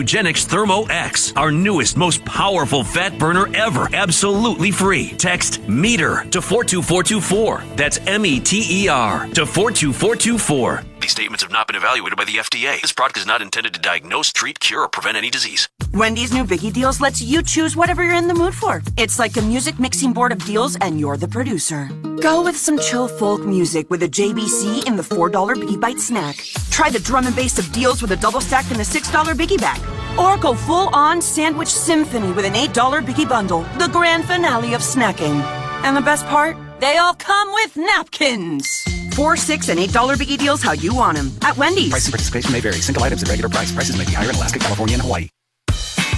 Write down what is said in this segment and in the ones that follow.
Nugenix Thermo X, our newest, most powerful fat burner ever, absolutely free. Text METER to 42424. That's METER to 42424. These statements have not been evaluated by the FDA. This product is not intended to diagnose, treat, cure, or prevent any disease. Wendy's new Biggie Deals lets you choose whatever you're in the mood for. It's like a music mixing board of deals, and you're the producer. Go with some chill folk music with a JBC in the $4 Biggie Bite snack. Try the drum and bass of deals with a double stack in the $6 Biggie Bag. Or go full-on sandwich symphony with an $8 Biggie Bundle, the grand finale of snacking. And the best part? They all come with napkins. $4, $6, and $8 Biggie Deals how you want them. At Wendy's. Price and participation may vary. Single items at regular price. Prices may be higher in Alaska, California, and Hawaii.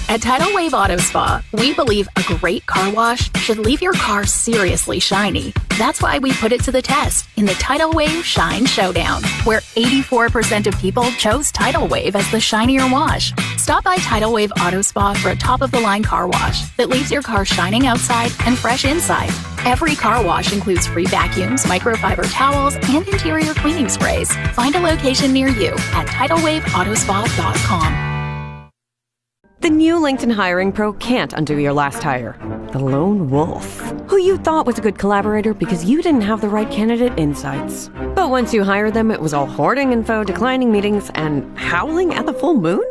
At Tidal Wave Auto Spa, we believe a great car wash should leave your car seriously shiny. That's why we put it to the test in the Tidal Wave Shine Showdown, where 84% of people chose Tidal Wave as the shinier wash. Stop by Tidal Wave Auto Spa for a top-of-the-line car wash that leaves your car shining outside and fresh inside. Every car wash includes free vacuums, microfiber towels, and interior cleaning sprays. Find a location near you at TidalWaveAutospa.com. The new LinkedIn Hiring Pro can't undo your last hire. The lone wolf, who you thought was a good collaborator because you didn't have the right candidate insights. But once you hired them, it was all hoarding info, declining meetings, and howling at the full moon?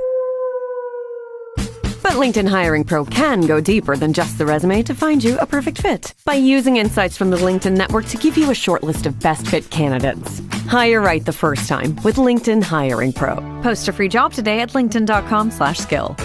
But LinkedIn Hiring Pro can go deeper than just the resume to find you a perfect fit by using insights from the LinkedIn network to give you a short list of best fit candidates. Hire right the first time with LinkedIn Hiring Pro. Post a free job today at linkedin.com/skill.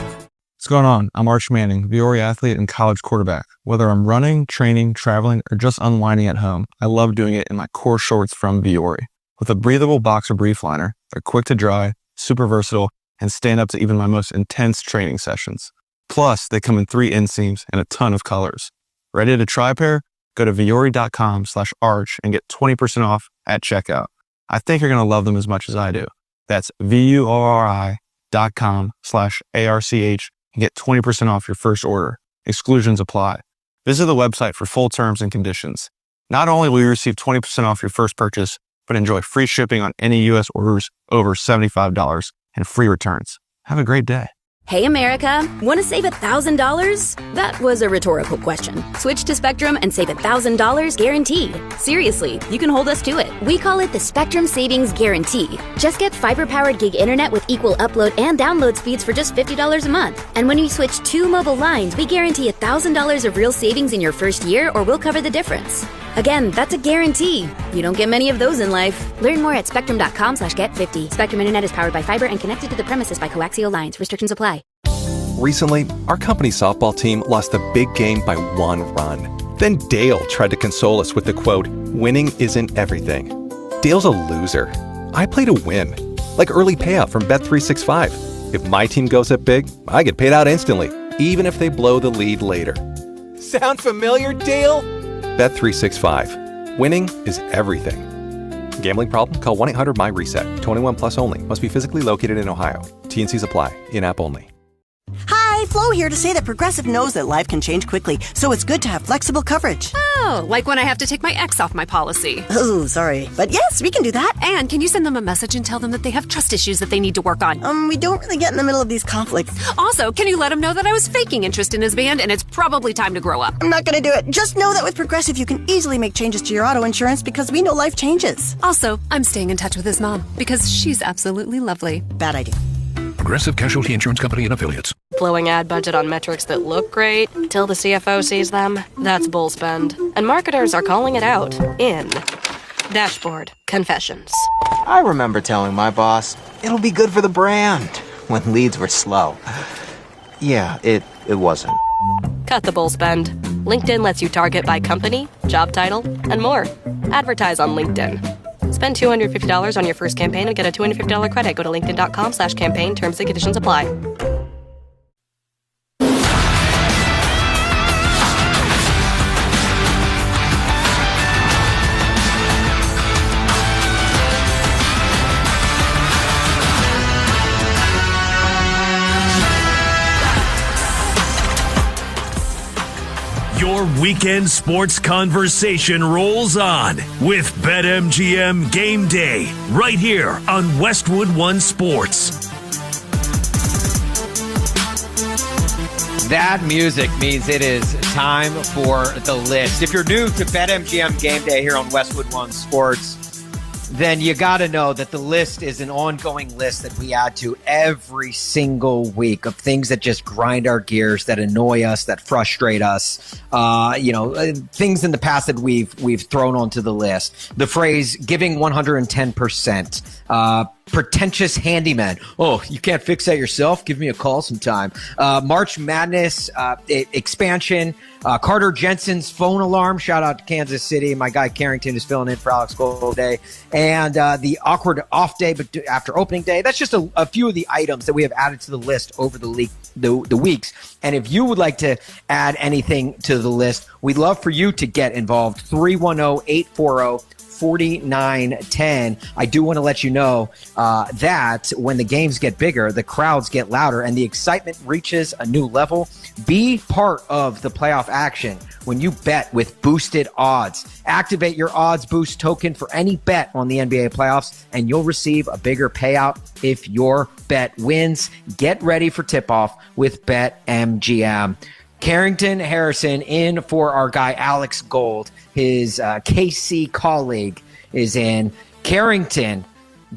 What's going on? I'm Arch Manning, Viore athlete and college quarterback. Whether I'm running, training, traveling, or just unwinding at home, I love doing it in my core shorts from Viore. With a breathable boxer brief liner, they're quick to dry, super versatile, and stand up to even my most intense training sessions. Plus, they come in 3 inseams and a ton of colors. Ready to try a pair? Go to viore.com/arch and get 20% off at checkout. I think you're going to love them as much as I do. That's VUORI.com/ARCH and get 20% off your first order. Exclusions apply. Visit the website for full terms and conditions. Not only will you receive 20% off your first purchase, but enjoy free shipping on any U.S. orders over $75 and free returns. Have a great day. Hey America, want to save $1,000? That was a rhetorical question. Switch to Spectrum and save $1,000 guaranteed. Seriously, you can hold us to it. We call it the Spectrum Savings Guarantee. Just get fiber-powered gig internet with equal upload and download speeds for just $50 a month. And when you switch 2 mobile lines, we guarantee $1,000 of real savings in your first year, or we'll cover the difference. Again, that's a guarantee. You don't get many of those in life. Learn more at spectrum.com/get50. Spectrum Internet is powered by fiber and connected to the premises by coaxial lines. Restrictions apply. Recently, our company's softball team lost a big game by 1 run. Then Dale tried to console us with the quote, "Winning isn't everything." Dale's a loser. I play to win. Like early payout from Bet365. If my team goes up big, I get paid out instantly, even if they blow the lead later. Sound familiar, Dale? Bet365. Winning is everything. Gambling problem? Call 1-800-MY-RESET. 21 plus only. Must be physically located in Ohio. T&Cs apply. In-app only. Hi, Flo here to say that Progressive knows that life can change quickly, so it's good to have flexible coverage. Oh, like when I have to take my ex off my policy. Oh, sorry. But yes, we can do that. And can you send them a message and tell them that they have trust issues that they need to work on? We don't really get in the middle of these conflicts. Also, can you let them know that I was faking interest in his band and it's probably time to grow up? I'm not going to do it. Just know that with Progressive, you can easily make changes to your auto insurance because we know life changes. Also, I'm staying in touch with his mom because she's absolutely lovely. Bad idea. Progressive Casualty Insurance Company and Affiliates. Blowing ad budget on metrics that look great till the CFO sees them, that's bull spend. And marketers are calling it out in Dashboard Confessions. I remember telling my boss, it'll be good for the brand, when leads were slow. Yeah, it wasn't. Cut the bull spend. LinkedIn lets you target by company, job title, and more. Advertise on LinkedIn. Spend $250 on your first campaign and get a $250 credit. Go to linkedin.com/campaign. Terms and conditions apply. Your weekend sports conversation rolls on with BetMGM Game Day right here on Westwood One Sports. That music means it is time for the list. If you're new to BetMGM Game Day here on Westwood One Sports, then you got to know that the list is an ongoing list that we add to every single week of things that just grind our gears, that annoy us, that frustrate us. Things in the past that we've thrown onto the list. The phrase "giving 110%." Pretentious handyman. Oh, you can't fix that yourself? Give me a call sometime. March Madness expansion. Carter Jensen's phone alarm. Shout out to Kansas City. My guy Carrington is filling in for Alex Golday. And the awkward off day, but after opening day. That's just a few of the items that we have added to the list over the weeks. And if you would like to add anything to the list, we'd love for you to get involved. 310-840-4910. I do want to let you know that when the games get bigger, the crowds get louder, and the excitement reaches a new level. Be part of the playoff action when you bet with boosted odds. Activate your odds boost token for any bet on the NBA playoffs, and you'll receive a bigger payout if your bet wins. Get ready for tip-off with BetMGM. Carrington Harrison in for our guy Alex Gold. His KC colleague is in. Carrington,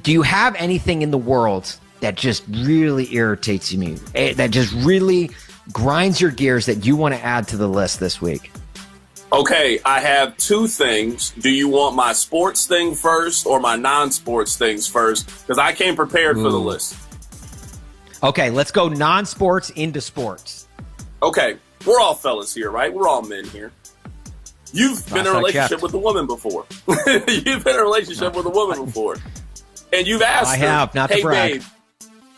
do you have anything in the world that just really irritates you, that just really grinds your gears that you want to add to the list this week? Okay, I have two things. Do you want my sports thing first or my non-sports things first? Because I came prepared for the list. Okay, let's go non-sports into sports. Okay, we're all fellas here, right? We're all men here. You've been in a relationship with a woman before. You've been in a relationship with a woman before. And you've asked her, have, not to brag.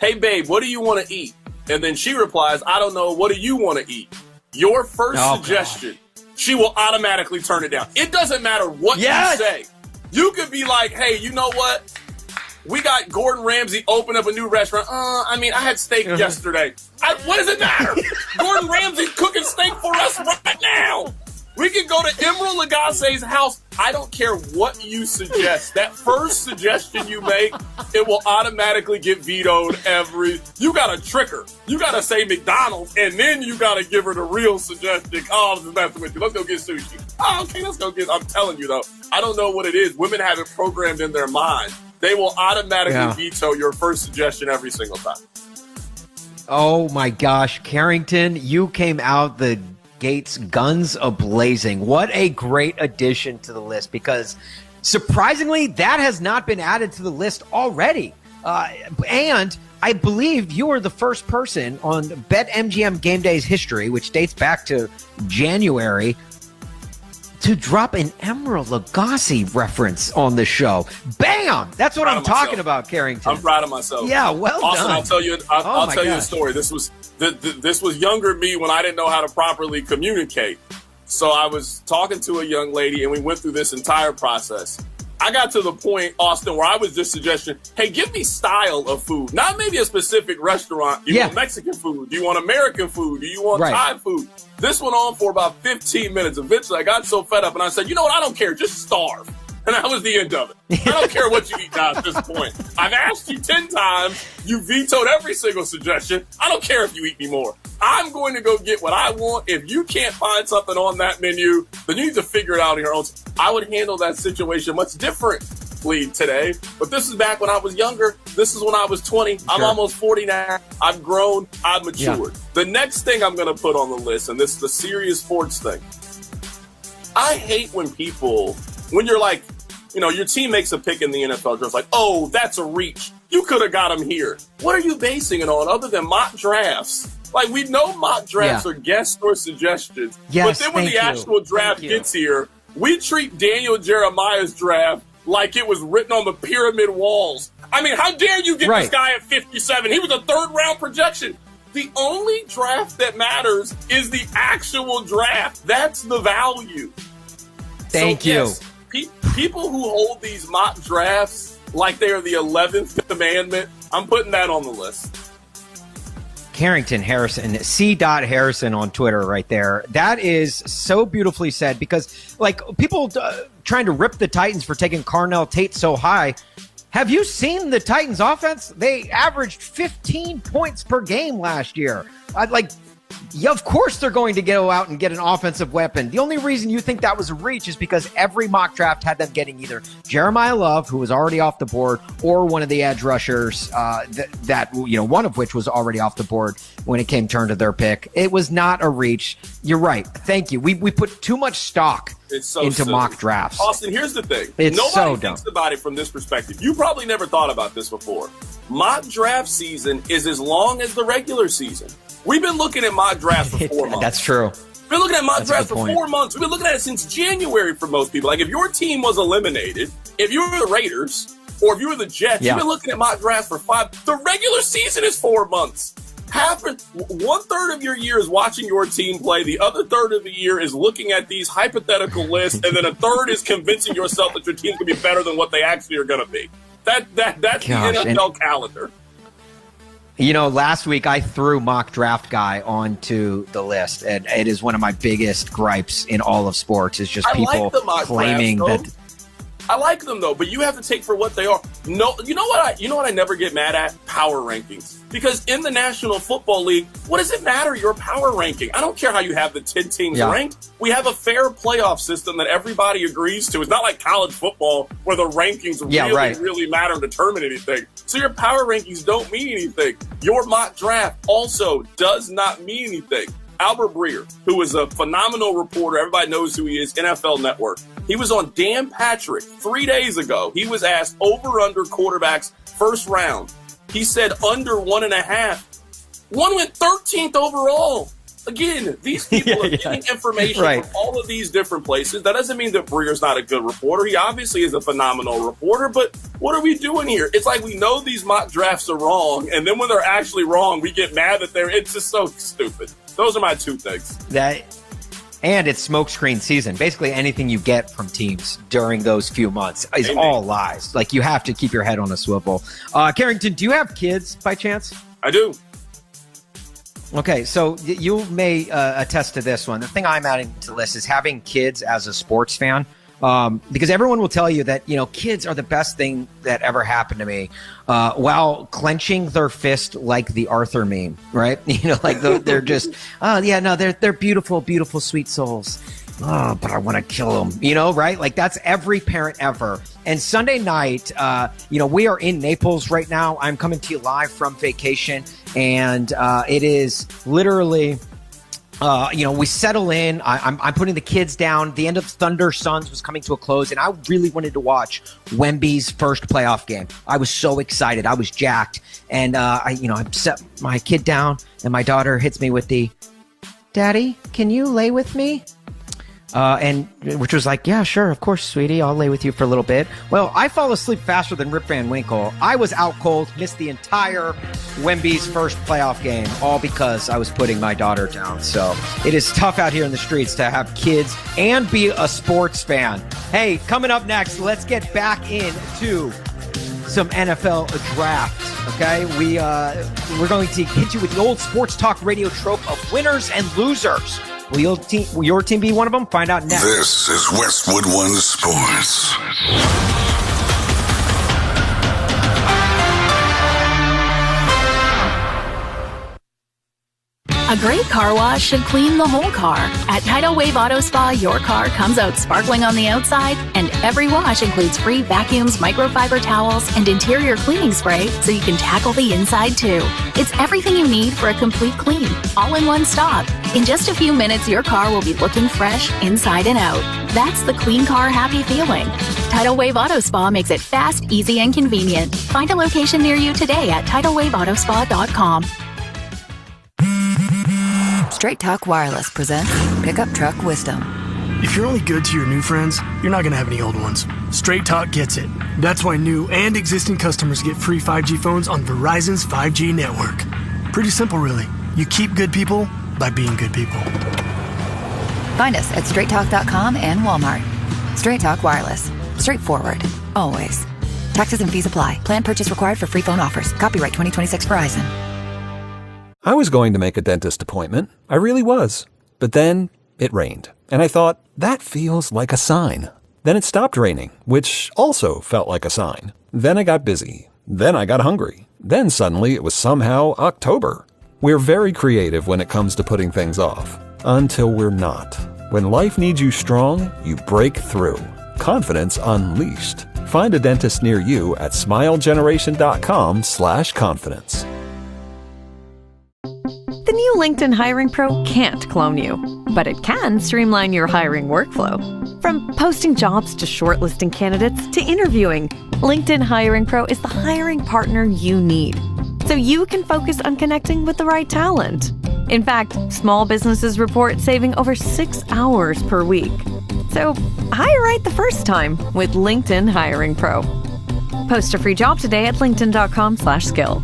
Hey, babe, what do you want to eat? And then she replies, I don't know, what do you want to eat? Your first suggestion, she will automatically turn it down. It doesn't matter what you say. You could be like, hey, you know what? We got Gordon Ramsay open up a new restaurant. I had steak yesterday. What does it matter? Gordon Ramsay's cooking steak for us right now. We can go to Emerald Lagasse's house. I don't care what you suggest. That first suggestion you make, it will automatically get vetoed you got to trick her. You got to say McDonald's, and then you got to give her the real suggestion. Oh, this is messing with you. Let's go get sushi. Oh, okay, let's go get. I'm telling you, though, I don't know what it is. Women have it programmed in their mind. They will automatically veto your first suggestion every single time. Oh, my gosh. Carrington, you came out the gates guns a-blazing. What a great addition to the list, because surprisingly, that has not been added to the list already. And I believe you are the first person on BetMGM Game Day's history, which dates back to January, to drop an Emerald Lagasse reference on the show. Bam! That's what I'm talking about, Carrington. I'm proud of myself. Yeah, well Austin, done. I'll tell you a story. This was younger me when I didn't know how to properly communicate. So I was talking to a young lady, and we went through this entire process. I got to the point, Austin, where I was just suggesting, hey, give me style of food. Not maybe a specific restaurant. Do you want Mexican food? Do you want American food? Do you want Thai food? This went on for about 15 minutes. Eventually, I got so fed up, and I said, you know what? I don't care. Just starve. And that was the end of it. I don't care what you eat now at this point. I've asked you 10 times. You vetoed every single suggestion. I don't care if you eat me more. I'm going to go get what I want. If you can't find something on that menu, then you need to figure it out on your own. I would handle that situation much differently today. But this is back when I was younger. This is when I was 20. Sure. I'm almost 40 now. I've grown. I've matured. Yeah. The next thing I'm going to put on the list, and this is the serious sports thing. I hate when you're like, your team makes a pick in the NFL draft, like, oh, that's a reach. You could have got him here. What are you basing it on other than mock drafts? Like, we know mock drafts are guess or suggestions. Yes, but then when the actual draft gets here, we treat Daniel Jeremiah's draft like it was written on the pyramid walls. I mean, how dare you get this guy at 57? He was a third-round projection. The only draft that matters is the actual draft. That's the value. Thank you. Yes, people who hold these mock drafts like they are the 11th commandment, I'm putting that on the list. Carrington Harrison, C. Harrison on Twitter right there. That is so beautifully said, because like people trying to rip the Titans for taking Carnell Tate so high. Have you seen the Titans offense? They averaged 15 points per game last year. Yeah, of course they're going to go out and get an offensive weapon. The only reason you think that was a reach is because every mock draft had them getting either Jeremiah Love, who was already off the board, or one of the edge rushers one of which was already off the board when it came turn to their pick. It was not a reach. You're right. Thank you. We put too much stock into silly mock drafts. Austin, here's the thing. It's Nobody thinks about it from this perspective. You probably never thought about this before. Mock draft season is as long as the regular season. We've been looking at mock drafts for 4 months. That's true. We've been looking at mock drafts for 4 months. We've been looking at it since January for most people. Like, if your team was eliminated, if you were the Raiders, or if you were the Jets, you've been looking at mock drafts for 5. The regular season is 4 months. 1/3 of your year is watching your team play. The other third of the year is looking at these hypothetical lists, and then a third is convincing yourself that your team can be better than what they actually are going to be. That's the NFL calendar. You know, last week I threw mock draft guy onto the list, and it is one of my biggest gripes in all of sports. Is just people claiming that. I like them though, but you have to take for what they are. No, you know what I never get mad at? Power rankings. Because in the National Football League, what does it matter your power ranking? I don't care how you have the 10 teams ranked. We have a fair playoff system that everybody agrees to. It's not like college football where the rankings really matter and determine anything. So your power rankings don't mean anything. Your mock draft also does not mean anything. Albert Breer, who is a phenomenal reporter, everybody knows who he is, NFL Network. He was on Dan Patrick 3 days ago. He was asked over-under quarterbacks first round. He said under 1.5. One went 13th overall. Again, these people are getting information from all of these different places. That doesn't mean that Breer's not a good reporter. He obviously is a phenomenal reporter, but what are we doing here? It's like we know these mock drafts are wrong, and then when they're actually wrong, we get mad that it's just so stupid. Those are my two things. And it's smokescreen season. Basically, anything you get from teams during those few months is all lies. Like, you have to keep your head on a swivel. Carrington, do you have kids by chance? I do. Okay, so you may attest to this one. The thing I'm adding to the list is having kids as a sports fan. Because everyone will tell you that, kids are the best thing that ever happened to me, while clenching their fist like the Arthur meme, right? They're just, they're beautiful, beautiful, sweet souls. Oh, but I want to kill them, right? Like, that's every parent ever. And Sunday night, we are in Naples right now. I'm coming to you live from vacation, and it is literally... we settle in. I'm putting the kids down. The end of Thunder Suns was coming to a close, and I really wanted to watch Wemby's first playoff game. I was so excited. I was jacked. And, I set my kid down, and my daughter hits me with the, "Daddy, can you lay with me?" And which was like, "Yeah, sure, of course, sweetie, I'll lay with you for a little bit." Well, I fall asleep faster than Rip Van Winkle. I was out cold, missed the entire Wemby's first playoff game, all because I was putting my daughter down. So it is tough out here in the streets to have kids and be a sports fan. Hey, coming up next, let's get back into some NFL draft. Okay, we're going to hit you with the old sports talk radio trope of winners and losers. Will your team be one of them? Find out next. This is Westwood One Sports. A great car wash should clean the whole car. At Tidal Wave Auto Spa, your car comes out sparkling on the outside, and every wash includes free vacuums, microfiber towels, and interior cleaning spray, so you can tackle the inside too. It's everything you need for a complete clean, all in one stop. In just a few minutes, your car will be looking fresh inside and out. That's the clean car happy feeling. Tidal Wave Auto Spa makes it fast, easy, and convenient. Find a location near you today at TidalWaveAutospa.com. Straight Talk Wireless presents Pickup Truck Wisdom. If you're only good to your new friends, you're not going to have any old ones. Straight Talk gets it. That's why new and existing customers get free 5G phones on Verizon's 5G network. Pretty simple, really. You keep good people by being good people. Find us at straighttalk.com and Walmart. Straight Talk Wireless. Straightforward. Always. Taxes and fees apply. Plan purchase required for free phone offers. Copyright 2026 Verizon. I was going to make a dentist appointment. I really was. But then it rained. And I thought, that feels like a sign. Then it stopped raining, which also felt like a sign. Then I got busy. Then I got hungry. Then suddenly it was somehow October. We're very creative when it comes to putting things off. Until we're not. When life needs you strong, you break through. Confidence unleashed. Find a dentist near you at smilegeneration.com/confidence. The new LinkedIn Hiring Pro can't clone you, but it can streamline your hiring workflow. From posting jobs to shortlisting candidates to interviewing, LinkedIn Hiring Pro is the hiring partner you need, so you can focus on connecting with the right talent. In fact, small businesses report saving over 6 hours per week. So hire right the first time with LinkedIn Hiring Pro. Post a free job today at linkedin.com/skill.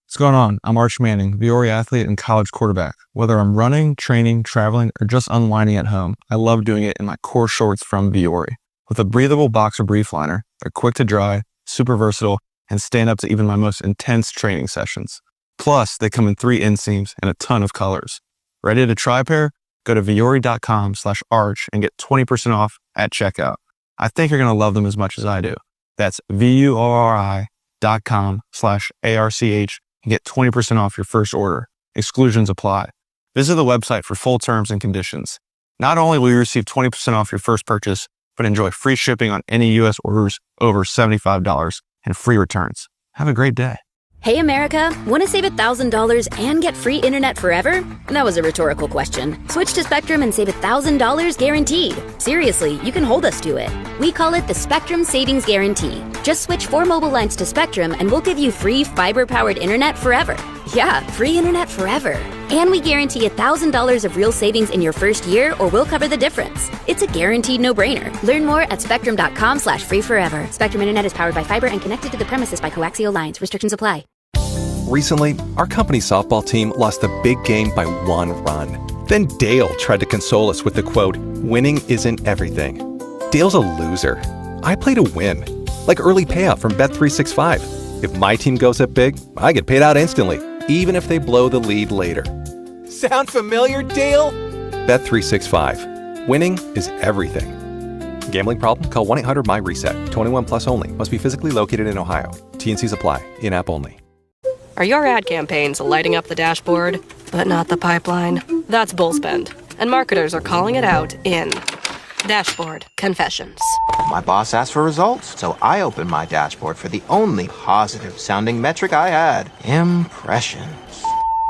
What's going on? I'm Arch Manning, Viore athlete and college quarterback. Whether I'm running, training, traveling, or just unwinding at home, I love doing it in my core shorts from Viore. With a breathable boxer brief liner, they're quick to dry, super versatile, and stand up to even my most intense training sessions. Plus, they come in 3 inseams and a ton of colors. Ready to try a pair? Go to viore.com/arch and get 20% off at checkout. I think you're going to love them as much as I do. That's VUORI.com/ARCH and get 20% off your first order. Exclusions apply. Visit the website for full terms and conditions. Not only will you receive 20% off your first purchase, but enjoy free shipping on any U.S. orders over $75 and free returns. Have a great day. Hey America, want to save $1,000 and get free internet forever? That was a rhetorical question. Switch to Spectrum and save $1,000 guaranteed. Seriously, you can hold us to it. We call it the Spectrum Savings Guarantee. Just switch 4 mobile lines to Spectrum and we'll give you free fiber-powered internet forever. Yeah, free internet forever. And we guarantee $1,000 of real savings in your first year or we'll cover the difference. It's a guaranteed no-brainer. Learn more at spectrum.com/free forever. Spectrum Internet is powered by fiber and connected to the premises by coaxial lines. Restrictions apply. Recently, our company softball team lost a big game by 1 run. Then Dale tried to console us with the quote, "Winning isn't everything." Dale's a loser. I play to win. Like early payout from Bet365. If my team goes up big, I get paid out instantly, even if they blow the lead later. Sound familiar, Dale? Bet365. Winning is everything. Gambling problem? Call 1-800-MY-RESET. 21 plus only. Must be physically located in Ohio. T&Cs apply. In-app only. Are your ad campaigns lighting up the dashboard, but not the pipeline? That's bullspend, and marketers are calling it out in Dashboard Confessions. My boss asked for results, so I opened my dashboard for the only positive-sounding metric I had. Impressions.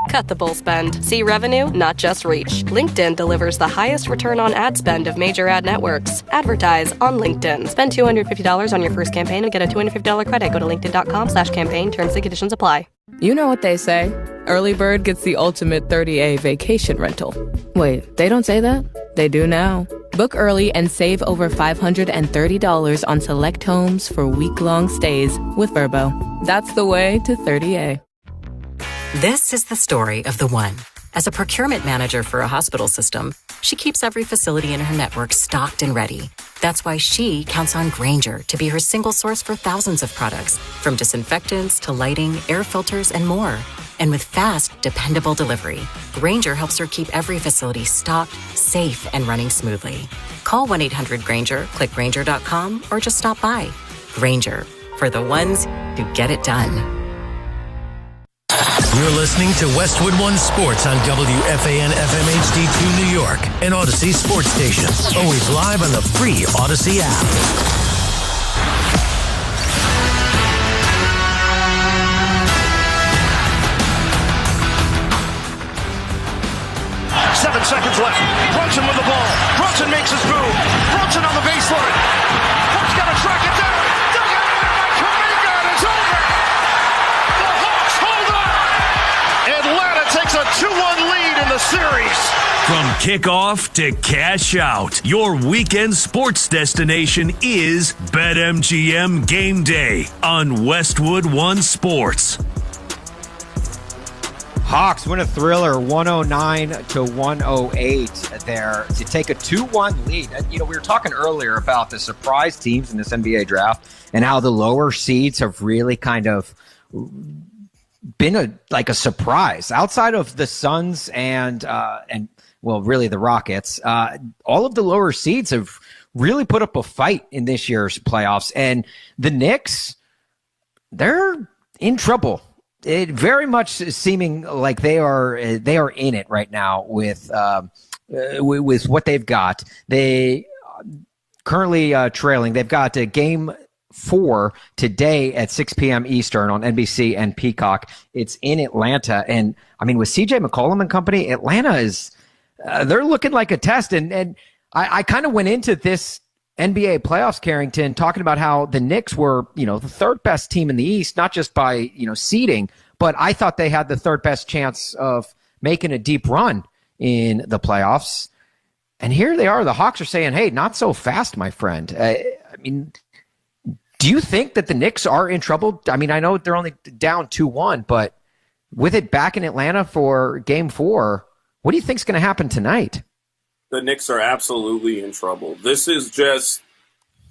Cut the bull spend. See revenue, not just reach. LinkedIn delivers the highest return on ad spend of major ad networks. Advertise on LinkedIn. Spend $250 on your first campaign and get a $250 credit. Go to linkedin.com/campaign. Terms and conditions apply. You know what they say. Early bird gets the ultimate 30A vacation rental. Wait, they don't say that? They do now. Book early and save over $530 on select homes for week-long stays with Vrbo. That's the way to 30A. This is the story of the one. As a procurement manager for a hospital system, she keeps every facility in her network stocked and ready. That's why she counts on Grainger to be her single source for thousands of products, from disinfectants to lighting, air filters, and more. And with fast, dependable delivery, Grainger helps her keep every facility stocked, safe, and running smoothly. Call 1-800-GRAINGER, click Grainger.com, or just stop by. Grainger, for the ones who get it done. You're listening to Westwood One Sports on WFAN FM HD2 New York, an Odyssey sports station. Always live on the free Odyssey app. Seven seconds left. Brunson with the ball. Brunson makes his move. Brunson on the baseline. Hawks got to track it down. Dug it in by Kuminga, and it's over. The Hawks hold on. Atlanta takes a 2-1 lead in the series. From kickoff to cash out, your weekend sports destination is BetMGM Game Day on Westwood One Sports. Hawks win a thriller 109-108 there to take a 2-1 lead. You know, we were talking earlier about the surprise teams in this NBA draft and how the lower seeds have really kind of been a surprise outside of the Suns and well, really the Rockets. All of the lower seeds have really put up a fight in this year's playoffs, and the Knicks, they're in trouble. it very much seeming like they are in it right now with what they've got. They currently trailing. They've got a game 4 today at 6 p.m. Eastern on NBC and Peacock. It's in Atlanta, and I mean, with CJ McCollum and company, Atlanta is they're looking like a test. And I kind of went into this NBA playoffs, Carrington, talking about how the Knicks were, the third best team in the East, not just by, seeding, but I thought they had the third best chance of making a deep run in the playoffs. And here they are. The Hawks are saying, hey, not so fast, my friend. I mean, do you think that the Knicks are in trouble? I mean, I know they're only down 2-1, but with it back in Atlanta for game 4, what do you think is going to happen tonight? The Knicks are absolutely in trouble. This is just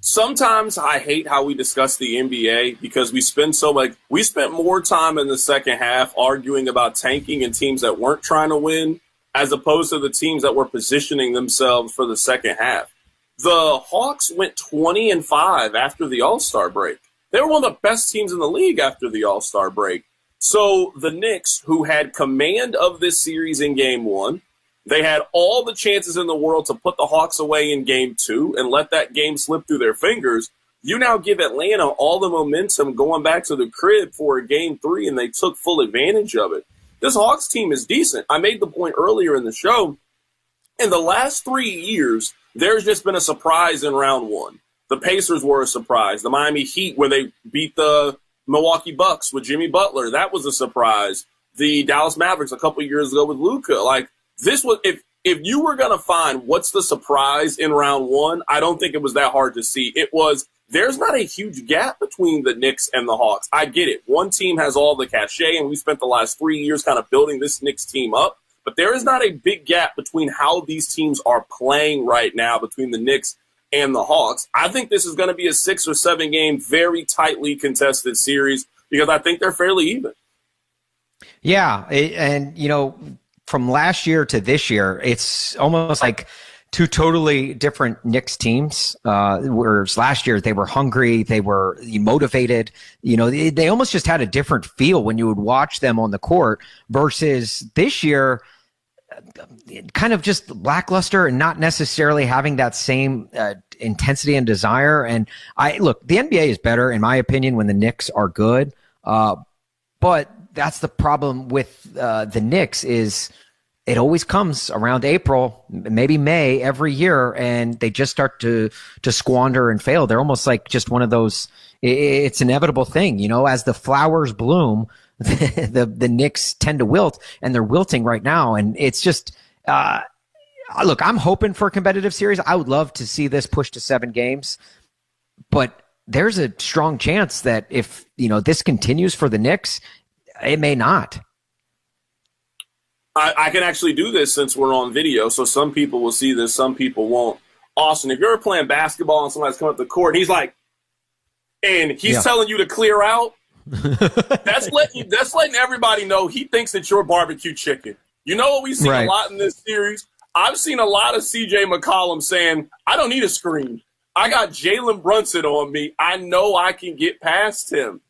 sometimes I hate how we discuss the NBA because we spent more time in the second half arguing about tanking and teams that weren't trying to win as opposed to the teams that were positioning themselves for the second half. The Hawks went 20-5 after the All-Star break. They were one of the best teams in the league after the All-Star break. So the Knicks, who had command of this series in game 1, they had all the chances in the world to put the Hawks away in game 2 and let that game slip through their fingers. You now give Atlanta all the momentum going back to the crib for a game 3, and they took full advantage of it. This Hawks team is decent. I made the point earlier in the show. In the last 3 years, there's just been a surprise in round 1. The Pacers were a surprise. The Miami Heat, where they beat the Milwaukee Bucks with Jimmy Butler, that was a surprise. The Dallas Mavericks a couple years ago with Luka. This was if you were going to find what's the surprise in round 1, I don't think it was that hard to see. It was there's not a huge gap between the Knicks and the Hawks. I get it. One team has all the cachet, and we spent the last 3 years kind of building this Knicks team up. But there is not a big gap between how these teams are playing right now between the Knicks and the Hawks. I think this is going to be a 6 or 7 game, very tightly contested series because I think they're fairly even. Yeah, from last year to this year, it's almost like two totally different Knicks teams. Whereas last year they were hungry, they were motivated. They almost just had a different feel when you would watch them on the court versus this year, kind of just lackluster and not necessarily having that same intensity and desire. And the NBA is better, in my opinion, when the Knicks are good. But that's the problem with the Knicks is it always comes around April, maybe May every year, and they just start to squander and fail. They're almost like just one of those. It's an inevitable thing, as the flowers bloom, the Knicks tend to wilt, and they're wilting right now. And it's just look, I'm hoping for a competitive series. I would love to see this push to 7 games, but there's a strong chance that if this continues for the Knicks, it may not. I can actually do this since we're on video, so some people will see this, some people won't. Austin, if you're playing basketball and somebody's coming up the court, and he's telling you to clear out, that's letting everybody know he thinks that you're barbecue chicken. You know what we've seen a lot in this series? I've seen a lot of CJ McCollum saying, I don't need a screen. I got Jalen Brunson on me. I know I can get past him.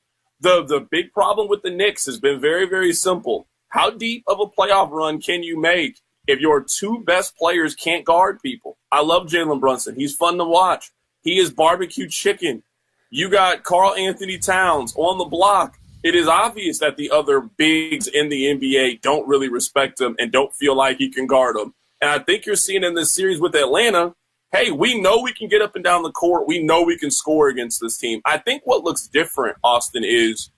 The big problem with the Knicks has been very, very simple. How deep of a playoff run can you make if your 2 best players can't guard people? I love Jalen Brunson. He's fun to watch. He is barbecue chicken. You got Karl Anthony Towns on the block. It is obvious that the other bigs in the NBA don't really respect him and don't feel like he can guard them. And I think you're seeing in this series with Atlanta, hey, we know we can get up and down the court. We know we can score against this team. I think what looks different, Austin, is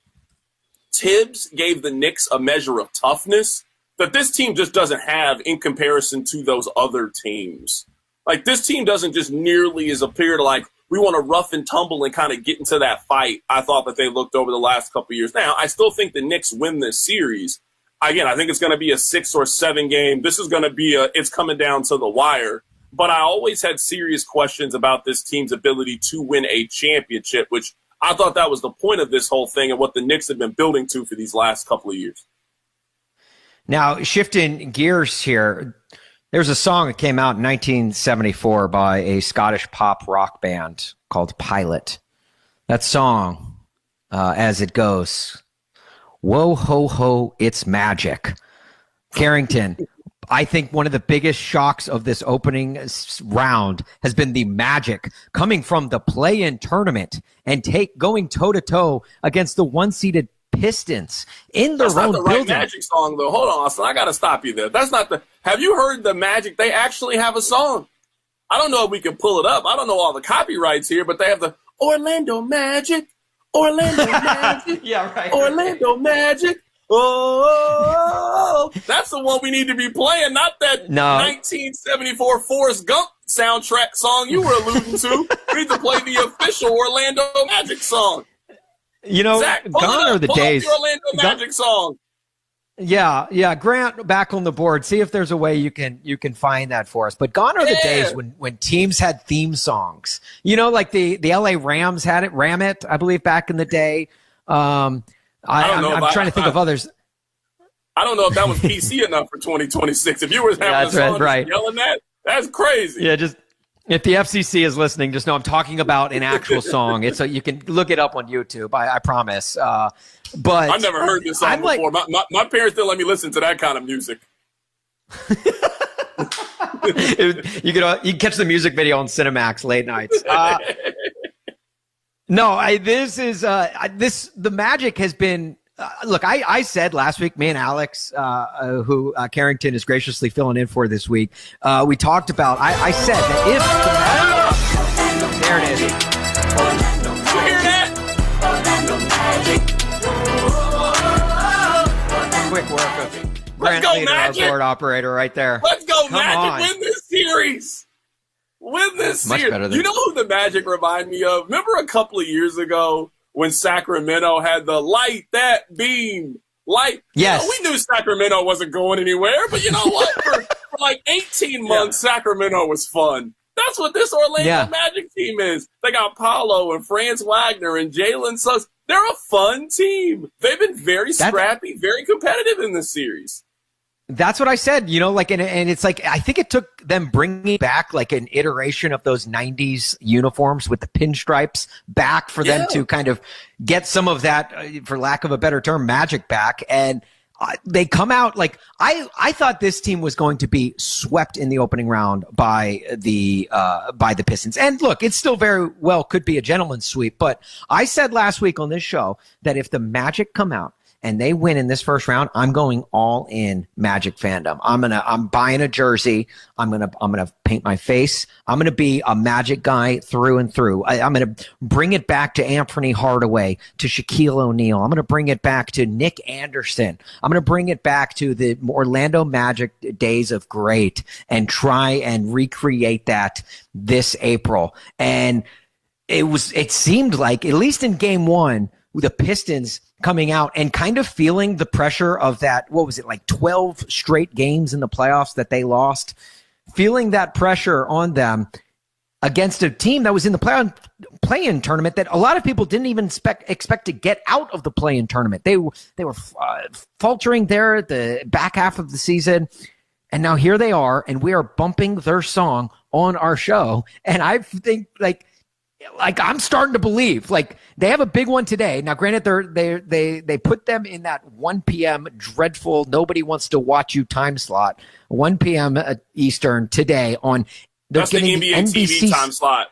Tibbs gave the Knicks a measure of toughness that this team just doesn't have in comparison to those other teams. Like, this team doesn't just nearly as appear to, we want to rough and tumble and kind of get into that fight. I thought that they looked over the last couple of years. Now, I still think the Knicks win this series. Again, I think it's going to be a 6 or 7 game. This is going to be it's coming down to the wire. But I always had serious questions about this team's ability to win a championship, which I thought that was the point of this whole thing and what the Knicks have been building to for these last couple of years. Now, shifting gears here, there's a song that came out in 1974 by a Scottish pop rock band called Pilot. That song, as it goes, Whoa, ho, ho, it's magic. Carrington, I think one of the biggest shocks of this opening round has been the Magic coming from the play-in tournament and going toe-to-toe against the one-seeded Pistons in their own building. That's not the right Magic song, though. Hold on, Austin. I got to stop you there. That's not the – have you heard the Magic? They actually have a song. I don't know if we can pull it up. I don't know all the copyrights here, but they have the Orlando Magic, Orlando Magic. Yeah, right. Orlando Magic. Oh, that's the one we need to be playing, not that 1974 Forrest Gump soundtrack song you were alluding to. We need to play the official Orlando Magic song. You know, Zach, gone are the days. Pull up the Orlando Magic song. Yeah. Grant, back on the board. See if there's a way you can find that for us. But gone are the days when teams had theme songs. You know, like the LA Rams had it, Ram It, I believe, back in the day. I'm trying to think of others. I don't know if that was PC enough for 2026. If you were having a song yelling that, that's crazy. Yeah, just if the FCC is listening, just know I'm talking about an actual song. You can look it up on YouTube. I promise. But I've never heard this song before. My parents didn't let me listen to that kind of music. You can catch the music video on Cinemax late nights. The Magic has been. Look, I said last week, me and Alex, who Carrington is graciously filling in for this week, we talked about. I said that if there it is. You hear that? Quick work of Grant Let's go, Leader, Magic. our board operator, right there. Let's go, Come Magic! on. Win this series. Win this Much series. better than- You know who the Magic remind me of? Remember a couple of years ago when Sacramento had the light that beam? Yes. We knew Sacramento wasn't going anywhere, but you know what? for like 18 months, Sacramento was fun. That's what this Orlando Magic team is. They got Paolo and Franz Wagner and Jalen Suggs. They're a fun team. They've been very scrappy, very competitive in this series. That's what I said, and it's like, I think it took them bringing back like an iteration of those 90s uniforms with the pinstripes back for them to kind of get some of that, for lack of a better term, magic back. And they come out like, I thought this team was going to be swept in the opening round by the Pistons. And look, it still very well could be a gentleman's sweep, but I said last week on this show that if the Magic come out and they win in this first round, I'm going all in Magic fandom. I'm buying a jersey. I'm gonna paint my face. I'm gonna be a Magic guy through and through. I'm gonna bring it back to Anthony Hardaway, to Shaquille O'Neal. I'm gonna bring it back to Nick Anderson. I'm gonna bring it back to the Orlando Magic days of great and try and recreate that this April. And it seemed like, at least in game one, the Pistons coming out and kind of feeling the pressure of that, 12 straight games in the playoffs that they lost, feeling that pressure on them against a team that was in the play-in tournament that a lot of people didn't even expect to get out of the play-in tournament. They were faltering there at the back half of the season, and now here they are, and we are bumping their song on our show. And I think, I'm starting to believe, they have a big one today. Now, granted, they put them in that 1 p.m. dreadful, nobody wants to watch you time slot, 1 p.m. Eastern today on. That's the NBA TV time slot.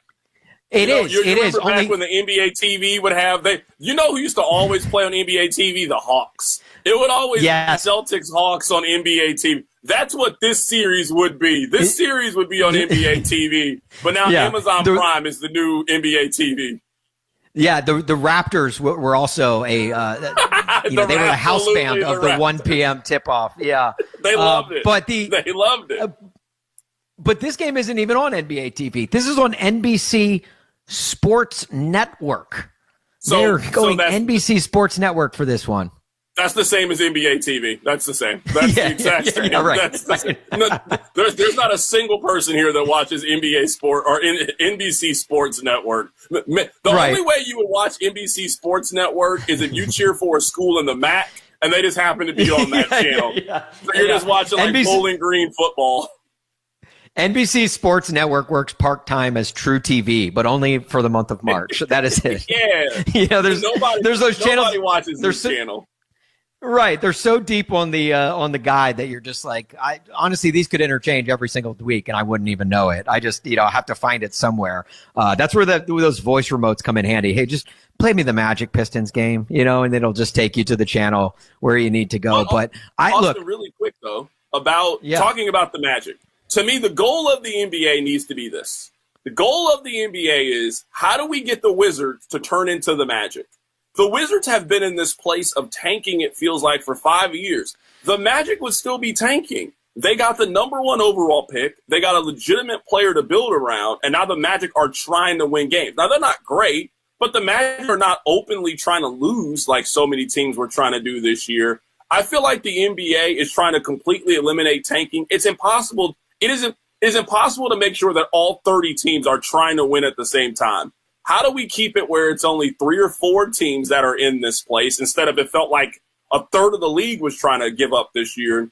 It is. You remember back when the NBA TV would have you know who used to always play on NBA TV? The Hawks. It would always be Celtics Hawks on NBA TV. That's what this series would be. This series would be on NBA TV, but now Amazon Prime is the new NBA TV. Yeah, the Raptors were also they were the house band of the 1 p.m. tip-off. Yeah, they loved it. They loved it. But this game isn't even on NBA TV. This is on NBC Sports Network. They're going NBC Sports Network for this one. That's the same as NBA TV. That's the same. That's the exact same. Yeah, right. That's the same. No, there's not a single person here that watches NBA Sport or NBC Sports Network. The only way you would watch NBC Sports Network is if you cheer for a school in the MAC and they just happen to be on that channel. So you're just watching Bowling Green football. NBC Sports Network works part-time as True TV, but only for the month of March. That is it. Yeah. There's those channels. Nobody watches this channel. Right. They're so deep on the guide that you're just like, honestly, these could interchange every single week and I wouldn't even know it. I just, have to find it somewhere. That's where those voice remotes come in handy. Hey, just play me the Magic Pistons game, and it'll just take you to the channel where you need to go. But Austin, really quick though, about talking about the Magic. To me, the goal of the NBA needs to be this. The goal of the NBA is, how do we get the Wizards to turn into the Magic? The Wizards have been in this place of tanking, it feels like, for 5 years. The Magic would still be tanking. They got the number 1 overall pick. They got a legitimate player to build around, and now the Magic are trying to win games. Now, they're not great, but the Magic are not openly trying to lose like so many teams were trying to do this year. I feel like the NBA is trying to completely eliminate tanking. It's impossible. It is impossible to make sure that all 30 teams are trying to win at the same time. How do we keep it where it's only 3 or 4 teams that are in this place instead of it felt like a third of the league was trying to give up this year?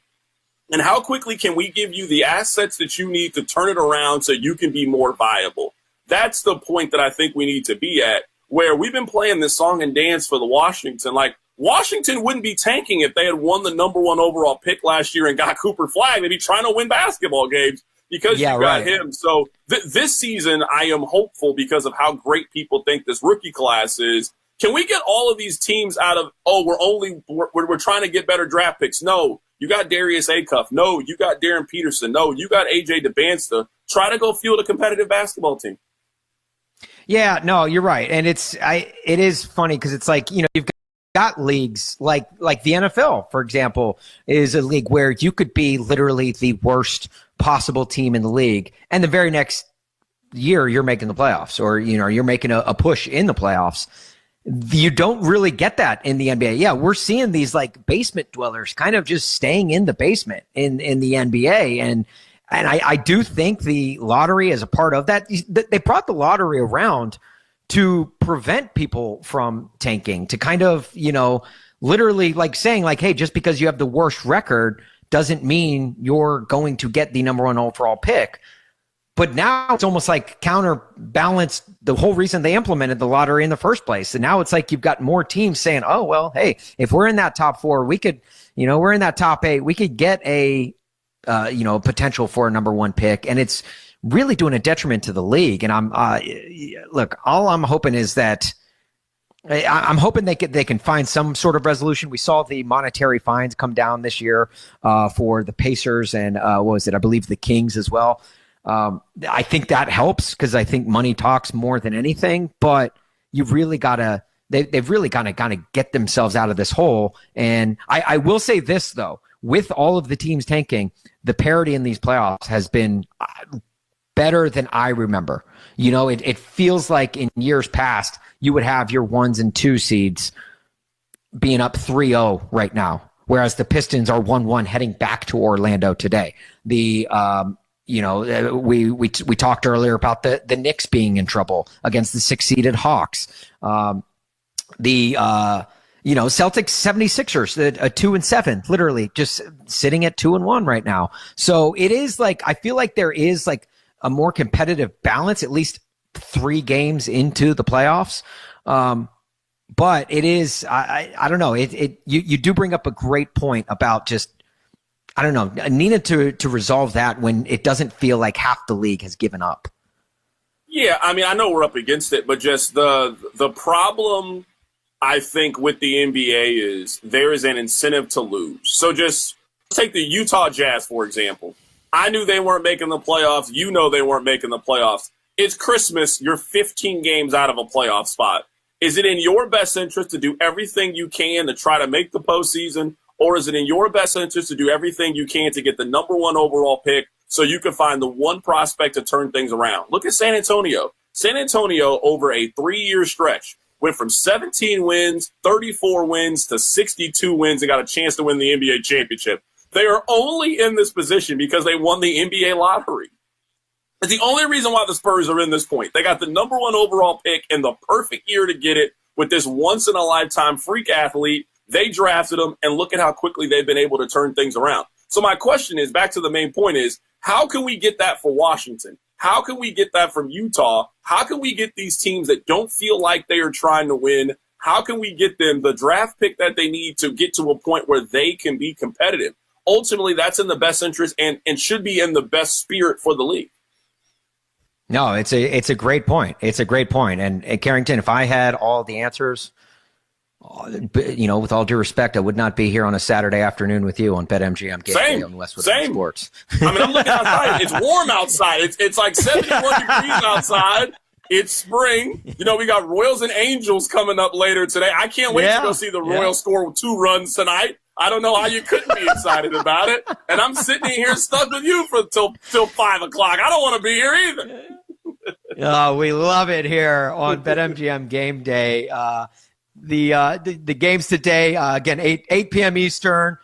And how quickly can we give you the assets that you need to turn it around so you can be more viable? That's the point that I think we need to be at, where we've been playing this song and dance for the Washington. Like, Washington wouldn't be tanking if they had won the number 1 overall pick last year and got Cooper Flagg. They'd be trying to win basketball games because you got him. So this season, I am hopeful because of how great people think this rookie class is. Can we get all of these teams out of, we're trying to get better draft picks? No, you got Darius Acuff. No, you got Darren Peterson. No, you got AJ DeBansta. Try to go field a competitive basketball team. Yeah, no, you're right. And it is funny because it's like, you've got leagues like the NFL, for example, is a league where you could be literally the worst possible team in the league, and the very next year you're making the playoffs, or you're making a push in the playoffs. You don't really get that in the NBA. Yeah, we're seeing these like basement dwellers kind of just staying in the basement in the NBA, and I do think the lottery is a part of that. They brought the lottery around to prevent people from tanking, to kind of, literally like saying like, hey, just because you have the worst record doesn't mean you're going to get the number 1 overall pick. But now it's almost like counterbalanced the whole reason they implemented the lottery in the first place. And now it's like you've got more teams saying, oh, well, hey, if we're in that top 4, we could, we're in that top 8, we could get a, potential for a number 1 pick. And it's really doing a detriment to the league. And all I'm hoping is that I'm hoping they can find some sort of resolution. We saw the monetary fines come down this year for the Pacers and what was it? I believe the Kings as well. I think that helps because I think money talks more than anything. But you've really got to they've really got to get themselves out of this hole. And I will say this though, with all of the teams tanking, the parity in these playoffs has been better than I remember. It feels like in years past, you would have your 1s and 2 seeds being up 3-0 right now, whereas the Pistons are 1-1 heading back to Orlando today. We talked earlier about the Knicks being in trouble against the 6-seeded Hawks. The Celtics 76ers, a 2-7, literally just sitting at 2-1 right now. So it is like, I feel like there is like a more competitive balance, at least 3 games into the playoffs. But it is, I don't know. You do bring up a great point about just, I don't know, needed to resolve that when it doesn't feel like half the league has given up. Yeah, I mean, I know we're up against it, but just the problem I think with the NBA is there is an incentive to lose. So just take the Utah Jazz, for example. I knew they weren't making the playoffs. They weren't making the playoffs. It's Christmas. You're 15 games out of a playoff spot. Is it in your best interest to do everything you can to try to make the postseason, or is it in your best interest to do everything you can to get the number 1 overall pick so you can find the one prospect to turn things around? Look at San Antonio. San Antonio, over a 3-year stretch, went from 17 wins, 34 wins to 62 wins and got a chance to win the NBA championship. They are only in this position because they won the NBA lottery. It's the only reason why the Spurs are in this point. They got the number 1 overall pick in the perfect year to get it with this once-in-a-lifetime freak athlete. They drafted him, and look at how quickly they've been able to turn things around. So my question is, back to the main point is, how can we get that for Washington? How can we get that from Utah? How can we get these teams that don't feel like they are trying to win How can we get them the draft pick that they need to get to a point where they can be competitive? Ultimately, that's in the best interest and should be in the best spirit for the league. No, it's a great point. It's a great point. And Carrington, if I had all the answers, with all due respect, I would not be here on a Saturday afternoon with you on BetMGM Game Day on Westwood Sports. I mean, I'm looking outside. It's warm outside. It's like 71 degrees outside. It's spring. We got Royals and Angels coming up later today. I can't wait to go see the Royals score 2 runs tonight. I don't know how you couldn't be excited about it. And I'm sitting here stuck with you till 5 o'clock. I don't want to be here either. We love it here on BetMGM Game Day. The games today, again, 8 p.m. Eastern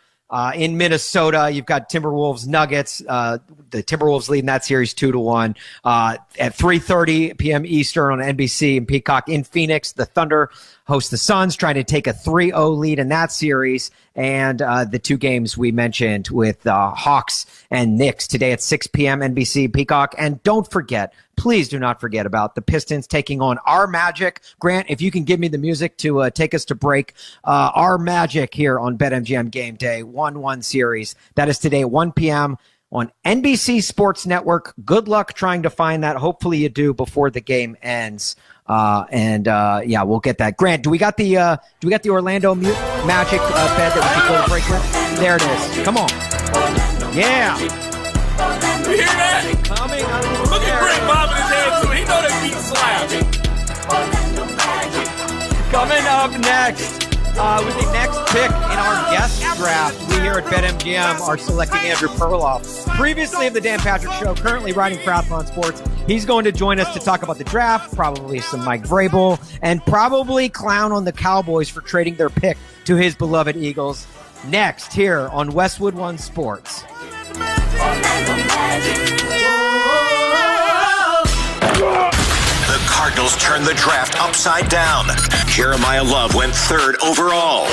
in Minnesota. You've got Timberwolves Nuggets. The Timberwolves leading that series 2-1. At 3:30 p.m. Eastern on NBC and Peacock in Phoenix, the Thunder host the Suns, trying to take a 3-0 lead in that series. And the 2 games we mentioned with Hawks and Knicks today at 6 p.m. NBC Peacock. And don't forget, please do not forget about the Pistons taking on our Magic. Grant, if you can give me the music to take us to break, our Magic here on BetMGM Game Day 1-1 series. That is today at 1 p.m. on NBC Sports Network. Good luck trying to find that. Hopefully you do before the game ends. We'll get that. Grant, do we got the Orlando Magic bed that we can go to break with? There it is. Come on. Yeah. You hear that? Coming up. Look at Grant bobbing his head too. He know that beat slap. Coming up next. With the next pick in our guest draft, we here at BetMGM are selecting Andrew Perloff, previously of the Dan Patrick Show, currently writing for Athlon Sports. He's going to join us to talk about the draft, probably some Mike Vrabel, and probably clown on the Cowboys for trading their pick to his beloved Eagles. Next, here on Westwood One Sports. The Cardinals turned the draft upside down. Jeremiah Love went 3rd overall.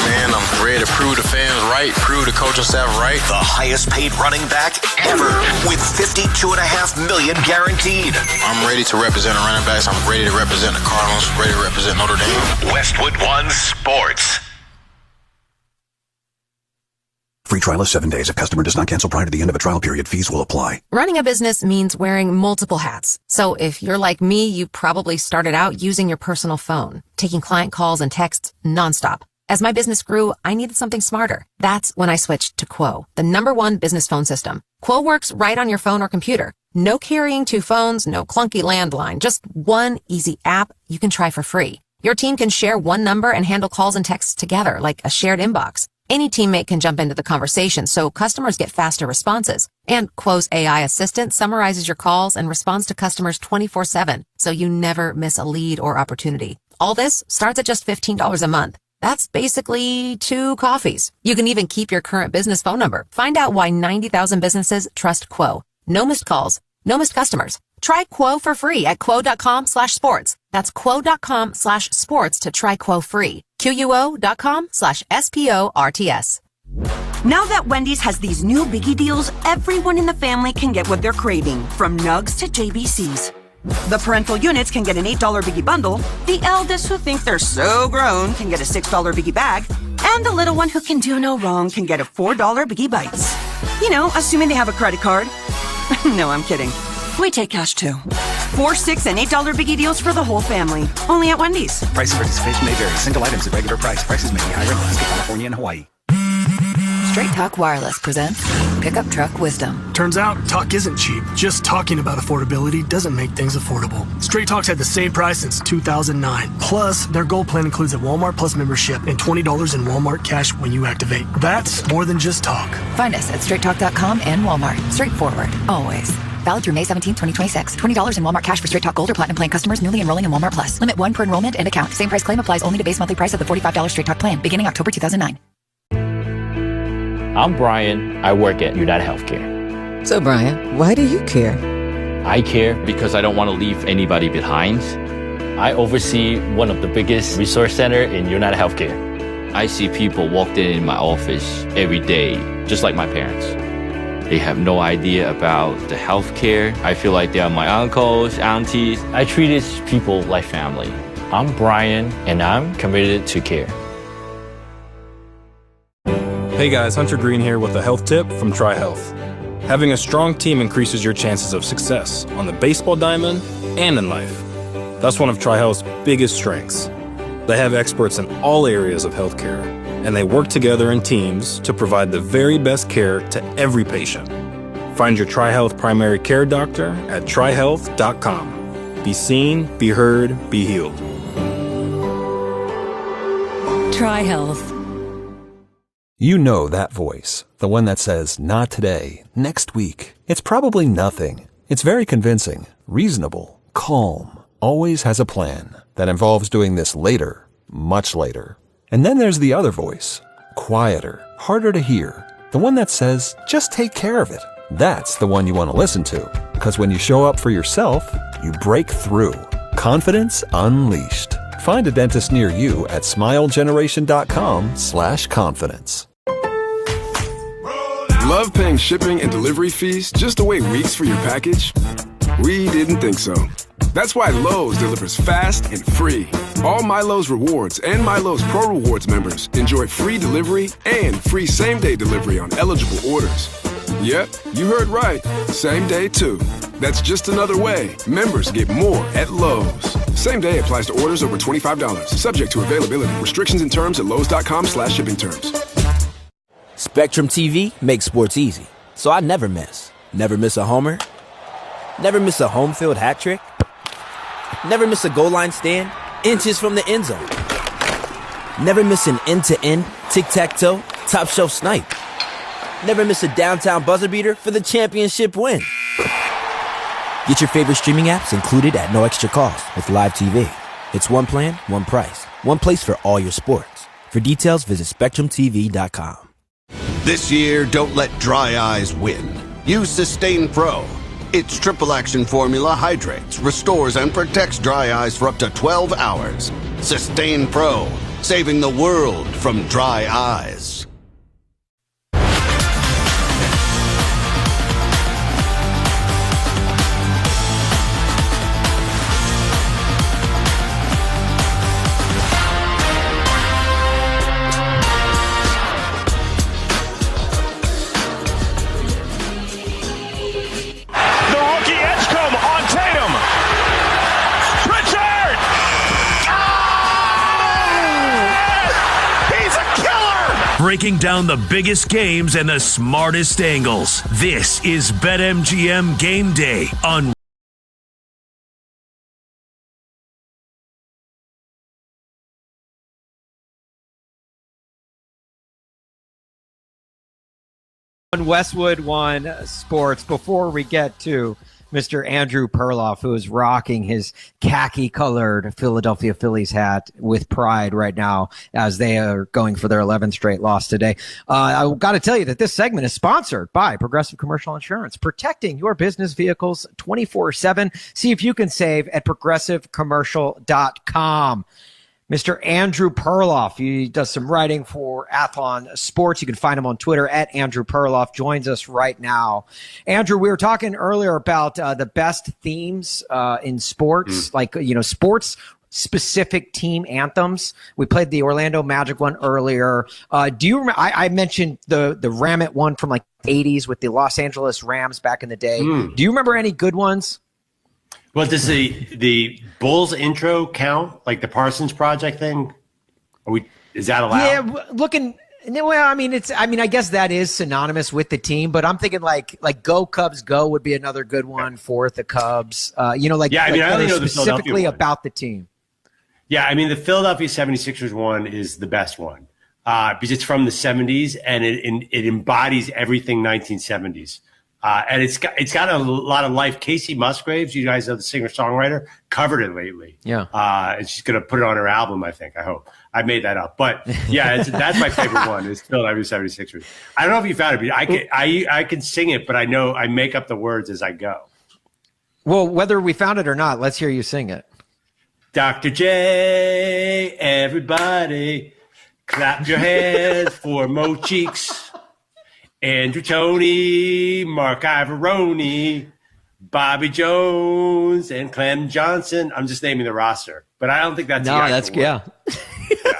Man, I'm ready to prove the fans right, prove the coaching staff right. The highest paid running back ever with $52.5 million guaranteed. I'm ready to represent the running backs. I'm ready to represent the Cardinals, ready to represent Notre Dame. Westwood One Sports. Free trial is 7 days. If customer does not cancel prior to the end of a trial period, fees will apply. Running a business means wearing multiple hats. So if you're like me, you probably started out using your personal phone, taking client calls and texts nonstop. As my business grew, I needed something smarter. That's when I switched to Quo, the #1 business phone system. Quo works right on your phone or computer. No carrying 2 phones, no clunky landline, just one easy app you can try for free. Your team can share one number and handle calls and texts together like a shared inbox. Any teammate can jump into the conversation, so customers get faster responses. And Quo's AI assistant summarizes your calls and responds to customers 24/7, so you never miss a lead or opportunity. All this starts at just $15 a month. That's basically 2 coffees. You can even keep your current business phone number. Find out why 90,000 businesses trust Quo. No missed calls, no missed customers. Try Quo for free at quo.com/sports. That's quo.com/sports to try Quo free. QUO.com/SPORTS. Now that Wendy's has these new biggie deals, everyone in the family can get what they're craving, from nugs to JBCs. The parental units can get an $8 biggie bundle, the eldest who think they're so grown can get a $6 biggie bag, and the little one who can do no wrong can get a $4 biggie bites. You know, assuming they have a credit card. No, I'm kidding. We take cash too. 4, 6, and $8 biggie deals for the whole family. Only at Wendy's. Price and participation may vary. Single items at regular price. Prices may be higher in Alaska, California, and Hawaii. Straight Talk Wireless presents Pickup Truck Wisdom. Turns out, talk isn't cheap. Just talking about affordability doesn't make things affordable. Straight Talk's had the same price since 2009. Plus, their Gold plan includes a Walmart Plus membership and $20 in Walmart cash when you activate. That's more than just talk. Find us at straighttalk.com and Walmart. Straightforward, always. Valid through May 17, 2026. $20 in Walmart cash for Straight Talk Gold or Platinum Plan customers newly enrolling in Walmart Plus. Limit 1 per enrollment and account. Same price claim applies only to base monthly price of the $45 Straight Talk plan, beginning October 2009. I'm Brian. I work at United Healthcare. So, Brian, why do you care? I care because I don't want to leave anybody behind. I oversee one of the biggest resource centers in United Healthcare. I see people walk in my office every day, just like my parents. They have no idea about the healthcare. I feel like they are my uncles, aunties. I treat these people like family. I'm Brian, and I'm committed to care. Hey guys, Hunter Green here with a health tip from TriHealth. Having a strong team increases your chances of success on the baseball diamond and in life. That's one of TriHealth's biggest strengths. They have experts in all areas of healthcare, and they work together in teams to provide the very best care to every patient. Find your TriHealth primary care doctor at trihealth.com. Be seen, be heard, be healed. TriHealth. You know that voice, the one that says, not today, next week. It's probably nothing. It's very convincing, reasonable, calm, always has a plan that involves doing this later, much later. And then there's the other voice, quieter, harder to hear, the one that says, just take care of it. That's the one you want to listen to, because when you show up for yourself, you break through. Confidence unleashed. Find a dentist near you at smilegeneration.com/confidence. Love paying shipping and delivery fees just to wait weeks for your package? We didn't think so. That's why Lowe's delivers fast and free. All MyLowe's Rewards and MyLowe's Pro Rewards members enjoy free delivery and free same-day delivery on eligible orders. Yep, you heard right. Same day, too. That's just another way members get more at Lowe's. Same day applies to orders over $25. Subject to availability. Restrictions and terms at lowes.com/shipping terms. Spectrum TV makes sports easy, so I never miss. Never miss a homer. Never miss a home field hat trick. Never miss a goal line stand inches from the end zone. Never miss an end-to-end, tic-tac-toe, top-shelf snipe. Never miss a downtown buzzer beater for the championship win. Get your favorite streaming apps included at no extra cost with Live TV. It's one plan, one price, one place for all your sports. For details, visit SpectrumTV.com. This year, don't let dry eyes win. Use Sustain Pro. Its triple action formula hydrates, restores, and protects dry eyes for up to 12 hours. Sustain Pro, saving the world from dry eyes. Breaking down the biggest games and the smartest angles. This is BetMGM Game Day on Westwood One Sports. Before we get to Mr. Andrew Perloff, who is rocking his khaki-colored Philadelphia Phillies hat with pride right now as they are going for their 11th straight loss today. I've got to tell you that this segment is sponsored by Progressive Commercial Insurance, protecting your business vehicles 24/7. See if you can save at progressivecommercial.com. Mr. Andrew Perloff, he does some writing for Athlon Sports. You can find him on Twitter at Andrew Perloff. Joins us right now. Andrew, we were talking earlier about the best themes in sports, like, sports specific team anthems. We played the Orlando Magic one earlier. Do you remember? I mentioned the Ramit one from like 80s with the Los Angeles Rams back in the day. Do you remember any good ones? Well, does the Bulls intro count, like the Parsons Project thing? Is that allowed? Yeah, well, I guess that is synonymous with the team, but I'm thinking like Go Cubs Go would be another good one for the Cubs. I only know the specifically about the team. Yeah, I mean, the Philadelphia 76ers one is the best one because it's from the 70s and it embodies everything 1970s. And it's got a lot of life. Casey Musgraves, you guys know the singer-songwriter, covered it lately. Yeah. And she's going to put it on her album, I think. I hope. I made that up. But, yeah, that's my favorite one is Philadelphia 76ers. I don't know if you found it, but I can sing it, but I know I make up the words as I go. Well, whether we found it or not, let's hear you sing it. Dr. J, everybody, clap your hands for Mo Cheeks. Andrew Toney, Mark Ivoroni, Bobby Jones, and Clem Johnson. I'm just naming the roster. but I don't think that's no. That's word. yeah.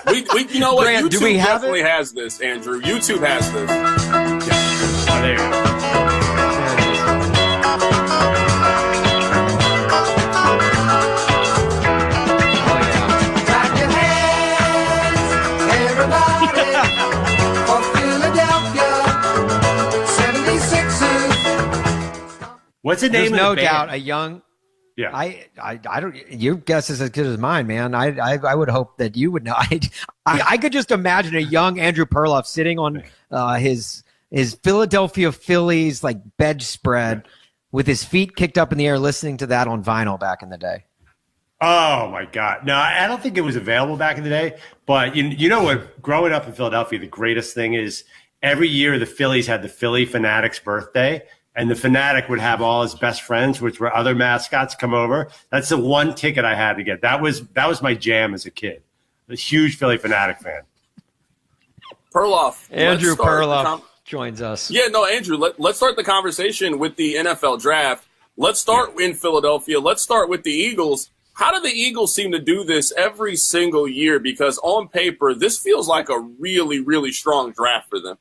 We you know what? Grant, YouTube do we have definitely has this, Andrew. YouTube has this. Yeah. Oh, there you go. What's the name There's of no the band? doubt a young. Yeah, I don't. Your guess is as good as mine, man. I would hope that you would know. I could just imagine a young Andrew Perloff sitting on his Philadelphia Phillies like bedspread with his feet kicked up in the air, listening to that on vinyl back in the day. Oh my God! No, I don't think it was available back in the day. But you know what? Growing up in Philadelphia, the greatest thing is every year the Phillies had the Philly Fanatic's birthday. And the Fanatic would have all his best friends, which were other mascots, come over. That's the one ticket I had to get. That was my jam as a kid. A huge Philly Fanatic fan. Perloff. Andrew Perloff joins us. Yeah, no, Andrew, let's start the conversation with the NFL draft. Let's start in Philadelphia. Let's start with the Eagles. How do the Eagles seem to do this every single year? Because on paper, this feels like a really, really strong draft for them.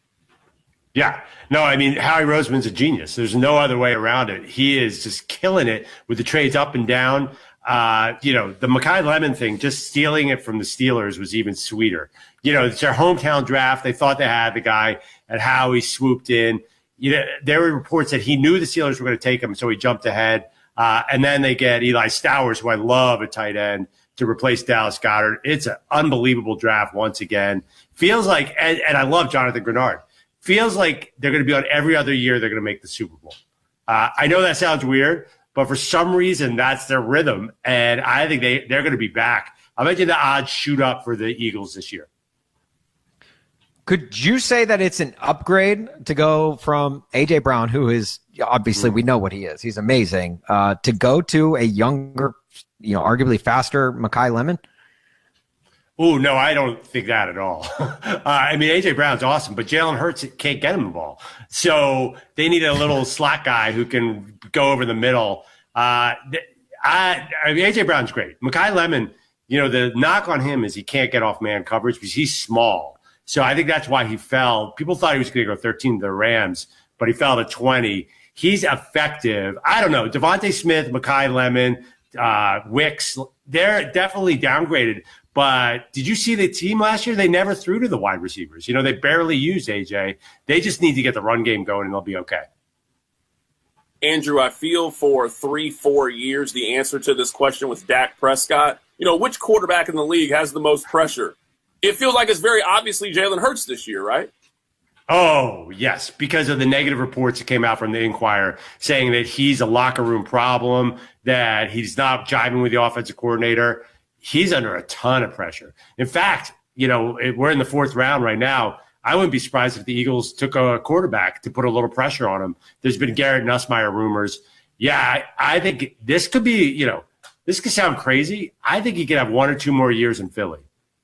Yeah. No, I mean, Howie Roseman's a genius. There's no other way around it. He is just killing it with the trades up and down. The Mekhi Lemon thing, just stealing it from the Steelers was even sweeter. It's their hometown draft. They thought they had the guy, and Howie swooped in. There were reports that he knew the Steelers were going to take him, so he jumped ahead. And then they get Eli Stowers, who I love at tight end, to replace Dallas Goedert. It's an unbelievable draft once again. Feels like, and I love Jonathan Grenard. Feels like they're going to be on every other year they're going to make the Super Bowl. I know that sounds weird, but for some reason that's their rhythm, and I think they're going to be back. I bet you the odds shoot up for the Eagles this year. Could you say that it's an upgrade to go from A.J. Brown, who is obviously we know what he is. He's amazing, to go to a younger, arguably faster Mekhi Lemon? Oh, no, I don't think that at all. I mean, A.J. Brown's awesome, but Jalen Hurts can't get him the ball. So they need a little slot guy who can go over the middle. I mean, A.J. Brown's great. Mekhi Lemon, the knock on him is he can't get off man coverage because he's small. So I think that's why he fell. People thought he was going to go 13 to the Rams, but he fell to 20. He's effective. I don't know. Devontae Smith, Mekhi Lemon, Wicks, they're definitely downgraded. But did you see the team last year? They never threw to the wide receivers. They barely used AJ. They just need to get the run game going, and they'll be okay. Andrew, I feel for 3-4 years the answer to this question was Dak Prescott. Which quarterback in the league has the most pressure? It feels like it's very obviously Jalen Hurts this year, right? Oh, yes, because of the negative reports that came out from the Inquirer saying that he's a locker room problem, that he's not jiving with the offensive coordinator. He's under a ton of pressure. In fact, we're in the fourth round right now. I wouldn't be surprised if the Eagles took a quarterback to put a little pressure on him. There's been Garrett Nussmeier rumors. Yeah, I think this could be, this could sound crazy. I think he could have 1 or 2 more years in Philly.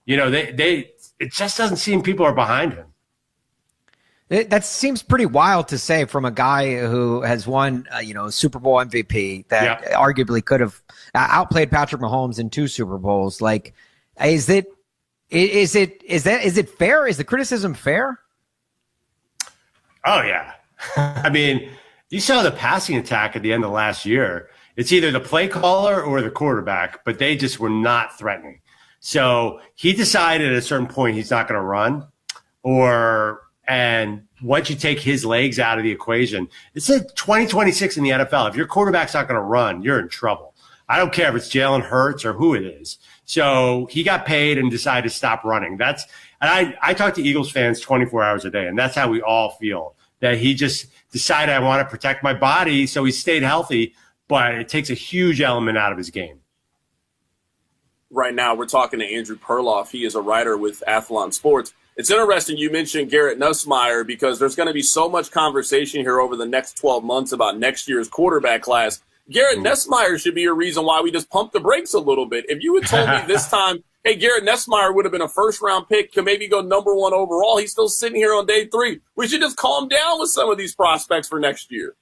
It just doesn't seem people are behind him. That seems pretty wild to say from a guy who has won, Super Bowl MVP that arguably could have outplayed Patrick Mahomes in 2 Super Bowls. Like, is it fair? Is the criticism fair? Oh yeah. I mean, you saw the passing attack at the end of last year. It's either the play caller or the quarterback, but they just were not threatening. So he decided at a certain point he's not going to run, and once you take his legs out of the equation, it's a 2026 in the NFL. If your quarterback's not going to run, you're in trouble. I don't care if it's Jalen Hurts or who it is. So he got paid and decided to stop running. I talk to Eagles fans 24 hours a day, and that's how we all feel, that he just decided I want to protect my body, so he stayed healthy, but it takes a huge element out of his game. Right now, we're talking to Andrew Perloff. He is a writer with Athlon Sports. It's interesting you mentioned Garrett Nussmeier because there's going to be so much conversation here over the next 12 months about next year's quarterback class. Garrett Nussmeier should be a reason why we just pump the brakes a little bit. If you had told me this time, hey, Garrett Nussmeier would have been a first-round pick, could maybe go number 1 overall, he's still sitting here on day 3. We should just calm down with some of these prospects for next year.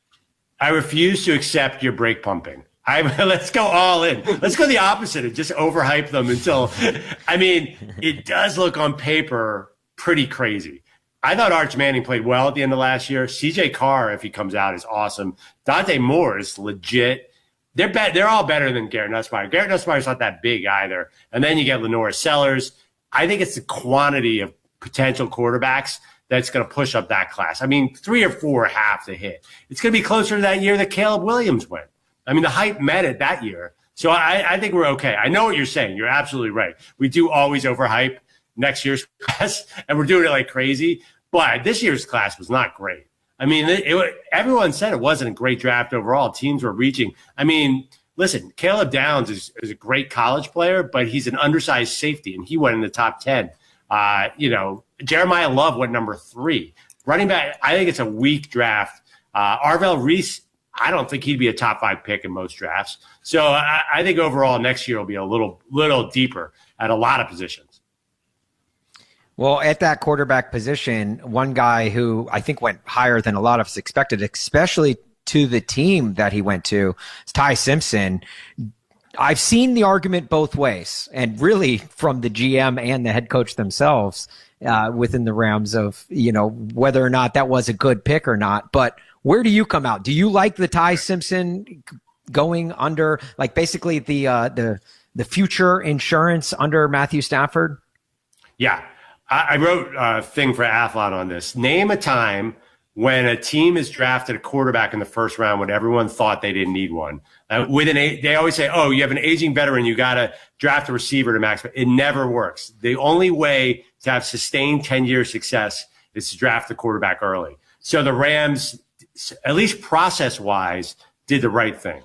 I refuse to accept your brake pumping. Let's go all in. Let's go the opposite and just overhype them until, it does look on paper pretty crazy. I thought Arch Manning played well at the end of last year. CJ Carr, if he comes out, is awesome. Dante Moore is legit. They're all better than Garrett Nussmeier. Garrett Nussmeier's not that big either. And then you get Lenore Sellers. I think it's the quantity of potential quarterbacks that's going to push up that class. 3 or 4 have to hit. It's going to be closer to that year that Caleb Williams went. The hype met it that year. So I think we're okay. I know what you're saying. You're absolutely right. We do always overhype next year's class, and we're doing it like crazy. But this year's class was not great. Everyone said it wasn't a great draft overall. Teams were reaching. Listen, Caleb Downs is a great college player, but he's an undersized safety, and he went in the top 10. Jeremiah Love went number 3. Running back, I think it's a weak draft. Arvell Reese, I don't think he'd be a top 5 pick in most drafts. So I think overall next year will be a little deeper at a lot of positions. Well, at that quarterback position, one guy who I think went higher than a lot of us expected, especially to the team that he went to, is Ty Simpson. I've seen the argument both ways, and really from the GM and the head coach themselves within the Rams of, whether or not that was a good pick or not. But where do you come out? Do you like the Ty Simpson going under, like basically the future insurance under Matthew Stafford? Yeah. I wrote a thing for Athlon on this. Name a time when a team has drafted a quarterback in the first round when everyone thought they didn't need one. They always say, oh, you have an aging veteran, you got to draft a receiver to max. But it never works. The only way to have sustained 10-year success is to draft the quarterback early. So the Rams, at least process-wise, did the right thing.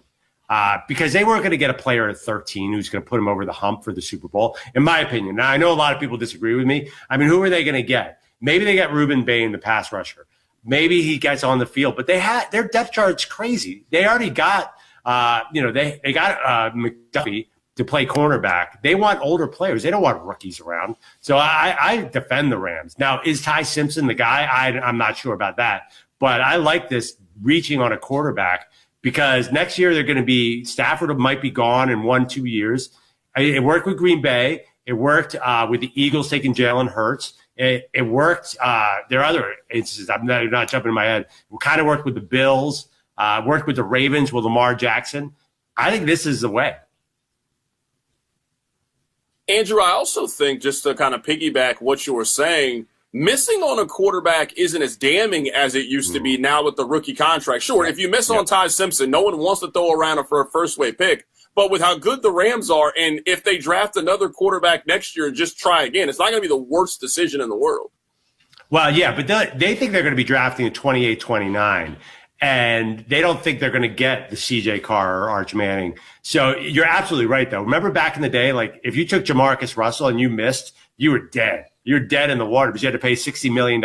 Because they weren't going to get a player at 13 who's going to put them over the hump for the Super Bowl, in my opinion. Now, I know a lot of people disagree with me. Who are they going to get? Maybe they get Reuben Bain, the pass rusher. Maybe he gets on the field. But their depth chart's crazy. They already got, they got McDuffie to play cornerback. They want older players. They don't want rookies around. So I defend the Rams. Now, is Ty Simpson the guy? I'm not sure about that. But I like this reaching on a quarterback. Because next year they're going to be, Stafford might be gone in 1-2 years. It worked with Green Bay. It worked with the Eagles taking Jalen Hurts. It worked. There are other instances. I'm not jumping in my head. It kind of worked with the Bills. Worked with the Ravens with Lamar Jackson. I think this is the way. Andrew, I also think, just to kind of piggyback what you were saying, missing on a quarterback isn't as damning as it used to be now with the rookie contract. Sure, if you miss on Ty Simpson, no one wants to throw around for a first-way pick. But with how good the Rams are, and if they draft another quarterback next year and just try again, it's not going to be the worst decision in the world. Well, yeah, but they think they're going to be drafting at 28, 29. And they don't think they're going to get the CJ Carr or Arch Manning. So you're absolutely right, though. Remember back in the day, like if you took Jamarcus Russell and you missed, you were dead. You're dead in the water because you had to pay $60 million.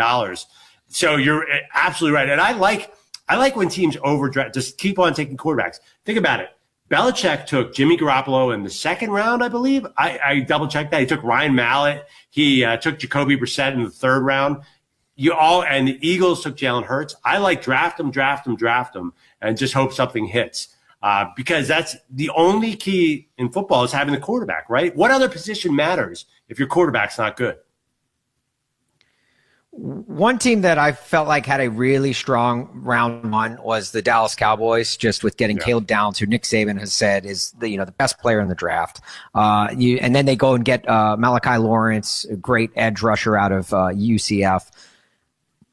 So you're absolutely right. And I like when teams overdraft, just keep on taking quarterbacks. Think about it. Belichick took Jimmy Garoppolo in the second round, I believe. I double-checked that. He took Ryan Mallett. He took Jacoby Brissett in the third round. And the Eagles took Jalen Hurts. I like draft them, and just hope something hits. Because that's the only key in football is having the quarterback, right? What other position matters if your quarterback's not good? One team that I felt like had a really strong round one was the Dallas Cowboys, just with getting Caleb Downs, who Nick Saban has said is the best player in the draft. And then they go and get Malachi Lawrence, a great edge rusher out of UCF.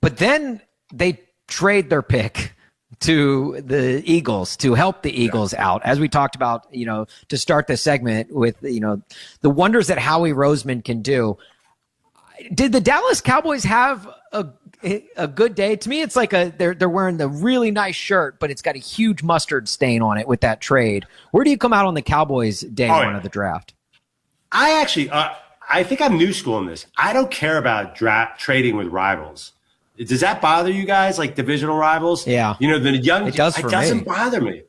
But then they trade their pick to the Eagles to help the Eagles out, as we talked about, to start the segment with, the wonders that Howie Roseman can do. Did the Dallas Cowboys have a good day? To me, it's like they're wearing the really nice shirt, but it's got a huge mustard stain on it with that trade. Where do you come out on the Cowboys day one of the draft? I actually, I think I'm new school in this. I don't care about trading with rivals. Does that bother you guys, like divisional rivals? Yeah. The young, it doesn't bother me.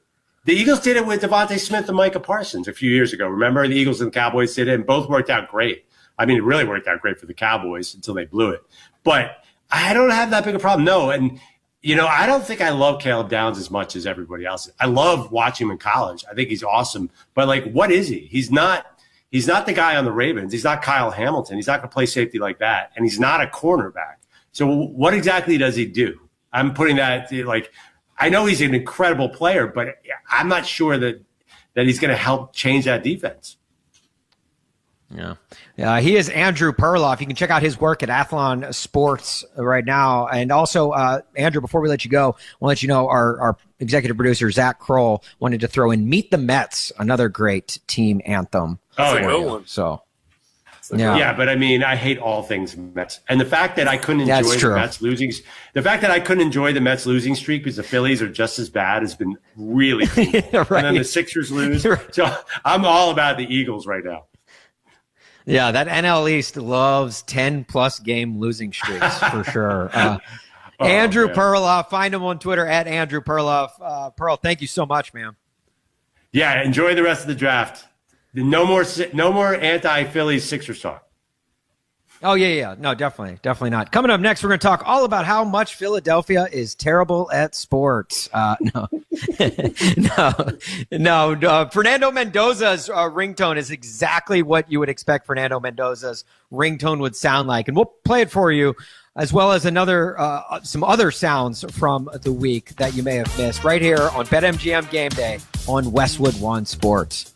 The Eagles did it with Devontae Smith and Micah Parsons a few years ago. Remember, the Eagles and the Cowboys did it, and both worked out great. It really worked out great for the Cowboys until they blew it. But I don't have that big a problem. No, and, I don't think I love Caleb Downs as much as everybody else. I love watching him in college. I think he's awesome. But, like, what is he? He's not the guy on the Ravens. He's not Kyle Hamilton. He's not going to play safety like that. And he's not a cornerback. So what exactly does he do? I'm putting that, like, I know he's an incredible player, but I'm not sure that he's going to help change that defense. Yeah. He is Andrew Perloff. You can check out his work at Athlon Sports right now. And also, Andrew, before we let you go, I want to let you know our executive producer, Zach Kroll, wanted to throw in Meet the Mets, another great team anthem. Oh, yeah. So, yeah, but I mean, I hate all things Mets. And the fact that I couldn't enjoy the Mets losing, streak because the Phillies are just as bad has been really painful. Right. And then the Sixers lose. So I'm all about the Eagles right now. Yeah, that NL East loves 10-plus game losing streaks for sure. Andrew Perloff, find him on Twitter at Andrew Perloff. Pearl, thank you so much, man. Yeah, enjoy the rest of the draft. No more anti-Phillies Sixers talk. Oh, yeah. No, definitely not. Coming up next, we're going to talk all about how much Philadelphia is terrible at sports. No. Fernando Mendoza's ringtone is exactly what you would expect Fernando Mendoza's ringtone would sound like. And we'll play it for you, as well as some other sounds from the week that you may have missed right here on BetMGM Game Day on Westwood One Sports.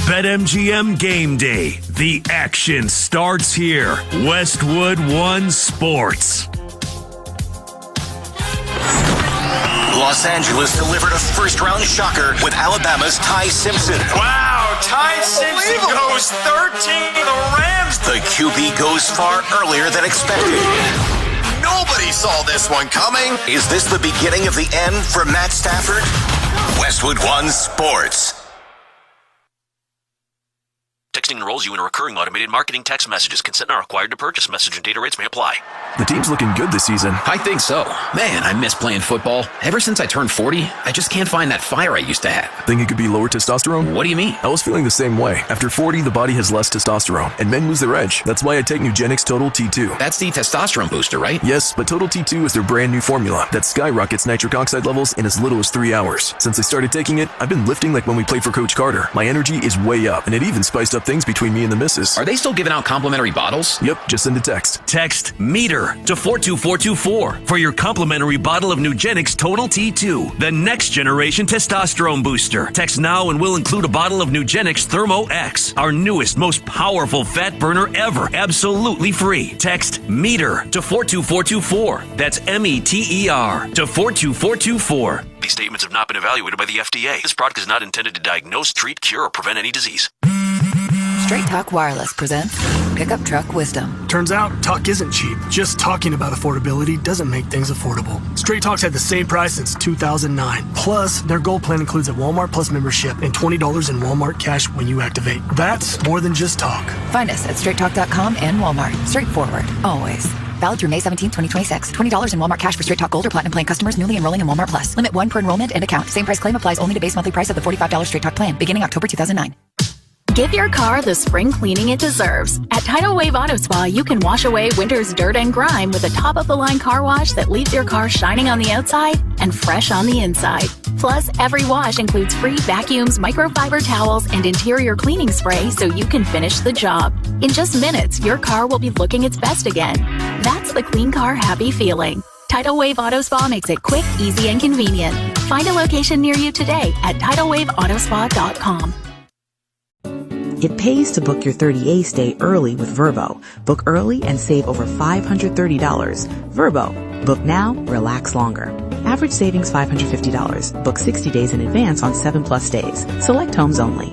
BetMGM Game Day. The action starts here. Westwood One Sports. Los Angeles delivered a first-round shocker with Alabama's Ty Simpson. Wow, Ty Simpson goes 13 to the Rams. The QB goes far earlier than expected. Nobody saw this one coming. Is this the beginning of the end for Matt Stafford? Westwood One Sports. Texting enrolls you in a recurring automated marketing text messages. Consent not required to purchase. Message and data rates may apply. The team's looking good this season. I think so. Man, I miss playing football. Ever since I turned 40, I just can't find that fire I used to have. Think it could be lower testosterone? What do you mean? I was feeling the same way. After 40, the body has less testosterone, and men lose their edge. That's why I take Nugenix Total T2. That's the testosterone booster, right? Yes, but Total T2 is their brand new formula that skyrockets nitric oxide levels in as little as 3 hours. Since I started taking it, I've been lifting like when we played for Coach Carter. My energy is way up, and it even spiced up things between me and the missus. Are they still giving out complimentary bottles? Yep, just send a text. Text METER to 42424 for your complimentary bottle of Nugenix Total T2, the next generation testosterone booster. Text now and we'll include a bottle of Nugenix Thermo X, our newest, most powerful fat burner ever, absolutely free. Text METER to 42424. That's METER to 42424. These statements have not been evaluated by the FDA. This product is not intended to diagnose, treat, cure, or prevent any disease. Straight Talk Wireless presents Pickup Truck Wisdom. Turns out, talk isn't cheap. Just talking about affordability doesn't make things affordable. Straight Talk's had the same price since 2009. Plus, their Gold plan includes a Walmart Plus membership and $20 in Walmart cash when you activate. That's more than just talk. Find us at straighttalk.com and Walmart. Straightforward, always. Valid through May 17, 2026. $20 in Walmart cash for Straight Talk Gold or Platinum plan customers newly enrolling in Walmart Plus. Limit 1 per enrollment and account. Same price claim applies only to base monthly price of the $45 Straight Talk plan, beginning October 2009. Give your car the spring cleaning it deserves. At Tidal Wave Auto Spa, you can wash away winter's dirt and grime with a top-of-the-line car wash that leaves your car shining on the outside and fresh on the inside. Plus, every wash includes free vacuums, microfiber towels, and interior cleaning spray so you can finish the job. In just minutes, your car will be looking its best again. That's the clean car happy feeling. Tidal Wave Auto Spa makes it quick, easy, and convenient. Find a location near you today at TidalWaveAutoSpa.com. It pays to book your 30A stay early with Vrbo. Book early and save over $530. Vrbo. Book now, relax longer. Average savings $550. Book 60 days in advance on 7+ stays. Select homes only.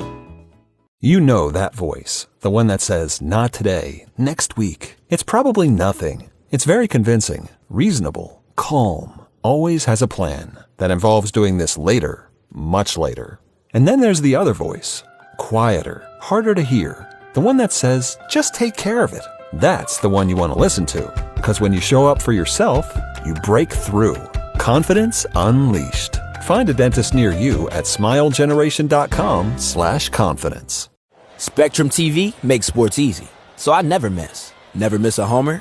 You know that voice, the one that says, not today, next week. It's probably nothing. It's very convincing, reasonable, calm, always has a plan that involves doing this later, much later. And then there's the other voice, quieter, harder to hear, the one that says, just take care of it. That's the one you want to listen to, because when you show up for yourself, you break through. Confidence unleashed. Find a dentist near you at smilegeneration.com/confidence. Spectrum TV makes sports easy, so I never miss. Never miss a homer.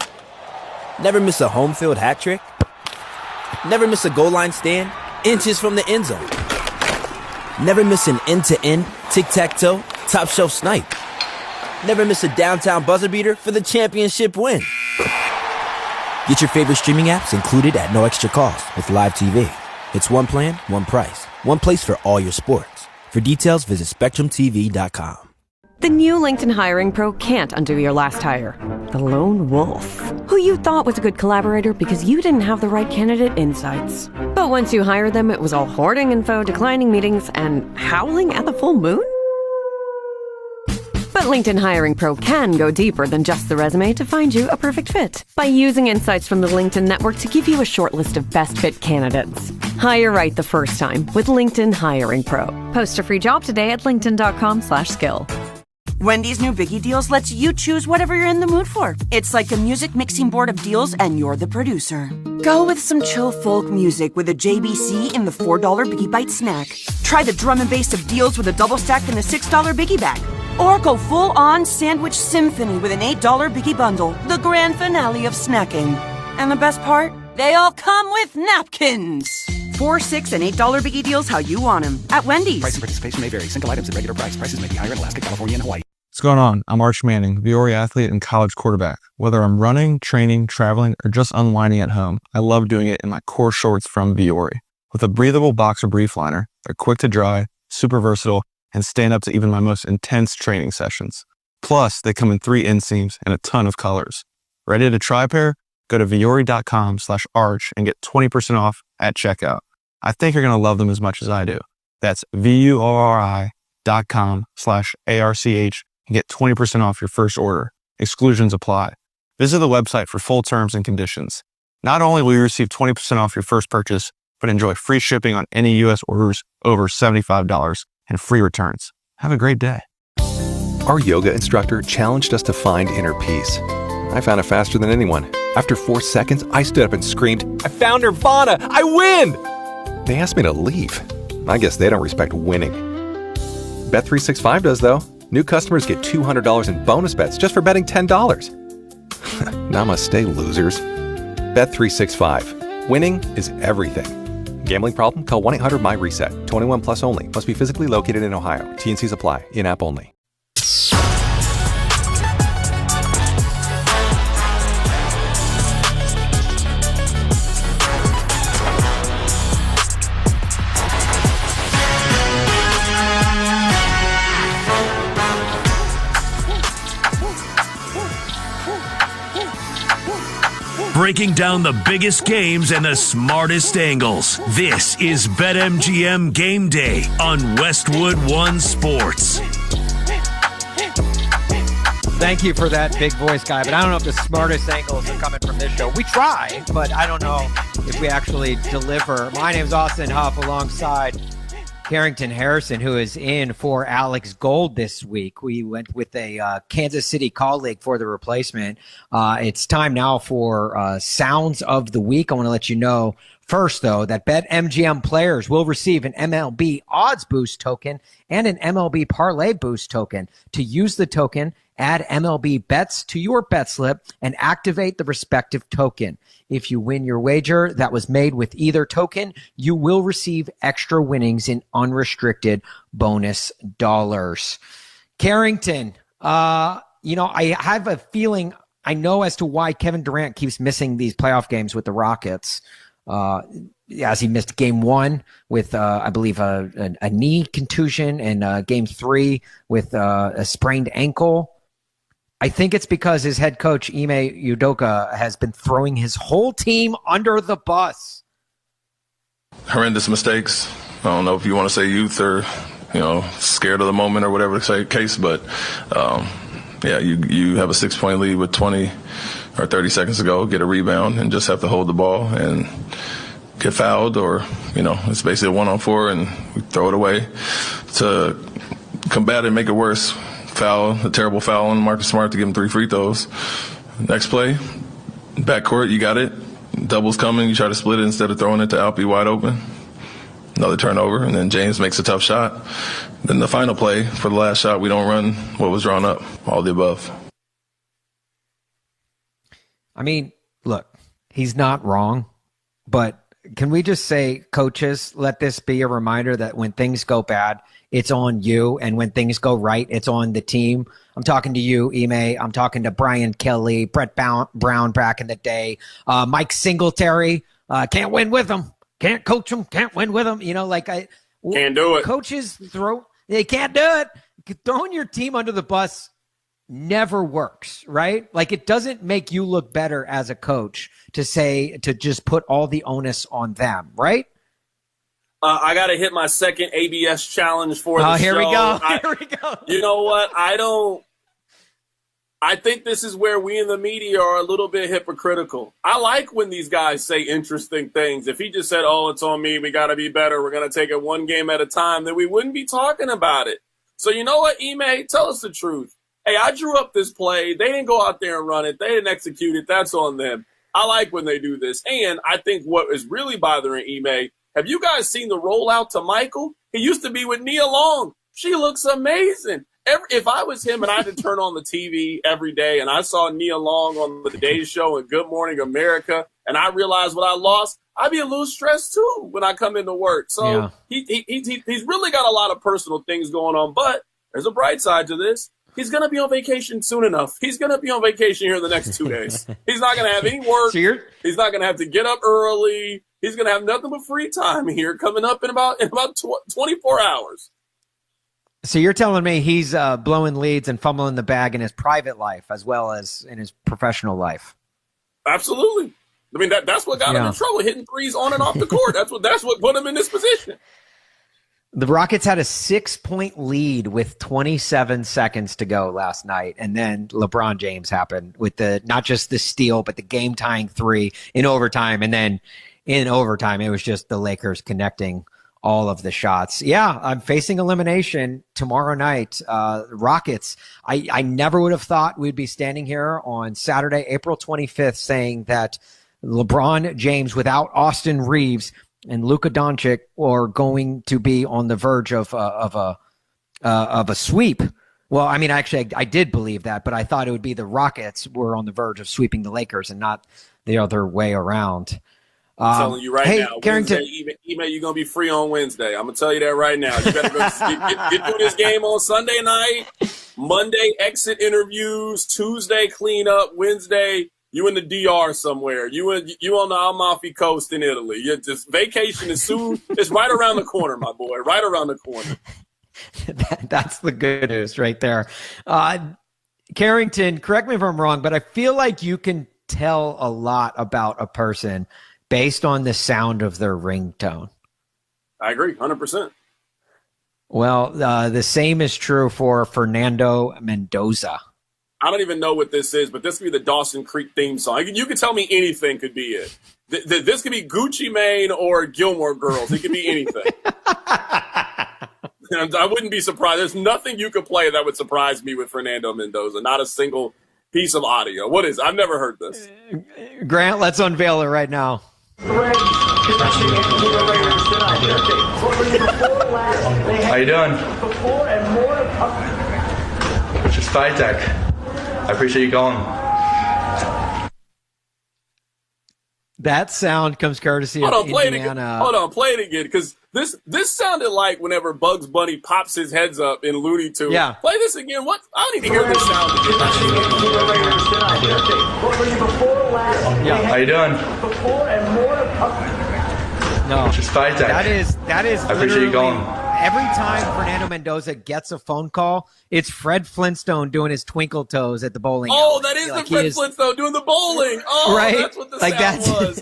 Never miss a home field hat trick. Never miss a goal line stand, inches from the end zone. Never miss an end-to-end, tic-tac-toe, top-shelf snipe. Never miss a downtown buzzer beater for the championship win. Get your favorite streaming apps included at no extra cost with Live TV. It's one plan, one price, one place for all your sports. For details, visit SpectrumTV.com. The new LinkedIn Hiring Pro can't undo your last hire. The lone wolf, who you thought was a good collaborator because you didn't have the right candidate insights. But once you hired them, it was all hoarding info, declining meetings, and howling at the full moon? But LinkedIn Hiring Pro can go deeper than just the resume to find you a perfect fit by using insights from the LinkedIn network to give you a short list of best fit candidates. Hire right the first time with LinkedIn Hiring Pro. Post a free job today at linkedin.com/skill. Wendy's new Biggie Deals lets you choose whatever you're in the mood for. It's like a music mixing board of deals, and you're the producer. Go with some chill folk music with a JBC in the $4 Biggie Bite snack. Try the drum and bass of deals with a double stack in the $6 Biggie Bag. Or go full-on sandwich symphony with an $8 Biggie Bundle, the grand finale of snacking. And the best part? They all come with napkins. $4, $6, and $8 Biggie Deals how you want them at Wendy's. Price and participation may vary. Single items at regular price. Prices may be higher in Alaska, California, and Hawaii. What's going on? I'm Arch Manning, Viore athlete and college quarterback. Whether I'm running, training, traveling, or just unwinding at home, I love doing it in my core shorts from Viore. With a breathable boxer brief liner, they're quick to dry, super versatile, and stand up to even my most intense training sessions. Plus, they come in 3 inseams and a ton of colors. Ready to try a pair? Go to viore.com/arch and get 20% off at checkout. I think you're going to love them as much as I do. That's VUORI.com/ARCH and get 20% off your first order. Exclusions apply. Visit the website for full terms and conditions. Not only will you receive 20% off your first purchase, but enjoy free shipping on any U.S. orders over $75 and free returns. Have a great day. Our yoga instructor challenged us to find inner peace. I found it faster than anyone. After 4 seconds, I stood up and screamed, "I found Nirvana! I win!" They asked me to leave. I guess they don't respect winning. Bet365 does, though. New customers get $200 in bonus bets just for betting $10. Namaste, losers. Bet365. Winning is everything. Gambling problem? Call 1-800-MY-RESET. 21 plus only. Must be physically located in Ohio. T&Cs apply. In-app only. Breaking down the biggest games and the smartest angles. This is BetMGM Game Day on Westwood One Sports. Thank you for that big voice, guy, but I don't know if the smartest angles are coming from this show. We try, but I don't know if we actually deliver. My name's Austin Huff alongside Carrington Harrison, who is in for Alex Gold this week. We went with a Kansas City colleague for the replacement. It's time now for Sounds of the Week. I want to let you know first, though, that BetMGM players will receive an MLB Odds Boost token and an MLB Parlay Boost token. To use the token, add MLB bets to your bet slip and activate the respective token. If you win your wager that was made with either token, you will receive extra winnings in unrestricted bonus dollars. Carrington, I have a feeling I know as to why Kevin Durant keeps missing these playoff games with the Rockets. As he missed game 1 with, I believe, a knee contusion, and game 3 with a sprained ankle. I think it's because his head coach, Ime Udoka, has been throwing his whole team under the bus. Horrendous mistakes. I don't know if you want to say youth or, scared of the moment or whatever the case, but, you have a 6-point lead with 20 or 30 seconds to go, get a rebound, and just have to hold the ball and get fouled, or, it's basically a 1-on-4 and we throw it away. To combat it and make it worse, a terrible foul on Marcus Smart to give him 3 free throws. Next play, backcourt, you got it. Double's coming, you try to split it instead of throwing it to Alpi wide open. Another turnover, and then James makes a tough shot. Then the final play, for the last shot, we don't run what was drawn up, all the above. I mean, look, he's not wrong, but Can we just say, coaches, let this be a reminder that when things go bad, it's on you. And when things go right, it's on the team. I'm talking to you, Ime. I'm talking to Brian Kelly, Brett Brown back in the day, Mike Singletary. Can't win with them. Can't coach them. Can't win with them. Can't do it. Coaches they can't do it. Throwing your team under the bus never works, right? Like, it doesn't make you look better as a coach to just put all the onus on them, right? I got to hit my second ABS challenge for the show. Here we go. Here we go. You know what? I think this is where we in the media are a little bit hypocritical. I like when these guys say interesting things. If he just said, oh, it's on me, we got to be better, we're going to take it one game at a time, then we wouldn't be talking about it. So you know what, Ime? Tell us the truth. Hey, I drew up this play. They didn't go out there and run it. They didn't execute it. That's on them. I like when they do this. And I think what is really bothering Ime, have you guys seen the rollout to Michael? He used to be with Nia Long. She looks amazing. If I was him and I had to turn on the TV every day and I saw Nia Long on the Today Show and Good Morning America and I realized what I lost, I'd be a little stressed too when I come into work. So he's really got a lot of personal things going on. But there's a bright side to this. He's going to be on vacation soon enough. He's going to be on vacation here in the next 2 days. He's not going to have any work. He's not going to have to get up early. He's going to have nothing but free time here coming up in about 24 hours. So you're telling me he's blowing leads and fumbling the bag in his private life as well as in his professional life? Absolutely. I mean, that's what got him in trouble, hitting threes on and off the court. That's what put him in this position. The Rockets had a 6-point lead with 27 seconds to go last night. And then LeBron James happened with not just the steal, but the game tying 3 in overtime. And then in overtime, it was just the Lakers connecting all of the shots. Yeah, I'm facing elimination tomorrow night. Rockets. I never would have thought we'd be standing here on Saturday, April 25th, saying that LeBron James without Austin Reeves and Luka Doncic are going to be on the verge of a sweep. Well, I mean, actually, I did believe that, but I thought it would be the Rockets were on the verge of sweeping the Lakers and not the other way around. I'm telling you right now, Carrington, Wednesday, email, you're going to be free on Wednesday. I'm going to tell you that right now. You better go get through this game on Sunday night, Monday exit interviews, Tuesday cleanup, Wednesday you in the DR somewhere. You on the Amalfi Coast in Italy. You just vacation is soon. It's right around the corner, my boy. Right around the corner. That's the good news right there. Carrington, correct me if I'm wrong, but I feel like you can tell a lot about a person based on the sound of their ringtone. I agree, 100%. Well, the same is true for Fernando Mendoza. I don't even know what this is, but this could be the Dawson Creek theme song. You can tell me anything could be it. This could be Gucci Mane or Gilmore Girls. It could be anything. And I wouldn't be surprised. There's nothing you could play that would surprise me with Fernando Mendoza. Not a single piece of audio. What is it? I've never heard this. Grant, let's unveil it right now. How you doing? It's just Fight Tech. I appreciate you calling. That sound comes courtesy of Indiana. Hold on, play it again, because this sounded like whenever Bugs Bunny pops his heads up in Looney Tunes. Yeah. Play this again. What? I don't need to hear this sound again. Yeah. How you doing? No. It's just Fight Tech. That is. I appreciate you calling. Every time Fernando Mendoza gets a phone call, it's Fred Flintstone doing his twinkle toes at the bowling alley. Oh, that is the Fred Flintstone doing the bowling. Oh, right? That's what the sound was.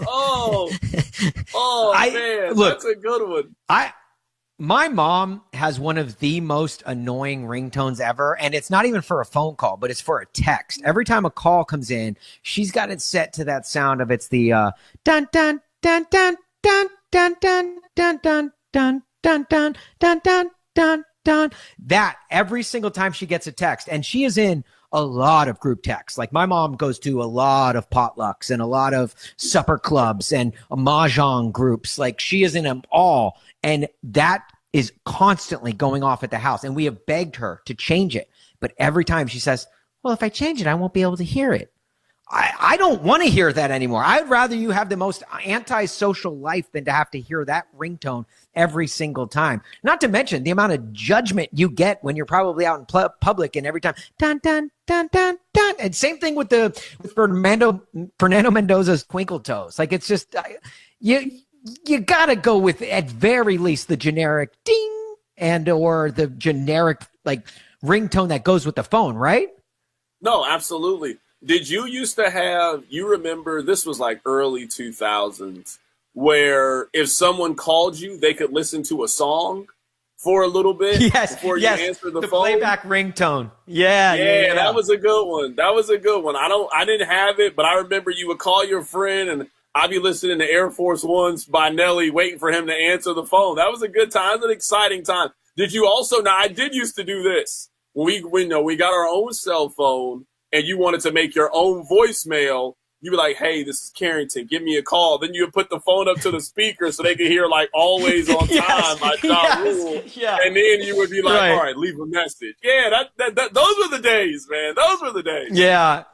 Oh, man, look, that's a good one. My mom has one of the most annoying ringtones ever, and it's not even for a phone call, but it's for a text. Every time a call comes in, she's got it set to that sound of it's the dun dun dun dun dun dun dun dun dun dun. Dun, dun, dun, dun, dun, dun. That every single time she gets a text, and she is in a lot of group texts. Like my mom goes to a lot of potlucks and a lot of supper clubs and mahjong groups. Like she is in them all. And that is constantly going off at the house. And we have begged her to change it. But every time she says, well, if I change it, I won't be able to hear it. I don't want to hear that anymore. I'd rather you have the most antisocial life than to have to hear that ringtone every single time. Not to mention the amount of judgment you get when you're probably out in public and every time, dun, dun, dun, dun, dun. And same thing with Fernando Mendoza's Twinkle Toes. Like, it's just, you got to go with, at very least, the generic ding or the generic, like, ringtone that goes with the phone, right? No, absolutely. Did you used to have, you remember, this was like early 2000s, where if someone called you, they could listen to a song for a little bit before you answer the phone? Playback ringtone. Yeah, that was a good one. I didn't have it, but I remember you would call your friend and I'd be listening to Air Force Ones by Nelly, waiting for him to answer the phone. That was a good time. It was an exciting time. Did you also, now I did used to do this. When we got our own cell phone, and you wanted to make your own voicemail, you'd be like, hey, this is Carrington, give me a call. Then you would put the phone up to the speaker so they could hear, like, always on time by Ja Rule. Yeah. And then you would be like, all right, leave a message. Yeah, those were the days, man. Those were the days. Yeah.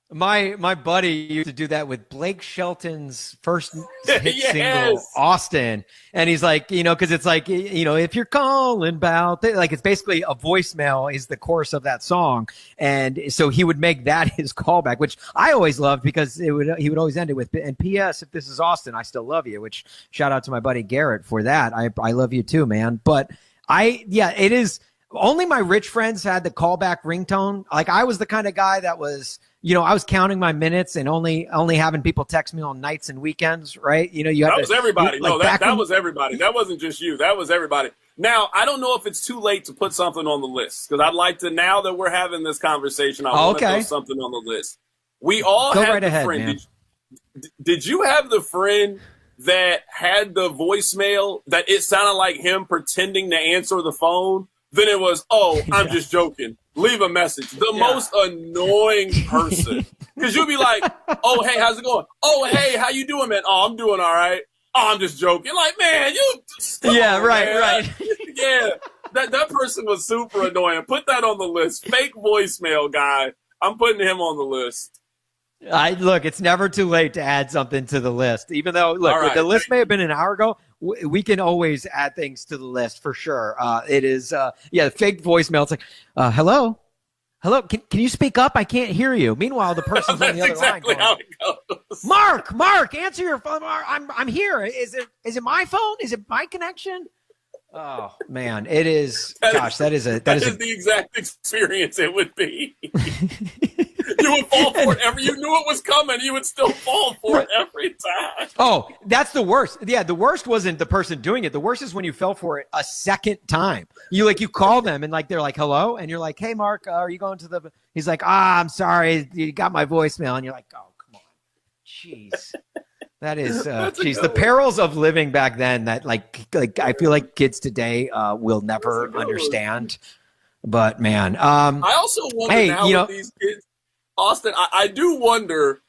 My buddy used to do that with Blake Shelton's first hit single, Austin. And he's like, because it's like, if you're calling about, like, it's basically a voicemail is the chorus of that song. And so he would make that his callback, which I always loved because he would always end it with, and P.S. if this is Austin, I still love you, which shout out to my buddy Garrett for that. I love you too, man. But it is only my rich friends had the callback ringtone. Like, I was the kind of guy that was, I was counting my minutes and only having people text me on nights and weekends, right? That was everybody. That was everybody. That wasn't just you. That was everybody. Now, I don't know if it's too late to put something on the list, because I'd like to, now that we're having this conversation, I want to throw something on the list. We all go had right the ahead, friend. Man. Did you have the friend that had the voicemail that it sounded like him pretending to answer the phone? Then it was, I'm just joking. Leave a message. The most annoying person. Because you'll be like, oh, hey, how's it going? Oh, hey, how you doing, man? Oh, I'm doing all right. Oh, I'm just joking. Like, man, right. Yeah, that person was super annoying. Put that on the list. Fake voicemail guy. I'm putting him on the list. Look, it's never too late to add something to the list. Even though, look, the list may have been an hour ago, we can always add things to the list for sure. It is, fake voicemail. It's like, hello, can you speak up? I can't hear you. Meanwhile, the person's on the other line going, how it goes. Mark, answer your phone. I'm here. Is it my phone? Is it my connection? Oh man, it is. That is the exact experience it would be. You would fall for it you knew it was coming. You would still fall for it every time. Oh, that's the worst. Yeah, the worst wasn't the person doing it. The worst is when you fell for it a second time. You call them and they're like, hello, and you're like, hey, Mark, are you going to the? He's like, I'm sorry, you got my voicemail, and you're like, oh, come on, jeez. That is, the perils of living back then that like I feel like kids today will never understand. But man, I also wonder with these kids, Austin, I do wonder,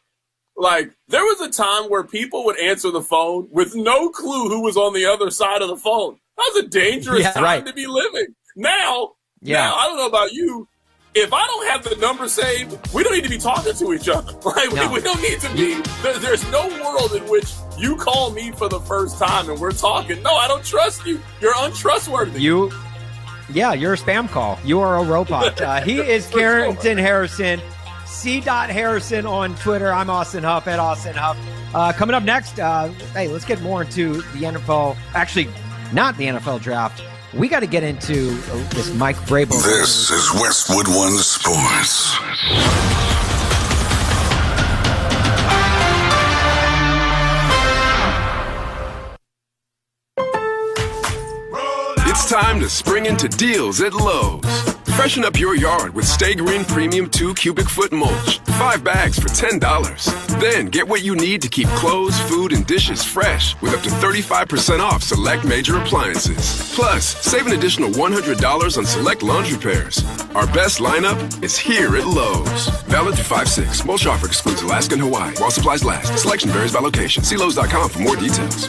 like, there was a time where people would answer the phone with no clue who was on the other side of the phone. That was a dangerous time to be living. Now, I don't know about you. If I don't have the number saved, we don't need to be talking to each other. Like, we don't need to be. There's no world in which you call me for the first time and we're talking. No, I don't trust you. You're untrustworthy. You're a spam call. You are a robot. He is Carrington Harrison. C.Harrison on Twitter. I'm Austin Huff at Austin Huff. Coming up next, let's get more into the NFL. Actually, not the NFL draft. We got to get into this Mike Vrabel. This is Westwood One Sports. It's time to spring into deals at Lowe's. Freshen up your yard with Stay Green Premium 2 cubic foot mulch. 5 bags for $10. Then get what you need to keep clothes, food, and dishes fresh with up to 35% off select major appliances. Plus, save an additional $100 on select laundry pairs. Our best lineup is here at Lowe's. Valid through 5/6. Mulch offer excludes Alaska and Hawaii while supplies last. Selection varies by location. See Lowe's.com for more details.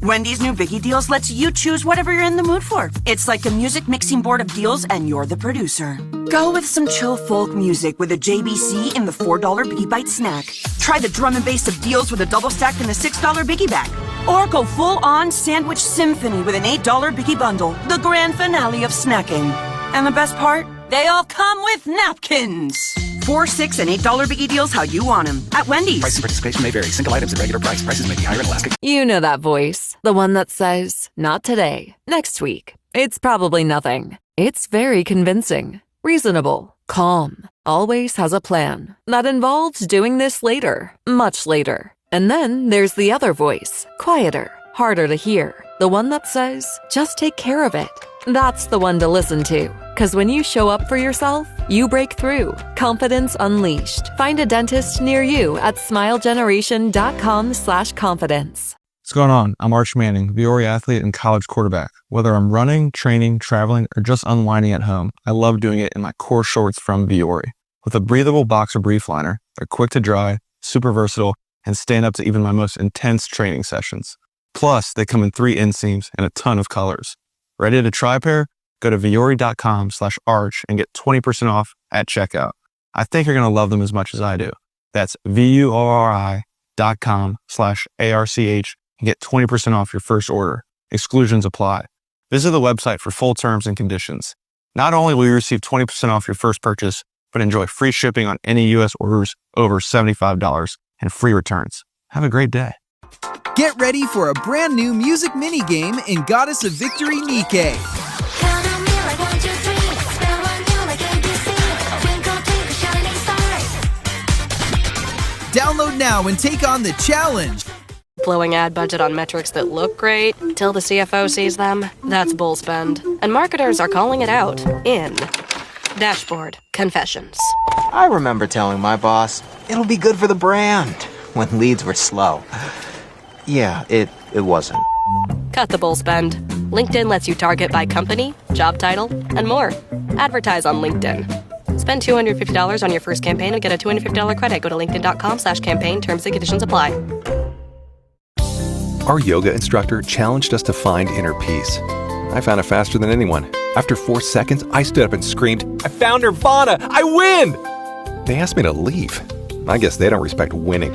Wendy's new Biggie Deals lets you choose whatever you're in the mood for. It's like a music mixing board of deals, and you're the producer. Go with some chill folk music with a JBC in the $4 Biggie Bite snack. Try the drum and bass of deals with a double stack in the $6 Biggie bag. Or go full-on sandwich symphony with an $8 Biggie bundle, the grand finale of snacking. And the best part? They all come with napkins. $4, $6, and $8 Biggie Deals how you want them at Wendy's. Price and participation may vary. Single items at regular price. Prices may be higher in Alaska. You know that voice, the one that says, not today, next week. It's probably nothing. It's very convincing, reasonable, calm, always has a plan that involves doing this later, much later. And then there's the other voice, quieter, harder to hear, the one that says, just take care of it. That's the one to listen to. Because when you show up for yourself, you break through. Confidence unleashed. Find a dentist near you at smilegeneration.com/confidence. What's going on? I'm Arch Manning, Viore athlete and college quarterback. Whether I'm running, training, traveling, or just unwinding at home, I love doing it in my core shorts from Viore. With a breathable boxer brief liner, they're quick to dry, super versatile, and stand up to even my most intense training sessions. Plus, they come in 3 inseams and a ton of colors. Ready to try a pair? Go to viore.com/arch and get 20% off at checkout. I think you're going to love them as much as I do. That's viore.com/ARCH and get 20% off your first order. Exclusions apply. Visit the website for full terms and conditions. Not only will you receive 20% off your first purchase, but enjoy free shipping on any U.S. orders over $75 and free returns. Have a great day. Get ready for a brand new music mini game in Goddess of Victory Nikkei. Download now and take on the challenge. Blowing ad budget on metrics that look great till the CFO sees them, that's bull spend. And marketers are calling it out in Dashboard Confessions. I remember telling my boss, it'll be good for the brand, when leads were slow. Yeah, it wasn't. Cut the bull spend. LinkedIn lets you target by company, job title, and more. Advertise on LinkedIn. Spend $250 on your first campaign and get a $250 credit. Go to linkedin.com/campaign. Terms and conditions apply. Our yoga instructor challenged us to find inner peace. I found it faster than anyone. After 4 seconds, I stood up and screamed, I found Nirvana! I win! They asked me to leave. I guess they don't respect winning.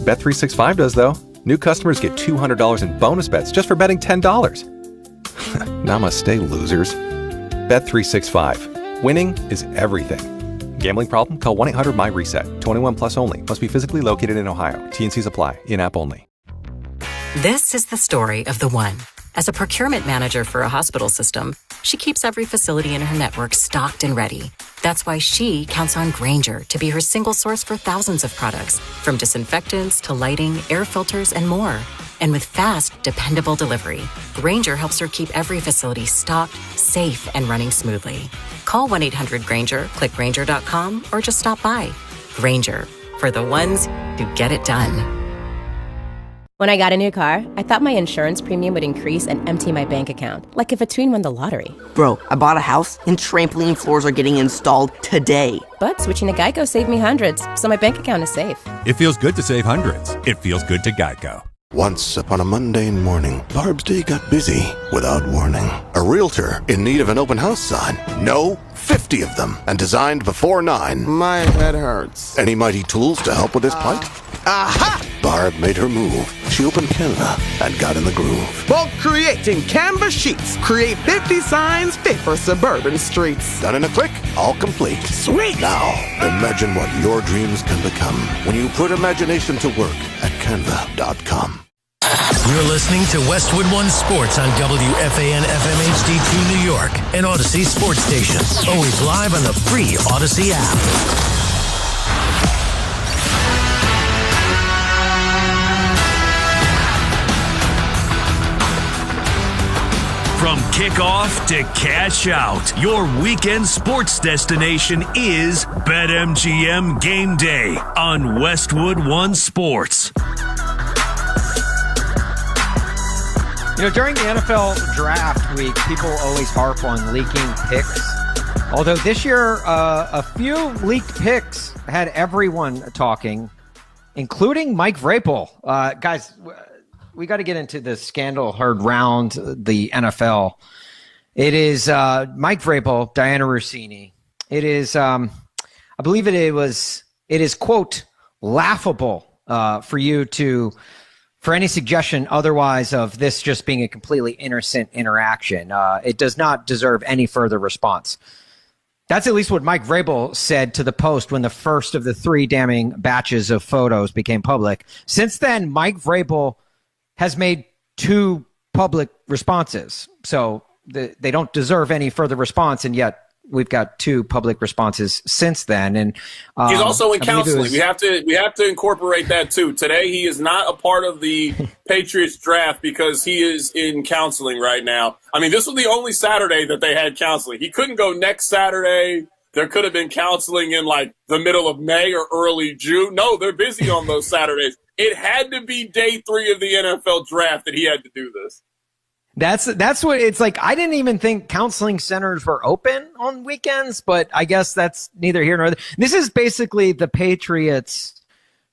Bet365 does, though. New customers get $200 in bonus bets just for betting $10. Namaste, losers. Bet365. Winning is everything. Gambling problem? Call 1-800-MY-RESET. 21 plus only. Must be physically located in Ohio. T&Cs apply. In-app only. This is the story of the one. As a procurement manager for a hospital system, she keeps every facility in her network stocked and ready. That's why she counts on Grainger to be her single source for thousands of products, from disinfectants to lighting, air filters, and more. And with fast, dependable delivery, Grainger helps her keep every facility stocked, safe, and running smoothly. Call 1-800-GRAINGER, click Grainger.com, or just stop by. Grainger, for the ones who get it done. When I got a new car, I thought my insurance premium would increase and empty my bank account, like if a tween won the lottery. Bro, I bought a house and trampoline floors are getting installed today. But switching to Geico saved me hundreds, so my bank account is safe. It feels good to save hundreds. It feels good to Geico. Once upon a mundane morning, Barb's day got busy without warning. A realtor in need of an open house sign. No, 50 of them, and designed before 9. My head hurts. Any mighty tools to help with this plight? Aha! Barb made her move. She opened Canva and got in the groove. Bulk creating Canva sheets. Create 50 signs fit for suburban streets. Done in a click, all complete. Sweet! Now, imagine what your dreams can become when you put imagination to work at canva.com. You're listening to Westwood One Sports on WFAN FM HD2 New York, an Odyssey sports station. Always live on the free Odyssey app. From kickoff to cash out, your weekend sports destination is BetMGM Game Day on Westwood One Sports. You know, during the NFL draft week, people always harp on leaking picks. Although this year, a few leaked picks had everyone talking, including Mike Vrabel. Guys, we got to get into the scandal heard round the NFL. It is Mike Vrabel, Diana Rossini. It is, I believe it is, quote, laughable for any suggestion otherwise of this just being a completely innocent interaction. It does not deserve any further response. That's at least what Mike Vrabel said to the Post when the first of the 3 damning batches of photos became public. Since then, Mike Vrabel has made 2 public responses. So they don't deserve any further response, and yet we've got 2 public responses since then. And he's also in counseling. We have to incorporate that too. Today he is not a part of the Patriots draft because he is in counseling right now. I mean, this was the only Saturday that they had counseling. He couldn't go next Saturday. There could have been counseling in like the middle of May or early June. No, they're busy on those Saturdays. It had to be day 3 of the NFL draft that he had to do this. That's what it's like. I didn't even think counseling centers were open on weekends, but I guess that's neither here nor there. This is basically the Patriots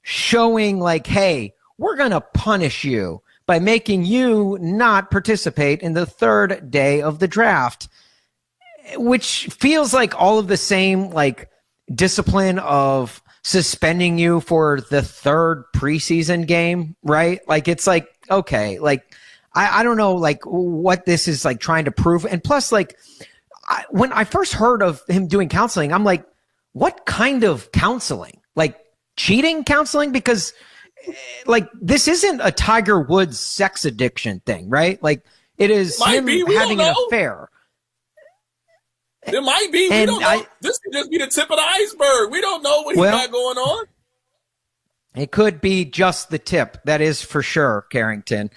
showing like, hey, we're going to punish you by making you not participate in the 3rd day of the draft, which feels like all of the same like discipline of suspending you for the 3rd preseason game, right? Like, it's like, okay, like, I don't know, like, what this is, like, trying to prove. And plus, like, when I first heard of him doing counseling, I'm like, what kind of counseling? Like, cheating counseling? Because, like, this isn't a Tiger Woods sex addiction thing, right? Like, it is him having an affair. It might be. We don't know. This could just be the tip of the iceberg. We don't know what he's got going on. It could be just the tip. That is for sure, Carrington.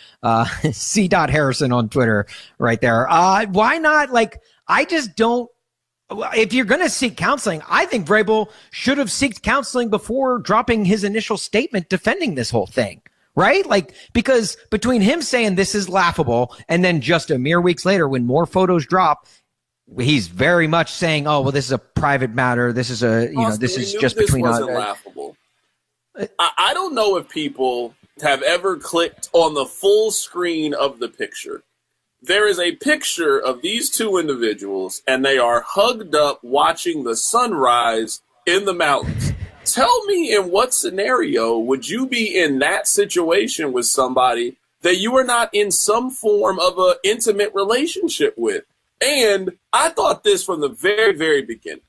C. Harrison on Twitter right there. Why not? Like, I just don't. If you're going to seek counseling, I think Vrabel should have sought counseling before dropping his initial statement defending this whole thing, right? Like, because between him saying this is laughable and then just a mere weeks later when more photos drop, he's very much saying, oh, well, this is a private matter. This is this is just between us. Laughable. I don't know if people have ever clicked on the full screen of the picture. There is a picture of these 2 individuals, and they are hugged up watching the sunrise in the mountains. Tell me, in what scenario would you be in that situation with somebody that you are not in some form of an intimate relationship with? And I thought this from the very, very beginning.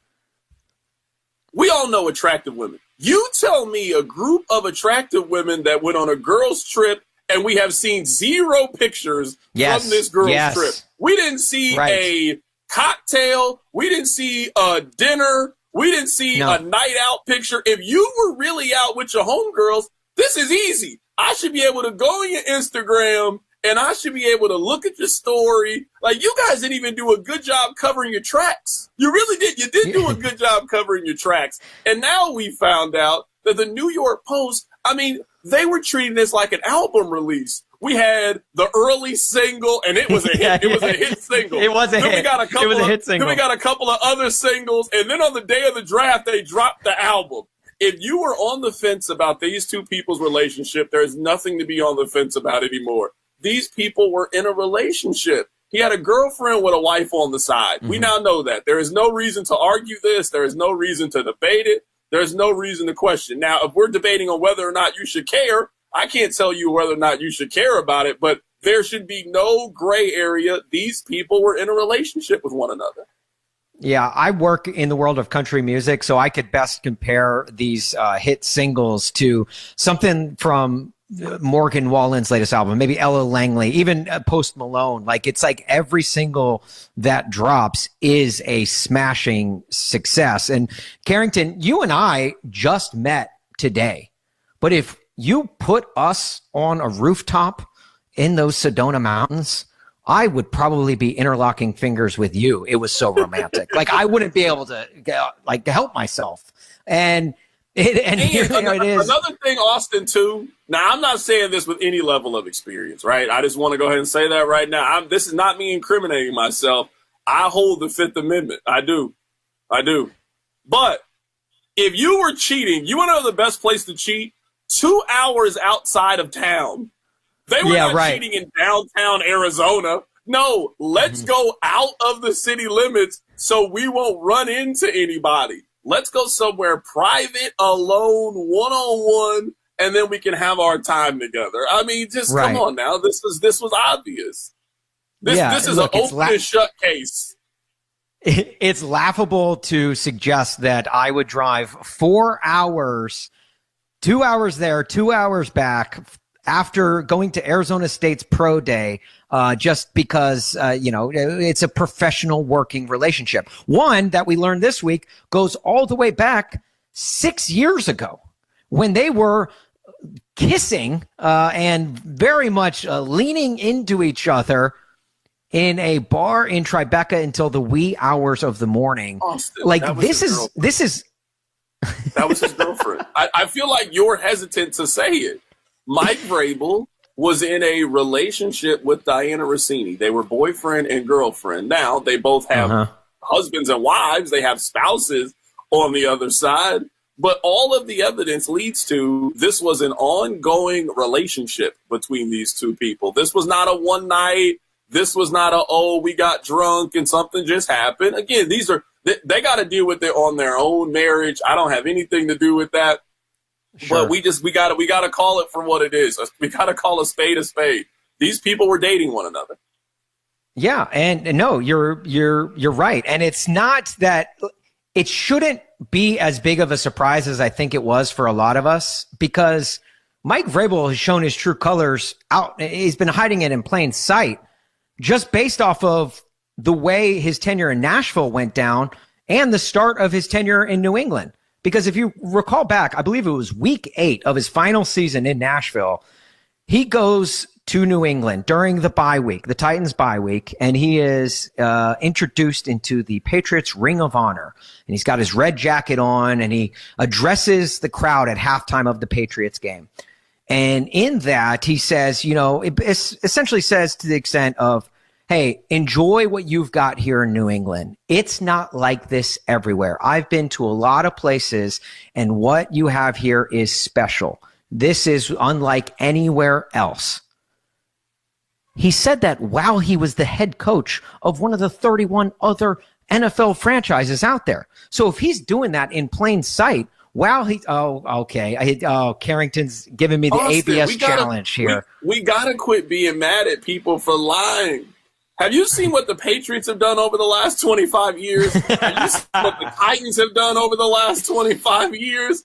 We all know attractive women. You tell me a group of attractive women that went on a girls' trip and we have seen 0 pictures from this girls' trip. We didn't see a cocktail. We didn't see a dinner. We didn't see a night out picture. If you were really out with your homegirls, this is easy. I should be able to go on your Instagram and I should be able to look at your story. Like, you guys didn't even do a good job covering your tracks. You really did. You did do a good job covering your tracks. And now we found out that the New York Post, I mean, they were treating this like an album release. We had the early single, and it was a hit. It was a hit single. It was a hit. It was a hit single. Then we got a couple of other singles, and then on the day of the draft, they dropped the album. If you were on the fence about these 2 people's relationship, there is nothing to be on the fence about anymore. These people were in a relationship. He had a girlfriend with a wife on the side. We now know that. There is no reason to argue this. There is no reason to debate it. There's no reason to question. Now, if we're debating on whether or not you should care, I can't tell you whether or not you should care about it, but there should be no gray area. These people were in a relationship with one another. Yeah, I work in the world of country music, so I could best compare these hit singles to something from Morgan Wallen's latest album, maybe Ella Langley, even Post Malone. Like, it's like every single that drops is a smashing success. And Carrington, you and I just met today, but if you put us on a rooftop in those Sedona Mountains, I would probably be interlocking fingers with you. It was so romantic. Like, I wouldn't be able to help myself. And here it is. Another thing, Austin, too. Now, I'm not saying this with any level of experience, right? I just want to go ahead and say that right now. This is not me incriminating myself. I hold the Fifth Amendment. I do. But if you were cheating, you want to know the best place to cheat? 2 hours outside of town. They were not cheating in downtown Arizona. No, let's go out of the city limits so we won't run into anybody. Let's go somewhere private, alone, one-on-one, and then we can have our time together. I mean, just come on now. This was obvious. This is an open and shut case. It's laughable to suggest that I would drive 4 hours, 2 hours there, 2 hours back after going to Arizona State's pro day, just because, it's a professional working relationship. One that we learned this week goes all the way back 6 years ago when they were kissing and very much leaning into each other in a bar in Tribeca until the wee hours of the morning. Austin, like this is that was his girlfriend. I feel like you're hesitant to say it. Mike Vrabel was in a relationship with Diana Rossini. They were boyfriend and girlfriend. Now they both have husbands and wives. They have spouses on the other side. But all of the evidence leads to this was an ongoing relationship between these two people. This was not a one night. This was not we got drunk and something just happened. Again, they got to deal with it on their own marriage. I don't have anything to do with that. Sure. But we got to call it for what it is. We got to call a spade a spade. These people were dating one another. Yeah, and no, you're right. And it's not that it shouldn't be as big of a surprise as I think it was for a lot of us, because Mike Vrabel has shown his true colors out. He's been hiding it in plain sight just based off of the way his tenure in Nashville went down and the start of his tenure in New England. Because if you recall back, I believe it was week 8 of his final season in Nashville, he goes to New England during the bye week, the Titans bye week, and he is introduced into the Patriots Ring of Honor. And he's got his red jacket on, and he addresses the crowd at halftime of the Patriots game. And in that, he says, it essentially says to the extent of, hey, enjoy what you've got here in New England. It's not like this everywhere. I've been to a lot of places, and what you have here is special. This is unlike anywhere else. He said that while he was the head coach of one of the 31 other NFL franchises out there. So if he's doing that in plain sight, Carrington's giving me the Austin, ABS challenge here. We got to quit being mad at people for lying. Have you seen what the Patriots have done over the last 25 years? Have you seen what the Titans have done over the last 25 years?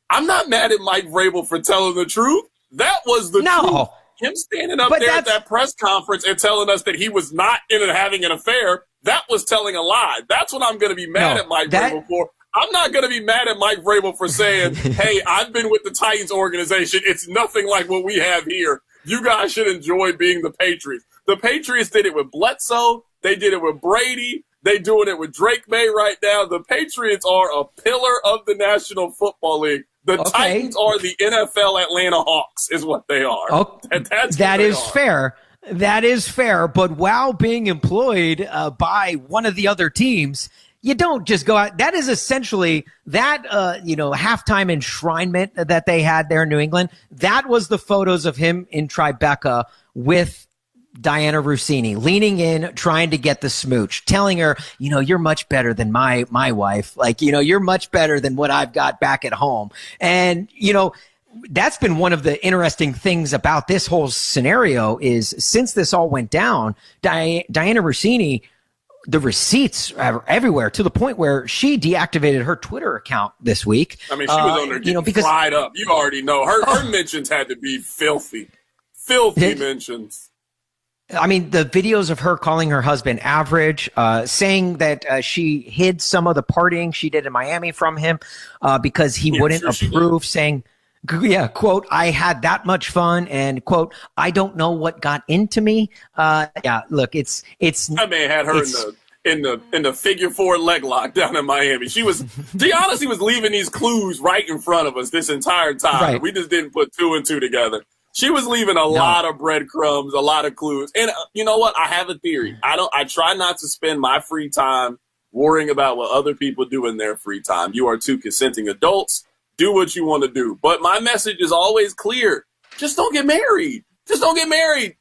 I'm not mad at Mike Vrabel for telling the truth. That was the truth. Him standing up there at that press conference and telling us that he was not having an affair, that was telling a lie. That's what I'm going to be mad at Mike Vrabel for. I'm not going to be mad at Mike Vrabel for saying, hey, I've been with the Titans organization. It's nothing like what we have here. You guys should enjoy being the Patriots. The Patriots did it with Bledsoe. They did it with Brady. They doing it with Drake May right now. The Patriots are a pillar of the National Football League. The Titans are the NFL Atlanta Hawks is what they are. That is fair. That is fair. But while being employed by one of the other teams, you don't just go out. That is essentially that, halftime enshrinement that they had there in New England. That was the photos of him in Tribeca with Diana Rossini, leaning in, trying to get the smooch, telling her, you're much better than my wife. Like, you're much better than what I've got back at home. And, that's been one of the interesting things about this whole scenario is since this all went down, Diana Rossini, the receipts are everywhere to the point where she deactivated her Twitter account this week. I mean, she was on there getting fried up. You already know. Her mentions had to be filthy. Filthy mentions. I mean, the videos of her calling her husband average, saying that she hid some of the partying she did in Miami from him because he wouldn't approve, saying, quote, I had that much fun, and quote, I don't know what got into me. Look, it's. That man had her in the figure 4 leg lock down in Miami. She was, to be honest, he was leaving these clues right in front of us this entire time. Right. We just didn't put 2 and 2 together. She was leaving a lot of breadcrumbs, a lot of clues. And you know what? I have a theory. I try not to spend my free time worrying about what other people do in their free time. You are 2 consenting adults. Do what you want to do. But my message is always clear. Just don't get married. just don't get married.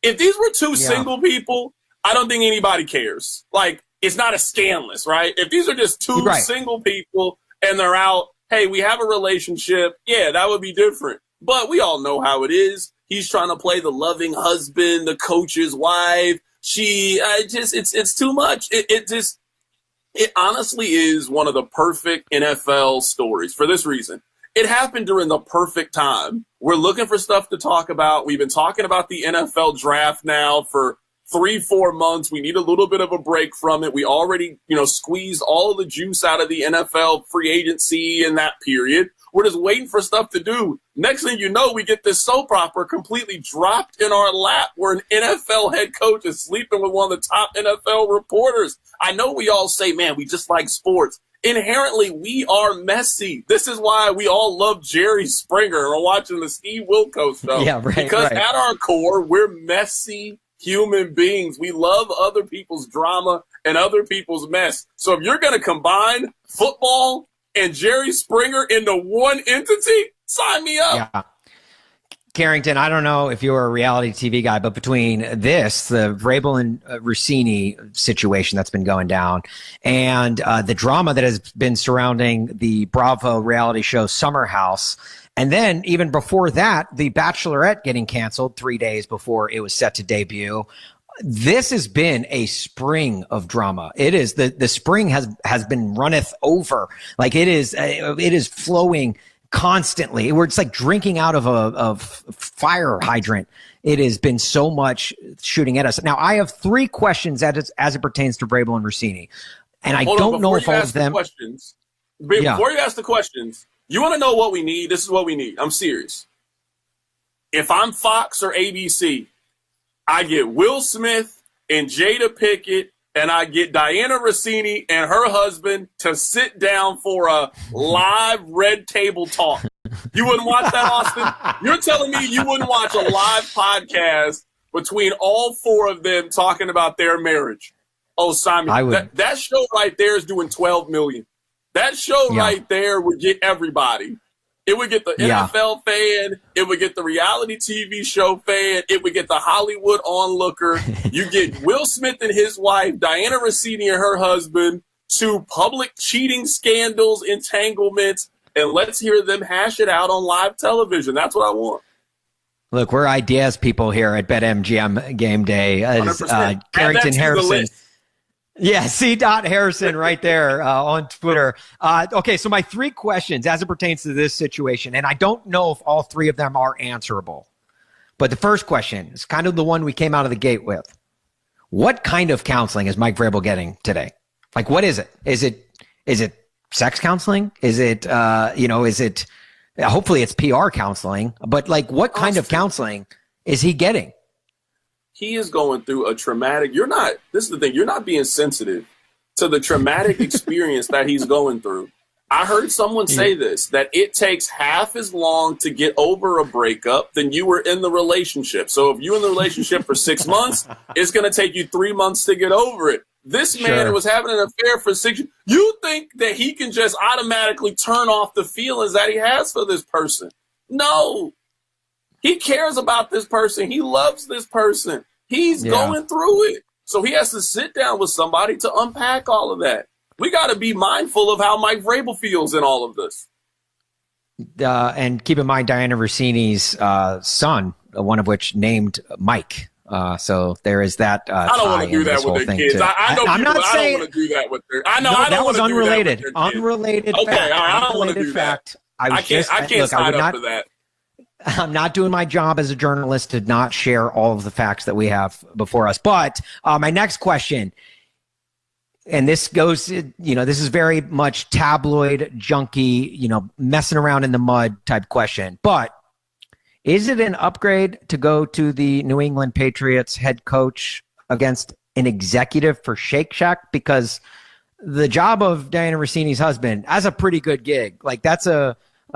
If these were two single people, I don't think anybody cares. Like, it's not as scandalous, right? If these are just two single people and they're out, hey, we have a relationship, yeah, that would be different. But we all know how it is. He's trying to play the loving husband, the coach's wife. It's too much. It honestly is one of the perfect NFL stories for this reason. It happened during the perfect time. We're looking for stuff to talk about. We've been talking about the NFL draft now for 3-4 months. We need a little bit of a break from it. We already, squeezed all of the juice out of the NFL free agency in that period. We're just waiting for stuff to do. Next thing you know, we get this soap opera completely dropped in our lap where an NFL head coach is sleeping with one of the top NFL reporters. I know we all say, man, we just like sports. Inherently, we are messy. This is why we all love Jerry Springer or watching the Steve Wilkos show. Yeah, right. Because at our core, we're messy human beings. We love other people's drama and other people's mess. So if you're going to combine football and Jerry Springer into one entity, sign me up. Yeah. Carrington, I don't know if you're a reality TV guy, but between this, the Vrabel and Rossini situation that's been going down, and the drama that has been surrounding the Bravo reality show Summer House, and then even before that, the Bachelorette getting canceled 3 days before it was set to debut. This has been a spring of drama. It is the spring has been runneth over. Like it is flowing constantly. Where it's like drinking out of a fire hydrant. It has been so much shooting at us. Now I have 3 questions as it pertains to Vrabel and Rossini, and I don't know if all of them. Before you ask the questions, you want to know what we need? This is what we need. I'm serious. If I'm Fox or ABC, I get Will Smith and Jada Pinkett, and I get Diana Rossini and her husband to sit down for a live red table talk. You wouldn't watch that, Austin? You're telling me you wouldn't watch a live podcast between all 4 of them talking about their marriage? Oh, Simon, that show right there is doing $12 million. That show right there would get everybody. It would get the NFL fan. It would get the reality TV show fan. It would get the Hollywood onlooker. You get Will Smith and his wife, Diana Rossini and her husband, 2 public cheating scandals, entanglements, and let's hear them hash it out on live television. That's what I want. Look, we're ideas people here at BetMGM Game Day. Carrington Harrison. Yeah, C. Harrison right there on Twitter. Okay, so my 3 questions as it pertains to this situation, and I don't know if all 3 of them are answerable. But the first question is kind of the one we came out of the gate with. What kind of counseling is Mike Vrabel getting today? Like, what is it? Is it sex counseling? Is it, hopefully it's PR counseling, but like what kind of counseling is he getting? He is going through a traumatic, this is the thing, you're not being sensitive to the traumatic experience that he's going through. I heard someone say this, that it takes half as long to get over a breakup than you were in the relationship. So if you're in the relationship for 6 months, it's going to take you 3 months to get over it. This man was having an affair for 6 years. You think that he can just automatically turn off the feelings that he has for this person? No. He cares about this person. He loves this person. He's going through it. So he has to sit down with somebody to unpack all of that. We got to be mindful of how Mike Vrabel feels in all of this. And keep in mind Diana Rossini's son, one of which named Mike. So there is that. I don't want to do that with their kids. I know I'm not saying I don't want to do that with their. I know. No, I don't that was want to unrelated. Do that with Unrelated. Okay, fact. I don't want to do fact. that. I can't sign up for that. I'm not doing my job as a journalist to not share all of the facts that we have before us. But my next question, and this goes, this is very much tabloid, junky, messing around in the mud type question. But is it an upgrade to go to the New England Patriots head coach against an executive for Shake Shack? Because the job of Diana Rossini's husband, as a pretty good gig, like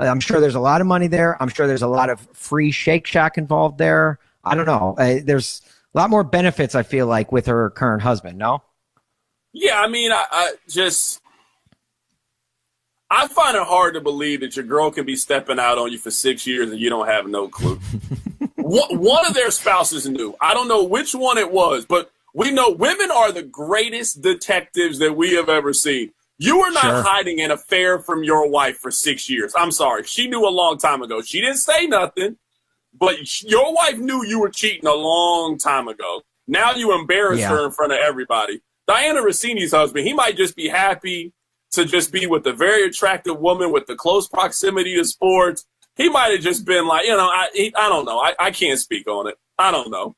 I'm sure there's a lot of money there. I'm sure there's a lot of free Shake Shack involved there. I don't know. There's a lot more benefits, I feel like, with her current husband, no? Yeah, I mean, I find it hard to believe that your girl can be stepping out on you for 6 years and you don't have no clue. One of their spouses knew. I don't know which one it was, but we know women are the greatest detectives that we have ever seen. You are not hiding an affair from your wife for 6 years. I'm sorry. She knew a long time ago. She didn't say nothing, but your wife knew you were cheating a long time ago. Now you embarrass her in front of everybody. Diana Rossini's husband, he might just be happy to just be with a very attractive woman with the close proximity to sports. He might have just been like, I don't know. I can't speak on it. I don't know.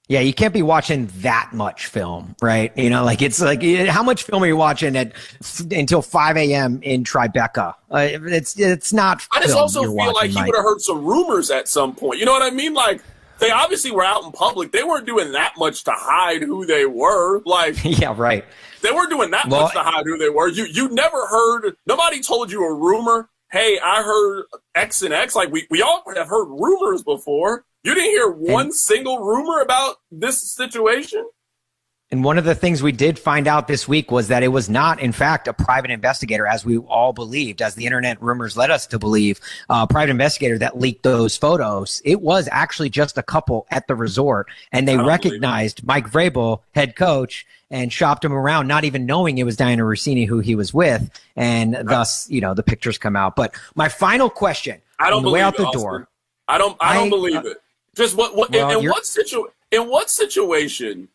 Yeah, you can't be watching that much film, right? It's like, how much film are you watching until 5 a.m. in Tribeca? It's not film. I just also feel like he would have heard some rumors at some point. You know what I mean? Like, they obviously were out in public. They weren't doing that much to hide who they were. Like, yeah, right. They weren't doing that much to hide who they were. You never heard, nobody told you a rumor. Hey, I heard X and X. Like, we all have heard rumors before. You didn't hear one single rumor about this situation? And one of the things we did find out this week was that it was not, in fact, a private investigator, as we all believed, as the internet rumors led us to believe, a private investigator that leaked those photos. It was actually just a couple at the resort, and they recognized Mike Vrabel, head coach, and shopped him around, not even knowing it was Diana Rossini who he was with, and thus, the pictures come out. But my final question, I don't on the way out the door, I don't believe it. Just in what situation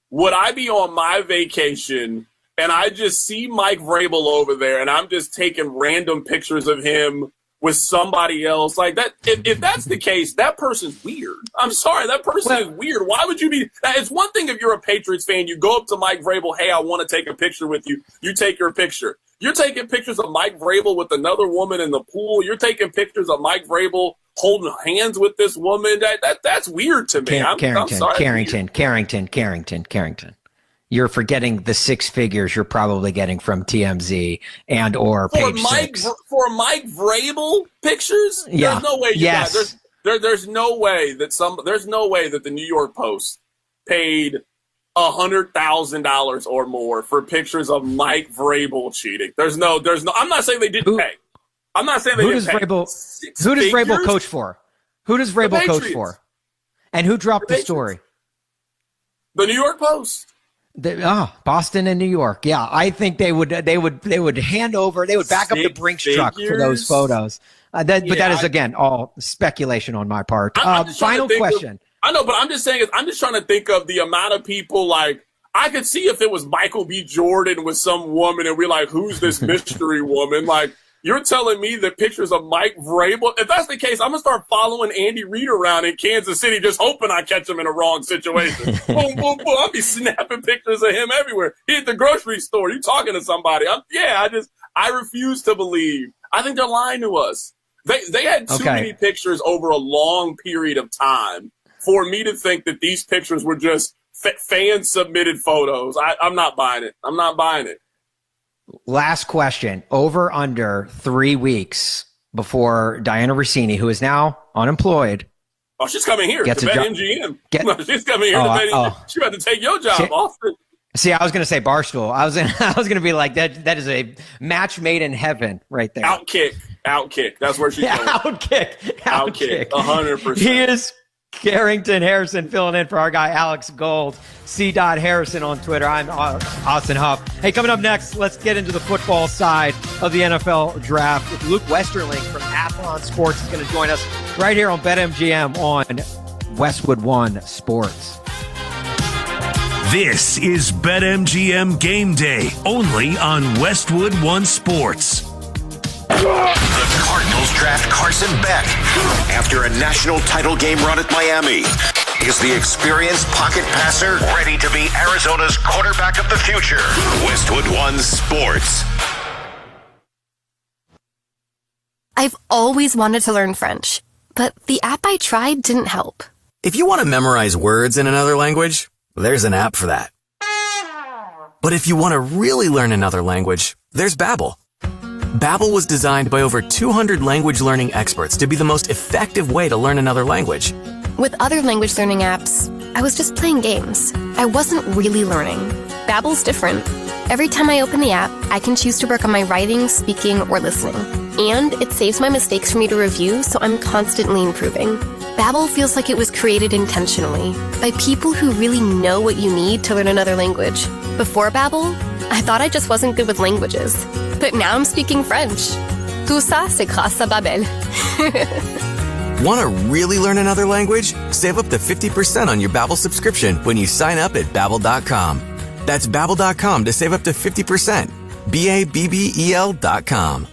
would I be on my vacation and I just see Mike Vrabel over there and I'm just taking random pictures of him with somebody else like that? If that's the case, that person's weird. I'm sorry, that person is weird. Why would you be? It's one thing if you're a Patriots fan, you go up to Mike Vrabel, hey, I want to take a picture with you. You take your picture. You're taking pictures of Mike Vrabel with another woman in the pool. You're taking pictures of Mike Vrabel holding hands with this woman. That's weird to me. I'm sorry. Carrington. You're forgetting the six figures you're probably getting from TMZ and or Page Six. For Mike Vrabel pictures? Yeah. There's no way there's no way that the New York Post paid $100,000 or more for pictures of Mike Vrabel cheating. There's no I'm not saying they didn't pay. I'm not saying they didn't pay. Who does Vrabel coach for? Who does Vrabel coach for? And who dropped the story? The New York Post. Boston and New York. Yeah, I think they would hand over. They would back up the Brinks truck for those photos. But that is again all speculation on my part. Final question. I know, but I'm just saying. I'm just trying to think of the amount of people. Like, I could see if it was Michael B. Jordan with some woman, and we're like, "Who's this mystery woman?" Like, you're telling me that pictures of Mike Vrabel. If that's the case, I'm gonna start following Andy Reid around in Kansas City, just hoping I catch him in a wrong situation. Boom, boom, boom. I'll be snapping pictures of him everywhere. He at the grocery store. You talking to somebody? I refuse to believe. I think they're lying to us. They had too many pictures over a long period of time for me to think that these pictures were just fan-submitted photos. I'm not buying it. I'm not buying it. Last question. Over under 3 weeks before Diana Rossini, who is now unemployed. Oh, she's coming here to BetMGM. She's coming here to BetMGM. She's about to take your job, Austin. See, I was going to say Barstool. I was going to be like, that is a match made in heaven right there. Outkick. That's where she's going. Outkick. 100%. He is Carrington Harrison filling in for our guy Alex Gold. C.Harrison on Twitter. I'm Austin Huff. Hey, coming up next, let's get into the football side of the NFL draft. With Luke Westerling from Athlon Sports is going to join us right here on BetMGM on Westwood One Sports. This is BetMGM Game Day, only on Westwood One Sports. The Cardinals draft Carson Beck after a national title game run at Miami. Is the experienced pocket passer ready to be Arizona's quarterback of the future? Westwood One Sports. I've always wanted to learn French, but the app I tried didn't help. If you want to memorize words in another language, there's an app for that. But if you want to really learn another language, there's Babbel. Babbel was designed by over 200 language learning experts to be the most effective way to learn another language. With other language learning apps, I was just playing games. I wasn't really learning. Babbel's different. Every time I open the app, I can choose to work on my writing, speaking, or listening. And it saves my mistakes for me to review, so I'm constantly improving. Babbel feels like it was created intentionally by people who really know what you need to learn another language. Before Babbel, I thought I just wasn't good with languages, but now I'm speaking French. Tout ça, c'est grâce à Babbel. Want to really learn another language? Save up to 50% on your Babbel subscription when you sign up at Babbel.com. That's Babbel.com to save up to 50%. Babbel.com.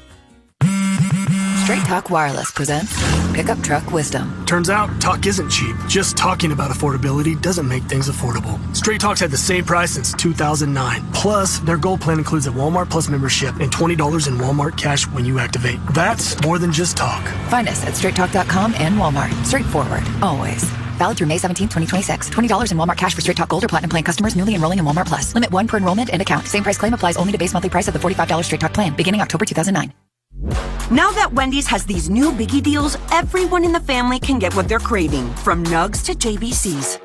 Straight Talk Wireless presents Pickup Truck Wisdom. Turns out, talk isn't cheap. Just talking about affordability doesn't make things affordable. Straight Talk's had the same price since 2009. Plus, their Gold plan includes a Walmart Plus membership and $20 in Walmart cash when you activate. That's more than just talk. Find us at straighttalk.com and Walmart. Straightforward, always. Valid through May 17, 2026. $20 in Walmart cash for Straight Talk Gold or Platinum plan customers newly enrolling in Walmart Plus. Limit 1 per enrollment and account. Same price claim applies only to base monthly price of the $45 Straight Talk plan, beginning October 2009. Now that Wendy's has these new biggie deals, everyone in the family can get what they're craving, from nugs to JBCs.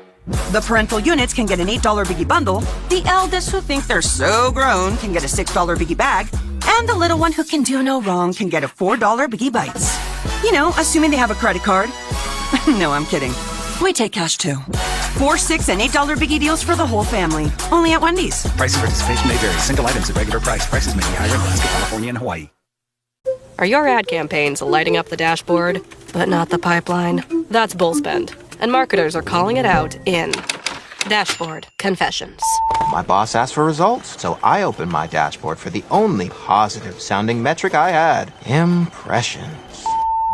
The parental units can get an $8 biggie bundle, the eldest who think they're so grown can get a $6 biggie bag, and the little one who can do no wrong can get a $4 biggie bites. You know, assuming they have a credit card. No, I'm kidding. We take cash too. $4, $6, and $8 biggie deals for the whole family. Only at Wendy's. Price and participation may vary. Single items at regular price. Prices may be higher in Alaska, California, and Hawaii. Are your ad campaigns lighting up the dashboard, but not the pipeline? That's bullspend, and marketers are calling it out in Dashboard Confessions. My boss asked for results, so I opened my dashboard for the only positive-sounding metric I had. Impressions.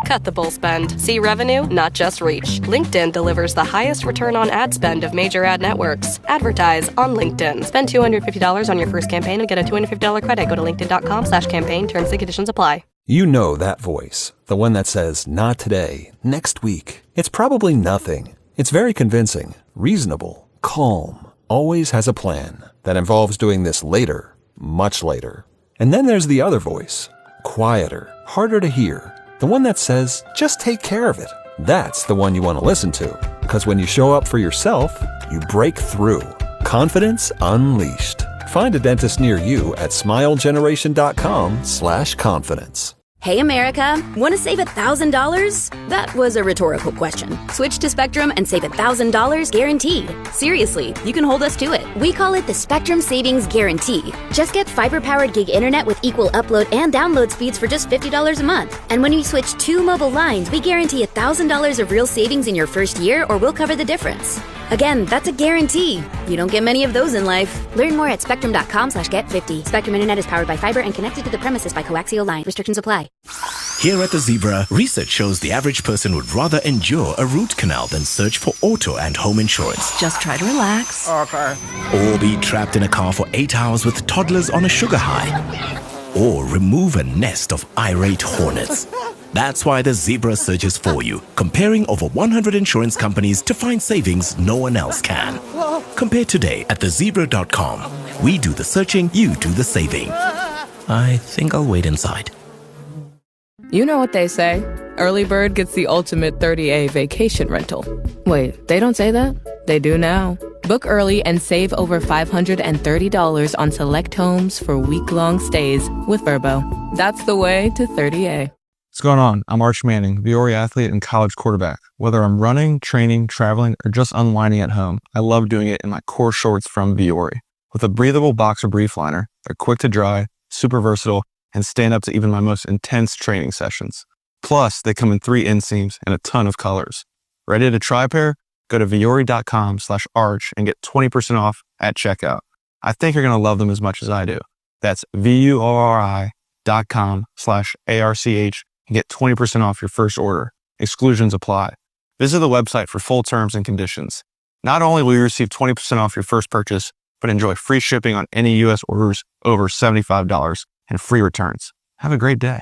Cut the bull spend. See revenue, not just reach. LinkedIn delivers the highest return on ad spend of major ad networks. Advertise on LinkedIn. Spend $250 on your first campaign and get a $250 credit. Go to linkedin.com/campaign. Terms and conditions apply. You know that voice, the one that says, not today, next week. It's probably nothing. It's very convincing, reasonable, calm, always has a plan that involves doing this later, much later. And then there's the other voice, quieter, harder to hear, the one that says, just take care of it. That's the one you want to listen to, because when you show up for yourself, you break through. Confidence unleashed. Find a dentist near you at smilegeneration.com/confidence. Hey America, want to save $1,000? That was a rhetorical question. Switch to Spectrum and save $1,000 guaranteed. Seriously, you can hold us to it. We call it the Spectrum Savings Guarantee. Just get fiber-powered gig internet with equal upload and download speeds for just $50 a month. And when you switch 2 mobile lines, we guarantee $1,000 of real savings in your first year, or we'll cover the difference. Again, that's a guarantee. You don't get many of those in life. Learn more at spectrum.com/get50. Spectrum Internet is powered by fiber and connected to the premises by coaxial line. Restrictions apply. Here at the Zebra, research shows the average person would rather endure a root canal than search for auto and home insurance. Just try to relax. Okay. Or be trapped in a car for 8 hours with toddlers on a sugar high. Or remove a nest of irate hornets. That's why the Zebra searches for you, comparing over 100 insurance companies to find savings no one else can. Compare today at thezebra.com. We do the searching, you do the saving. I think I'll wait inside. You know what they say. Early bird gets the ultimate 30A vacation rental. Wait, they don't say that? They do now. Book early and save over $530 on select homes for week-long stays with Vrbo. That's the way to 30A. What's going on? I'm Arch Manning, Viore athlete and college quarterback. Whether I'm running, training, traveling, or just unwinding at home, I love doing it in my core shorts from Viore. With a breathable boxer brief liner, they're quick to dry, super versatile, and stand up to even my most intense training sessions. Plus, they come in 3 inseams and a ton of colors. Ready to try a pair? Go to viore.com/arch and get 20% off at checkout. I think you're going to love them as much as I do. That's viore.com/ARCH and get 20% off your first order. Exclusions apply. Visit the website for full terms and conditions. Not only will you receive 20% off your first purchase, but enjoy free shipping on any U.S. orders over $75 and free returns. Have a great day.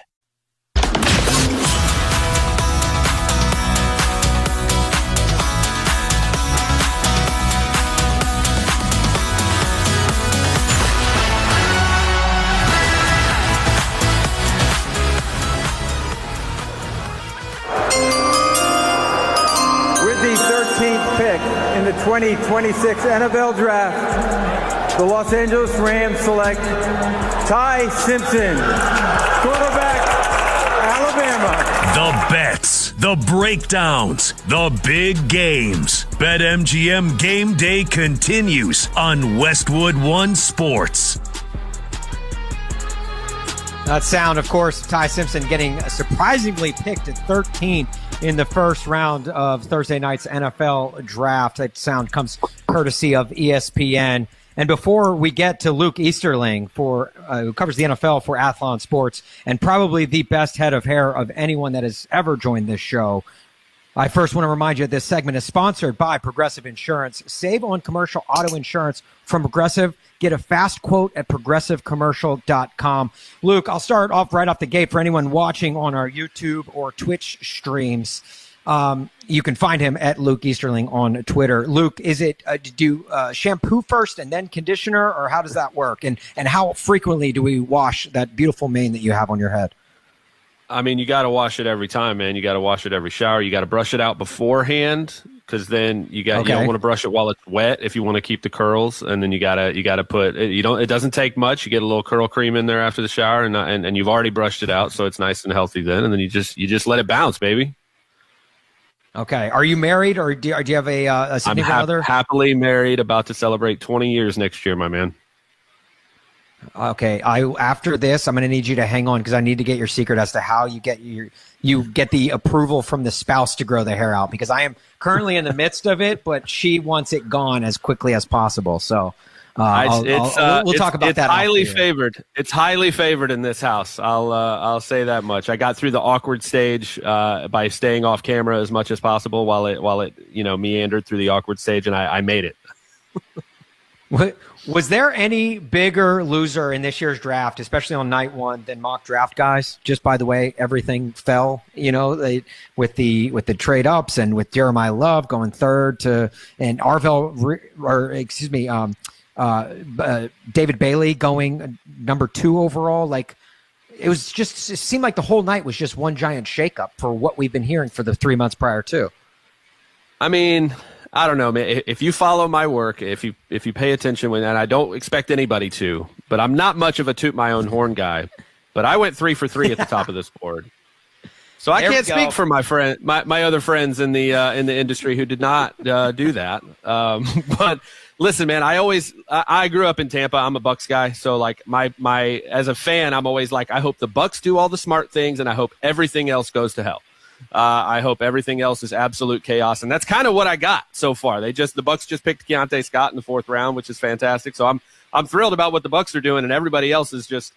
With the 13th pick in the 2026 NFL Draft, the Los Angeles Rams select Ty Simpson, quarterback, Alabama. The bets, the breakdowns, the big games. BetMGM Game Day continues on Westwood One Sports. That sound, of course, Ty Simpson getting surprisingly picked at 13 in the first round of Thursday night's NFL draft. That sound comes courtesy of ESPN. And before we get to Luke Easterling, who covers the NFL for Athlon Sports, and probably the best head of hair of anyone that has ever joined this show, I first want to remind you that this segment is sponsored by Progressive Insurance. Save on commercial auto insurance from Progressive. Get a fast quote at progressivecommercial.com. Luke, I'll start off right off the gate for anyone watching on our YouTube or Twitch streams. You can find him at Luke Easterling on Twitter. Luke, is it do shampoo first and then conditioner, or how does that work? And how frequently do we wash that beautiful mane that you have on your head? I mean, you got to wash it every time, man. You got to wash it every shower. You got to brush it out beforehand, because then you don't want to brush it while it's wet if you want to keep the curls. And then you gotta put it doesn't take much. You get a little curl cream in there after the shower, and you've already brushed it out, so it's nice and healthy then. And then you just let it bounce, baby. Okay. Are you married, or do you have a significant other? Happily married, about to celebrate 20 years next year, my man. Okay. After this, I'm going to need you to hang on, because I need to get your secret as to how you get the approval from the spouse to grow the hair out, because I am currently in the midst of it, but she wants it gone as quickly as possible. So we'll talk about that. It's highly favored. It's highly favored in this house. I'll say that much. I got through the awkward stage by staying off camera as much as possible while it meandered through the awkward stage, and I made it. Was there any bigger loser in this year's draft, especially on night one, than mock draft guys? Just by the way, everything fell, with the trade ups, and with Jeremiah Love going third and David Bailey going number 2 overall. Like, it seemed like the whole night was just one giant shakeup for what we've been hearing for the 3 months prior to. I mean, I don't know, man. If you follow my work, if you pay attention, and I don't expect anybody to, but I'm not much of a toot my own horn guy. But I went 3 for 3 at the top of this board, so I can't speak for my other friends in the industry who did not do that. But listen, man, I grew up in Tampa. I'm a Bucs guy, so like my as a fan, I'm always like, I hope the Bucs do all the smart things, and I hope everything else goes to hell. I hope everything else is absolute chaos, and that's kind of what I got so far. The Bucs just picked Keontae Scott in the 4th round, which is fantastic. So I'm thrilled about what the Bucs are doing, and everybody else is just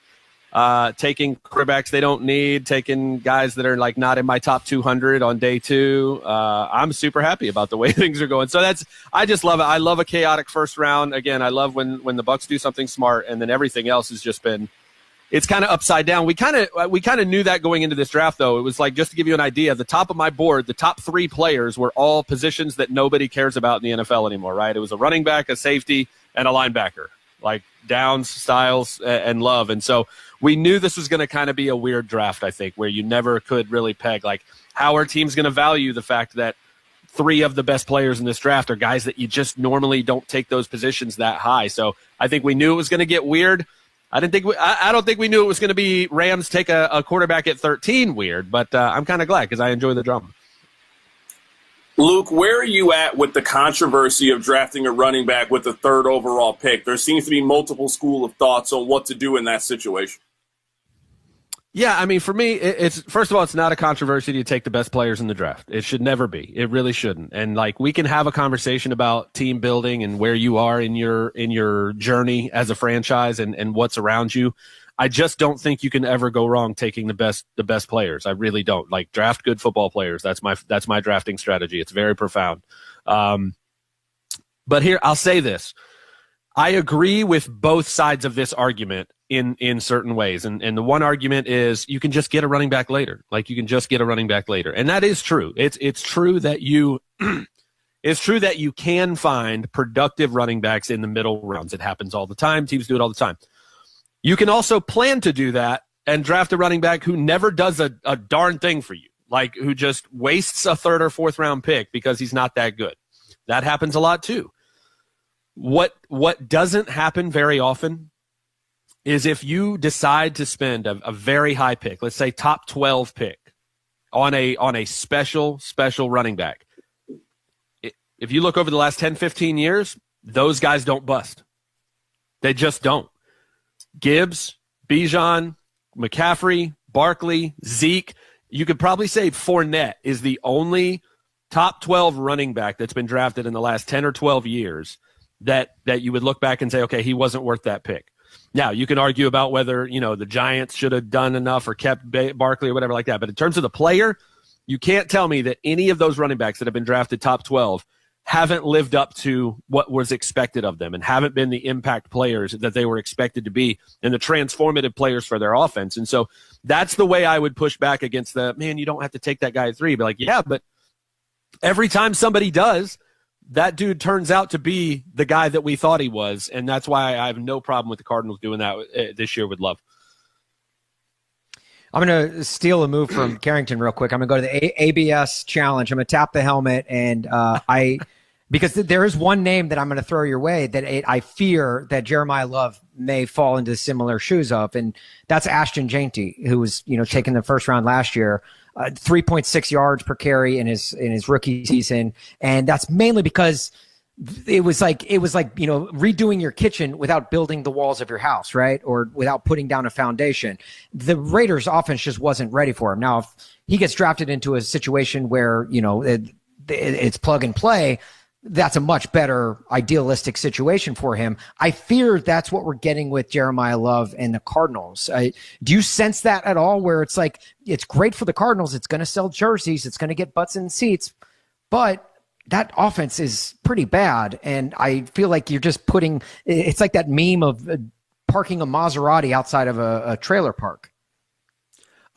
taking quarterbacks they don't need, taking guys that are like not in my top 200 on day 2. I'm super happy about the way things are going. So I just love it. I love a chaotic first round. Again, I love when the Bucs do something smart, and then everything else has just been. It's kind of upside down. We kind of knew that going into this draft, though. It was like, just to give you an idea, the top of my board, the top 3 players were all positions that nobody cares about in the NFL anymore, right? It was a running back, a safety, and a linebacker, like Downs, Styles, and Love. And so we knew this was going to kind of be a weird draft, I think, where you never could really peg, like, how are teams going to value the fact that 3 of the best players in this draft are guys that you just normally don't take those positions that high. So I think we knew it was going to get weird. I don't think we knew it was going to be Rams take a quarterback at 13 weird, but I'm kind of glad because I enjoy the drama. Luke, where are you at with the controversy of drafting a running back with the 3rd overall pick? There seems to be multiple school of thoughts on what to do in that situation. Yeah, I mean, for me, it's first of all, it's not a controversy to take the best players in the draft. It should never be. It really shouldn't. And like, we can have a conversation about team building and where you are in your journey as a franchise and what's around you. I just don't think you can ever go wrong taking the best players. I really don't. Like, draft good football players. That's my drafting strategy. It's very profound. But here, I'll say this. I agree with both sides of this argument in certain ways. And the one argument is you can just get a running back later. Like, you can just get a running back later. And that is true. It's true that you can find productive running backs in the middle rounds. It happens all the time. Teams do it all the time. You can also plan to do that and draft a running back who never does a darn thing for you, like who just wastes a 3rd or 4th round pick because he's not that good. That happens a lot too. What doesn't happen very often is if you decide to spend a very high pick, let's say top 12 pick, on a special running back. If you look over the last 10, 15 years, those guys don't bust. They just don't. Gibbs, Bijan, McCaffrey, Barkley, Zeke. You could probably say Fournette is the only top 12 running back that's been drafted in the last 10 or 12 years that you would look back and say, okay, he wasn't worth that pick. Now, you can argue about whether, the Giants should have done enough or kept Barkley or whatever like that. But in terms of the player, you can't tell me that any of those running backs that have been drafted top 12 haven't lived up to what was expected of them and haven't been the impact players that they were expected to be and the transformative players for their offense. And so that's the way I would push back against you don't have to take that guy at 3. But like, yeah, but every time somebody does, that dude turns out to be the guy that we thought he was. And that's why I have no problem with the Cardinals doing that this year with Love. I'm going to steal a move from Carrington real quick. I'm going to go to the ABS challenge. I'm going to tap the helmet, and because there is one name that I'm going to throw your way that I fear that Jeremiah Love may fall into similar shoes of, and that's Ashton Jeanty, who was taken the first round last year, 3.6 yards per carry in his rookie season, and that's mainly because it was like redoing your kitchen without building the walls of your house, right? Or without putting down a foundation. The Raiders' offense just wasn't ready for him. Now, if he gets drafted into a situation where it's plug and play, that's a much better idealistic situation for him. I fear that's what we're getting with Jeremiah Love and the Cardinals. Do you sense that at all, where it's like, it's great for the Cardinals, it's going to sell jerseys, it's going to get butts in seats, but that offense is pretty bad, and I feel like you're just it's like that meme of parking a Maserati outside of a trailer park.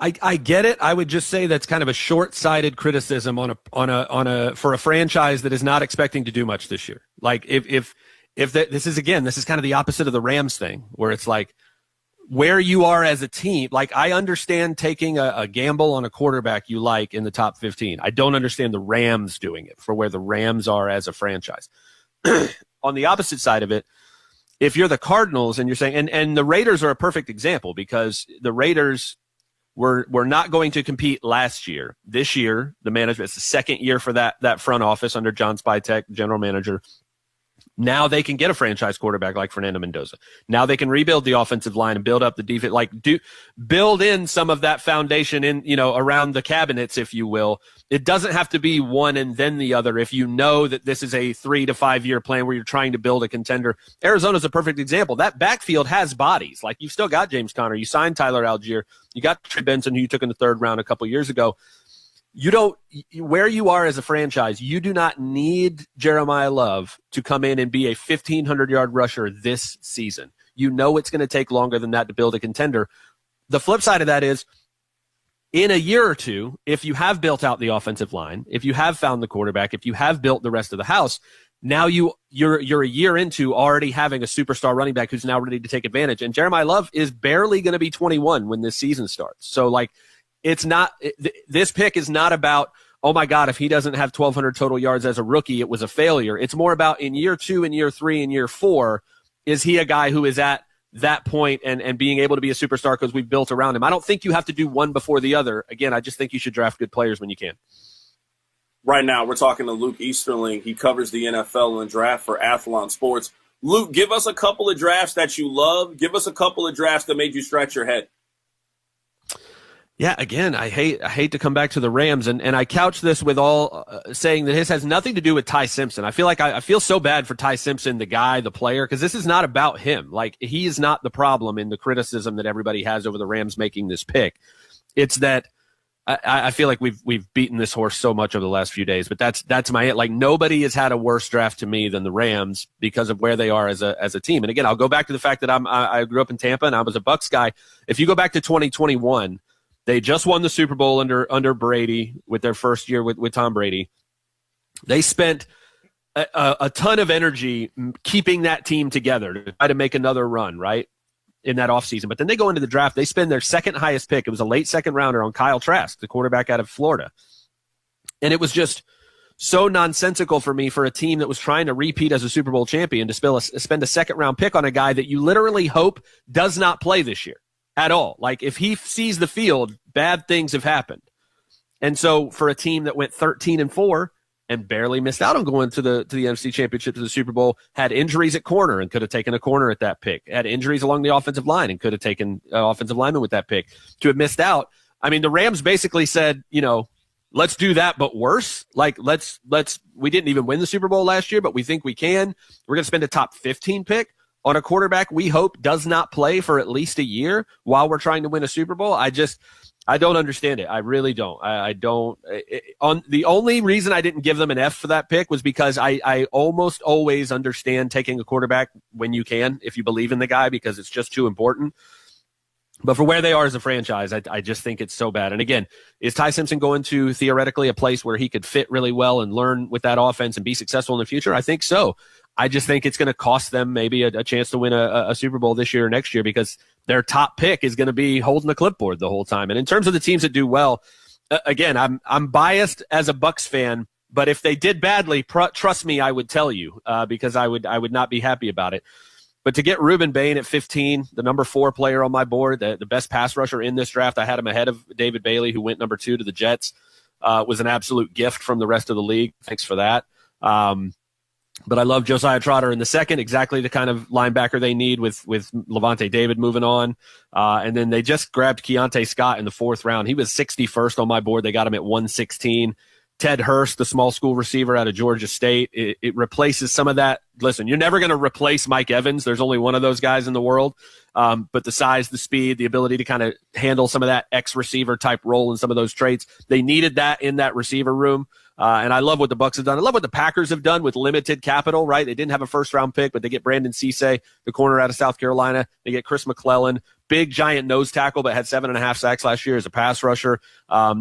I get it. I would just say that's kind of a short-sighted criticism for a franchise that is not expecting to do much this year. Like this is kind of the opposite of the Rams thing, where it's like where you are as a team. Like, I understand taking a gamble on a quarterback you like in the top 15. I don't understand the Rams doing it for where the Rams are as a franchise. On the opposite side of it, if you're the Cardinals and you're saying, and the Raiders are a perfect example, because the Raiders were not going to compete last year. This year, the management, it's the second year for that front office under John Spytek, general manager. Now they can get a franchise quarterback like Fernando Mendoza. Now they can rebuild the offensive line and build up the defense, build in some of that foundation in, around the cabinets, if you will. It doesn't have to be one and then the other. If you know that this is a 3 to 5 year plan where you're trying to build a contender, Arizona's a perfect example. That backfield has bodies. Like, you've still got James Conner. You signed Tyler Algier. You got Trey Benson, who you took in the 3rd round a couple years ago. Where you are as a franchise, you do not need Jeremiah Love to come in and be a 1,500-yard rusher this season. You know it's going to take longer than that to build a contender. The flip side of that is, in a year or two, if you have built out the offensive line, if you have found the quarterback, if you have built the rest of the house, now you're a year into already having a superstar running back who's now ready to take advantage. And Jeremiah Love is barely going to be 21 when this season starts. So, this pick is not about, oh my God, if he doesn't have 1,200 total yards as a rookie, it was a failure. It's more about in year 2 and year 3 and year 4, is he a guy who is at that point and being able to be a superstar because we've built around him. I don't think you have to do one before the other. Again, I just think you should draft good players when you can. Right now, we're talking to Luke Easterling. He covers the NFL and draft for Athlon Sports. Luke, give us a couple of drafts that you love. Give us a couple of drafts that made you scratch your head. Yeah, again, I hate to come back to the Rams, and I couch this with all saying that this has nothing to do with Ty Simpson. I feel like I feel so bad for Ty Simpson, the guy, the player, because this is not about him. Like, he is not the problem in the criticism that everybody has over the Rams making this pick. It's that I feel like we've beaten this horse so much over the last few days, but that's my, like, nobody has had a worse draft to me than the Rams because of where they are as a team. And again, I'll go back to the fact that I grew up in Tampa and I was a Bucs guy. If you go back to 2021. They just won the Super Bowl under Brady with their first year with Tom Brady. They spent a ton of energy keeping that team together to try to make another run, right, in that offseason. But then they go into the draft. They spend their second highest pick. It was a late second rounder on Kyle Trask, the quarterback out of Florida. And it was just so nonsensical for me for a team that was trying to repeat as a Super Bowl champion to spend a second-round pick on a guy that you literally hope does not play this year. At all. Like, if he sees the field, bad things have happened. And so for a team that went 13-4 and barely missed out on going to the NFC Championship, to the Super Bowl, had injuries at corner and could have taken a corner at that pick, had injuries along the offensive line and could have taken offensive lineman with that pick, to have missed out. I mean, the Rams basically said, let's do that, but worse. Like, we didn't even win the Super Bowl last year, but we think we can. We're going to spend a top 15 pick on a quarterback we hope does not play for at least a year while we're trying to win a Super Bowl. I don't understand it. I really don't. I don't. The only reason I didn't give them an F for that pick was because I almost always understand taking a quarterback when you can, if you believe in the guy, because it's just too important. But for where they are as a franchise, I just think it's so bad. And again, is Ty Simpson going to theoretically a place where he could fit really well and learn with that offense and be successful in the future? I think so. I just think it's going to cost them maybe a chance to win a Super Bowl this year or next year, because their top pick is going to be holding the clipboard the whole time. And in terms of the teams that do well, again, I'm biased as a Bucs fan, but if they did badly, trust me, I would tell you, because I would not be happy about it. But to get Reuben Bain at 15, the number 4 player on my board, the best pass rusher in this draft, I had him ahead of David Bailey, who went number 2 to the Jets, was an absolute gift from the rest of the league. Thanks for that. But I love Josiah Trotter in the second, exactly the kind of linebacker they need with Levante David moving on. And then they just grabbed Keontae Scott in the 4th round. He was 61st on my board. They got him at 116. Ted Hurst, the small school receiver out of Georgia State, it replaces some of that. Listen, you're never going to replace Mike Evans. There's only one of those guys in the world. But the size, the speed, the ability to kind of handle some of that ex-receiver type role and some of those traits, they needed that in that receiver room. And I love what the Bucs have done. I love what the Packers have done with limited capital, right? They didn't have a first-round pick, but they get Brandon Cisse, the corner out of South Carolina. They get Chris McClellan, big, giant nose tackle, but had 7.5 sacks last year as a pass rusher.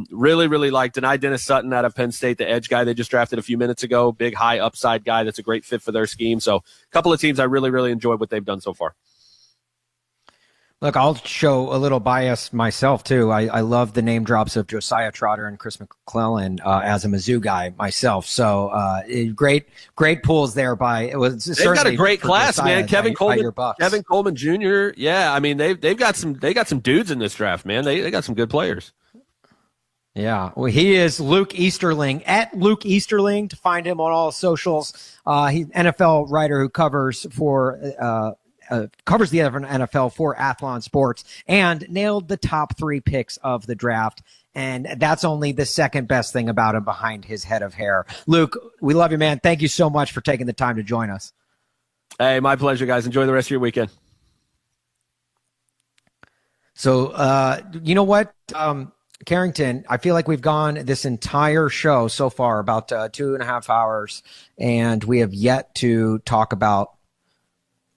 Really, really liked Dennis Sutton out of Penn State, the edge guy they just drafted a few minutes ago. Big, high upside guy that's a great fit for their scheme. So a couple of teams I really, really enjoyed what they've done so far. Look, I'll show a little bias myself, too. I love the name drops of Josiah Trotter and Chris McClellan as a Mizzou guy myself. So great pulls there by – They've got a great class, Josiah, man. Kevin Coleman Jr. Yeah, I mean, they've got some dudes in this draft, man. They got some good players. Yeah, well, he is Luke Easterling, at Luke Easterling, to find him on all socials. He's an NFL writer who covers the NFL for Athlon Sports, and nailed the top 3 picks of the draft. And that's only the second best thing about him behind his head of hair. Luke, we love you, man. Thank you so much for taking the time to join us. Hey, my pleasure, guys. Enjoy the rest of your weekend. So, you know what, Carrington, I feel like we've gone this entire show so far, about 2.5 hours, and we have yet to talk about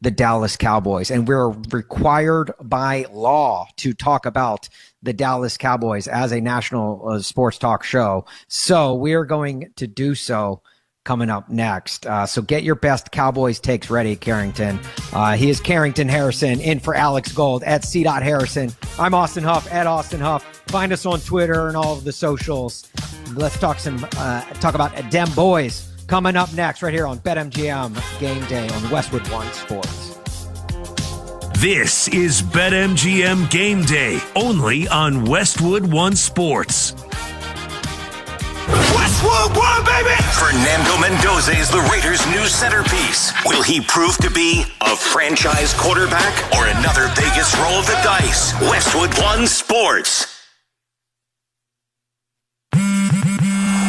the Dallas Cowboys, and we're required by law to talk about the Dallas Cowboys as a national sports talk show. So we're going to do so coming up next. So get your best Cowboys takes ready, Carrington. He is Carrington Harrison, in for Alex Gold at C.Harrison. I'm Austin Huff at Austin Huff. Find us on Twitter and all of the socials. Let's talk about Dem Boys. Coming up next, right here on BetMGM Game Day on Westwood One Sports. This is BetMGM Game Day, only on Westwood One Sports. Westwood One, baby! Fernando Mendoza is the Raiders' new centerpiece. Will he prove to be a franchise quarterback or another Vegas roll of the dice? Westwood One Sports.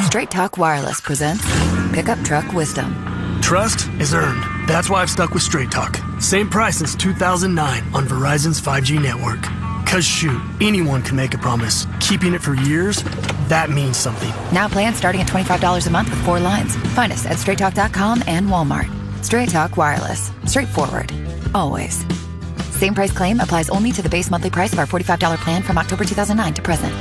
Straight Talk Wireless presents Pickup Truck Wisdom. Trust is earned. That's why I've stuck with Straight Talk. Same price since 2009 on Verizon's 5G network. Cause shoot, anyone can make a promise. Keeping it for years, that means something. Now plans starting at $25 a month with 4 lines. Find us at straighttalk.com and Walmart. Straight Talk Wireless. Straightforward. Always. Same price claim applies only to the base monthly price of our $45 plan from October 2009 to present.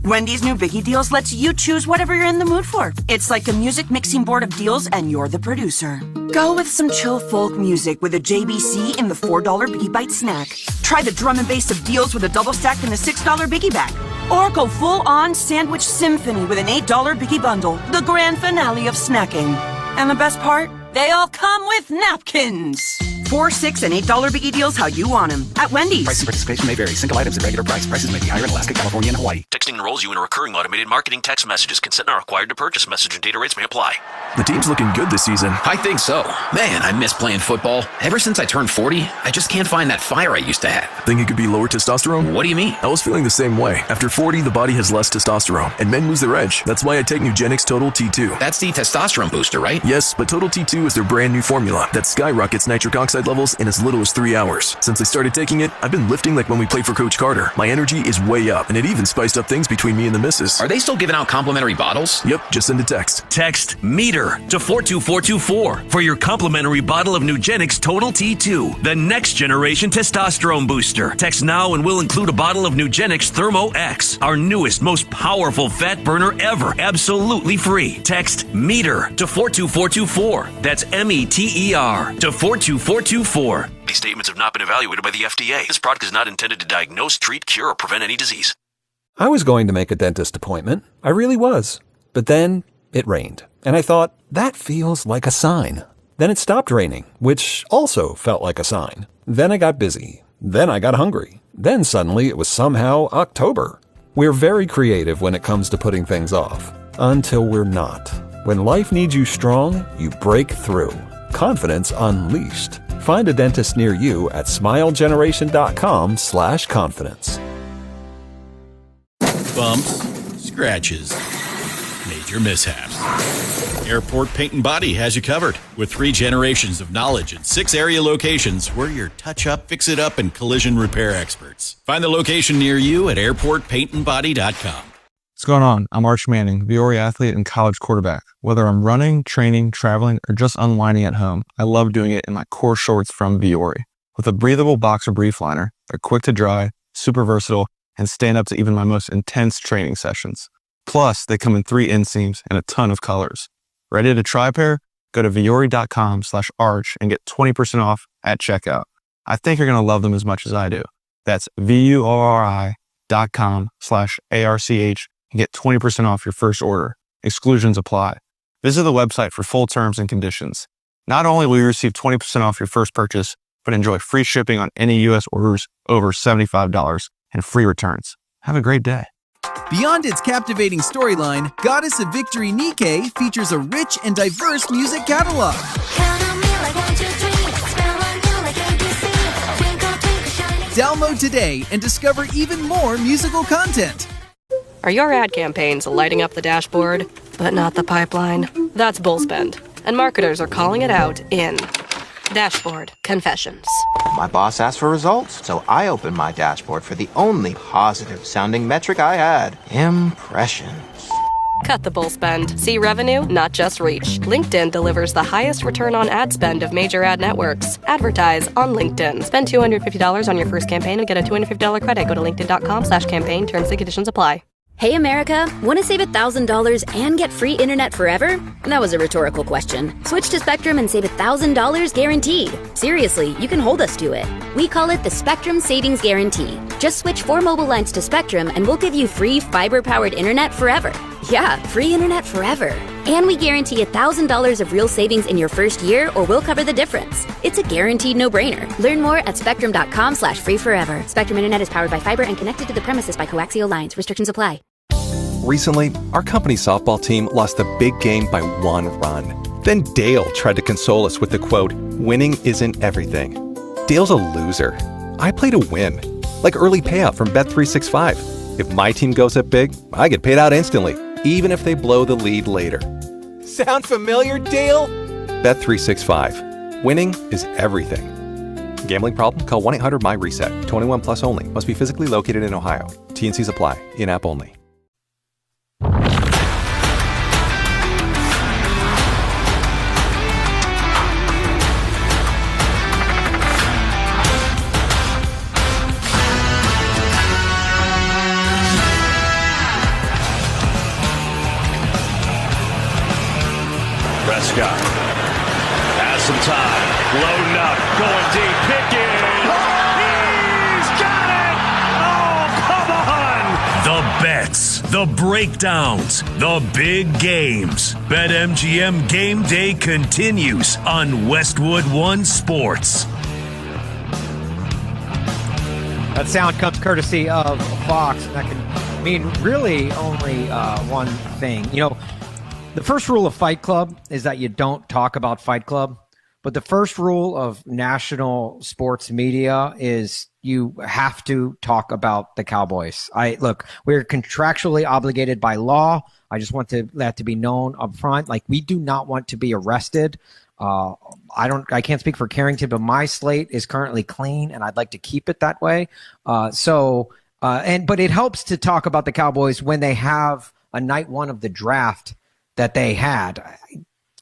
Wendy's new Biggie Deals lets you choose whatever you're in the mood for. It's like a music mixing board of deals, and you're the producer. Go with some chill folk music with a JBC in the $4 Biggie Bite snack. Try the drum and bass of deals with a double stack in the $6 Biggie Bag. Or go full-on sandwich symphony with an $8 Biggie Bundle, the grand finale of snacking. And the best part? They all come with napkins. $4, $6, and $8 biggie deals how you want them at Wendy's. Price and participation may vary. Single items at regular price. Prices may be higher in Alaska, California, and Hawaii. Texting enrolls you in a recurring automated marketing text messages. Consent not required to purchase. Message and data rates may apply. The team's looking good this season. I think so. Man, I miss playing football. Ever since I turned 40, I just can't find that fire I used to have. Think it could be lower testosterone? What do you mean? I was feeling the same way. After 40, the body has less testosterone, and men lose their edge. That's why I take Nugenix Total T2. That's the testosterone booster, right? Yes, but Total T2 is their brand new formula that skyrockets nitric oxide levels in as little as 3 hours. Since I started taking it, I've been lifting like when we played for Coach Carter. My energy is way up, and it even spiced up things between me and the missus. Are they still giving out complimentary bottles? Yep, just send a text. Text METER to 42424 for your complimentary bottle of Nugenix Total T2, the next generation testosterone booster. Text now and we'll include a bottle of Nugenix Thermo X, our newest, most powerful fat burner ever, absolutely free. Text METER to 42424. That's METER to 42424. These statements have not been evaluated by the FDA. This product is not intended to diagnose, treat, cure, or prevent any disease. I was going to make a dentist appointment. I really was. But then it rained. And I thought, that feels like a sign. Then it stopped raining, which also felt like a sign. Then I got busy. Then I got hungry. Then suddenly it was somehow October. We're very creative when it comes to putting things off. Until we're not. When life needs you strong, you break through. Confidence unleashed. Find a dentist near you at smilegeneration.com/confidence. Bumps, scratches, major mishaps. Airport Paint and Body has you covered with 3 generations of knowledge in 6 area locations. We're your touch-up, fix-it-up, and collision repair experts. Find the location near you at airportpaintandbody.com. What's going on? I'm Arch Manning, Viore athlete and college quarterback. Whether I'm running, training, traveling, or just unwinding at home, I love doing it in my core shorts from Viore. With a breathable boxer brief liner, they're quick to dry, super versatile, and stand up to even my most intense training sessions. Plus, they come in 3 inseams and a ton of colors. Ready to try a pair? Go to viore.com/arch and get 20% off at checkout. I think you're going to love them as much as I do. That's VUORI.com/ARCH and get 20% off your first order. Exclusions apply. Visit the website for full terms and conditions. Not only will you receive 20% off your first purchase, but enjoy free shipping on any U.S. orders over $75 and free returns. Have a great day. Beyond its captivating storyline, Goddess of Victory Nikkei features a rich and diverse music catalog. Download today and discover even more musical content. Are your ad campaigns lighting up the dashboard, but not the pipeline? That's bull spend, and marketers are calling it out in Dashboard Confessions. My boss asked for results, so I opened my dashboard for the only positive-sounding metric I had: impressions. Cut the bull spend. See revenue, not just reach. LinkedIn delivers the highest return on ad spend of major ad networks. Advertise on LinkedIn. Spend $250 on your first campaign and get a $250 credit. Go to linkedin.com/campaign. Terms and conditions apply. Hey, America, want to save $1,000 and get free internet forever? That was a rhetorical question. Switch to Spectrum and save $1,000 guaranteed. Seriously, you can hold us to it. We call it the Spectrum Savings Guarantee. Just switch 4 mobile lines to Spectrum and we'll give you free fiber-powered internet forever. Yeah, free internet forever. And we guarantee $1,000 of real savings in your first year, or we'll cover the difference. It's a guaranteed no-brainer. Learn more at spectrum.com/free forever. Spectrum Internet is powered by fiber and connected to the premises by coaxial lines. Restrictions apply. Recently, our company softball team lost a big game by 1 run. Then Dale tried to console us with the quote, "Winning isn't everything." Dale's a loser. I play to win. Like early payout from Bet365. If my team goes up big, I get paid out instantly, even if they blow the lead later. Sound familiar, Dale? Bet365. Winning is everything. Gambling problem? Call 1-800-MY-RESET. 21 plus only. Must be physically located in Ohio. T&Cs apply. In-app only. Prescott has some time, loading up, going deep, Pickens. He's got it! Oh, come on! The bets. the breakdowns, the big games. BetMGM Game Day continues on Westwood One Sports. That sound comes courtesy of Fox, and that can mean really only one thing. The first rule of Fight Club is that you don't talk about Fight Club. But the first rule of national sports media is you have to talk about the Cowboys. We're contractually obligated by law. I just want that to be known up front. We do not want to be arrested. I can't speak for Carrington, but my slate is currently clean, and I'd like to keep it that way. But it helps to talk about the Cowboys when they have a night one of the draft that they had.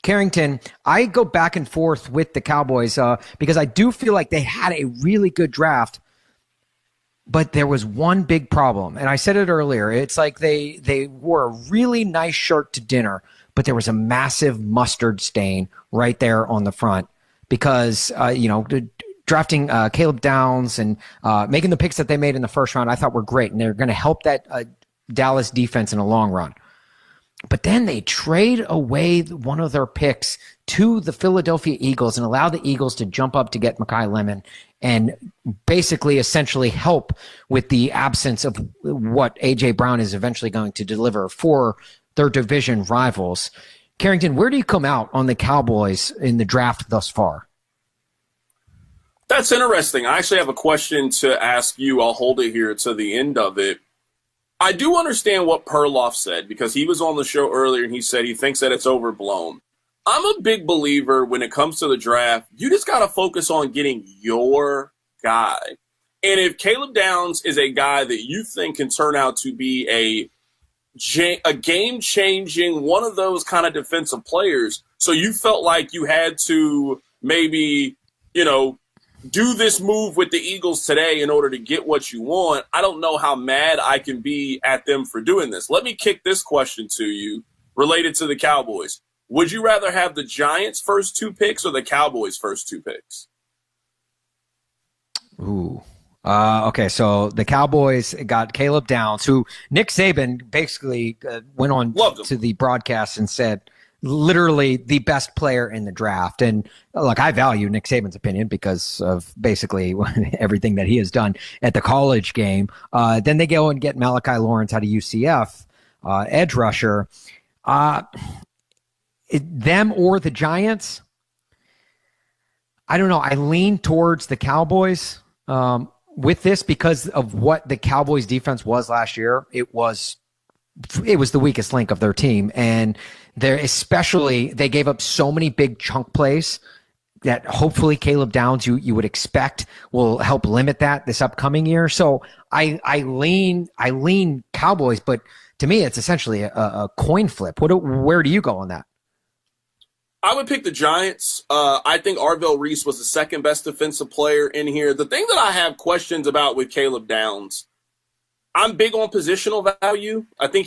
Carrington, I go back and forth with the Cowboys because I do feel like they had a really good draft, but there was one big problem. And I said it earlier. It's like they wore a really nice shirt to dinner, but there was a massive mustard stain right there on the front because, drafting Caleb Downs and making the picks that they made in the first round, I thought were great. And they're going to help that Dallas defense in the long run. But then they trade away one of their picks to the Philadelphia Eagles and allow the Eagles to jump up to get Mekhi Lemon and basically essentially help with the absence of what A.J. Brown is eventually going to deliver for their division rivals. Carrington, where do you come out on the Cowboys in the draft thus far? That's interesting. I actually have a question to ask you. I'll hold it here to the end of it. I do understand what Perloff said because he was on the show earlier and he said he thinks that it's overblown. I'm a big believer when it comes to the draft, you just got to focus on getting your guy. And if Caleb Downs is a guy that you think can turn out to be a game-changing, one of those kind of defensive players, so you felt like you had to maybe, do this move with the Eagles today in order to get what you want, I don't know how mad I can be at them for doing this. Let me kick this question to you related to the Cowboys. Would you rather have the Giants' first 2 picks or the Cowboys' first 2 picks? Ooh. Okay, so the Cowboys got Caleb Downs, who Nick Saban basically went on to the broadcast and said, literally the best player in the draft. And look, I value Nick Saban's opinion because of basically everything that he has done at the college game. Then they go and get Malachi Lawrence out of UCF, edge rusher. Them or the Giants? I don't know. I lean towards the Cowboys with this because of what the Cowboys defense was last year. It was the weakest link of their team. And they gave up so many big chunk plays that hopefully Caleb Downs, you would expect, will help limit that this upcoming year. So I lean Cowboys, but to me, it's essentially a coin flip. Where do you go on that? I would pick the Giants. I think Arvell Reese was the second best defensive player in here. The thing that I have questions about with Caleb Downs, I'm big on positional value. I think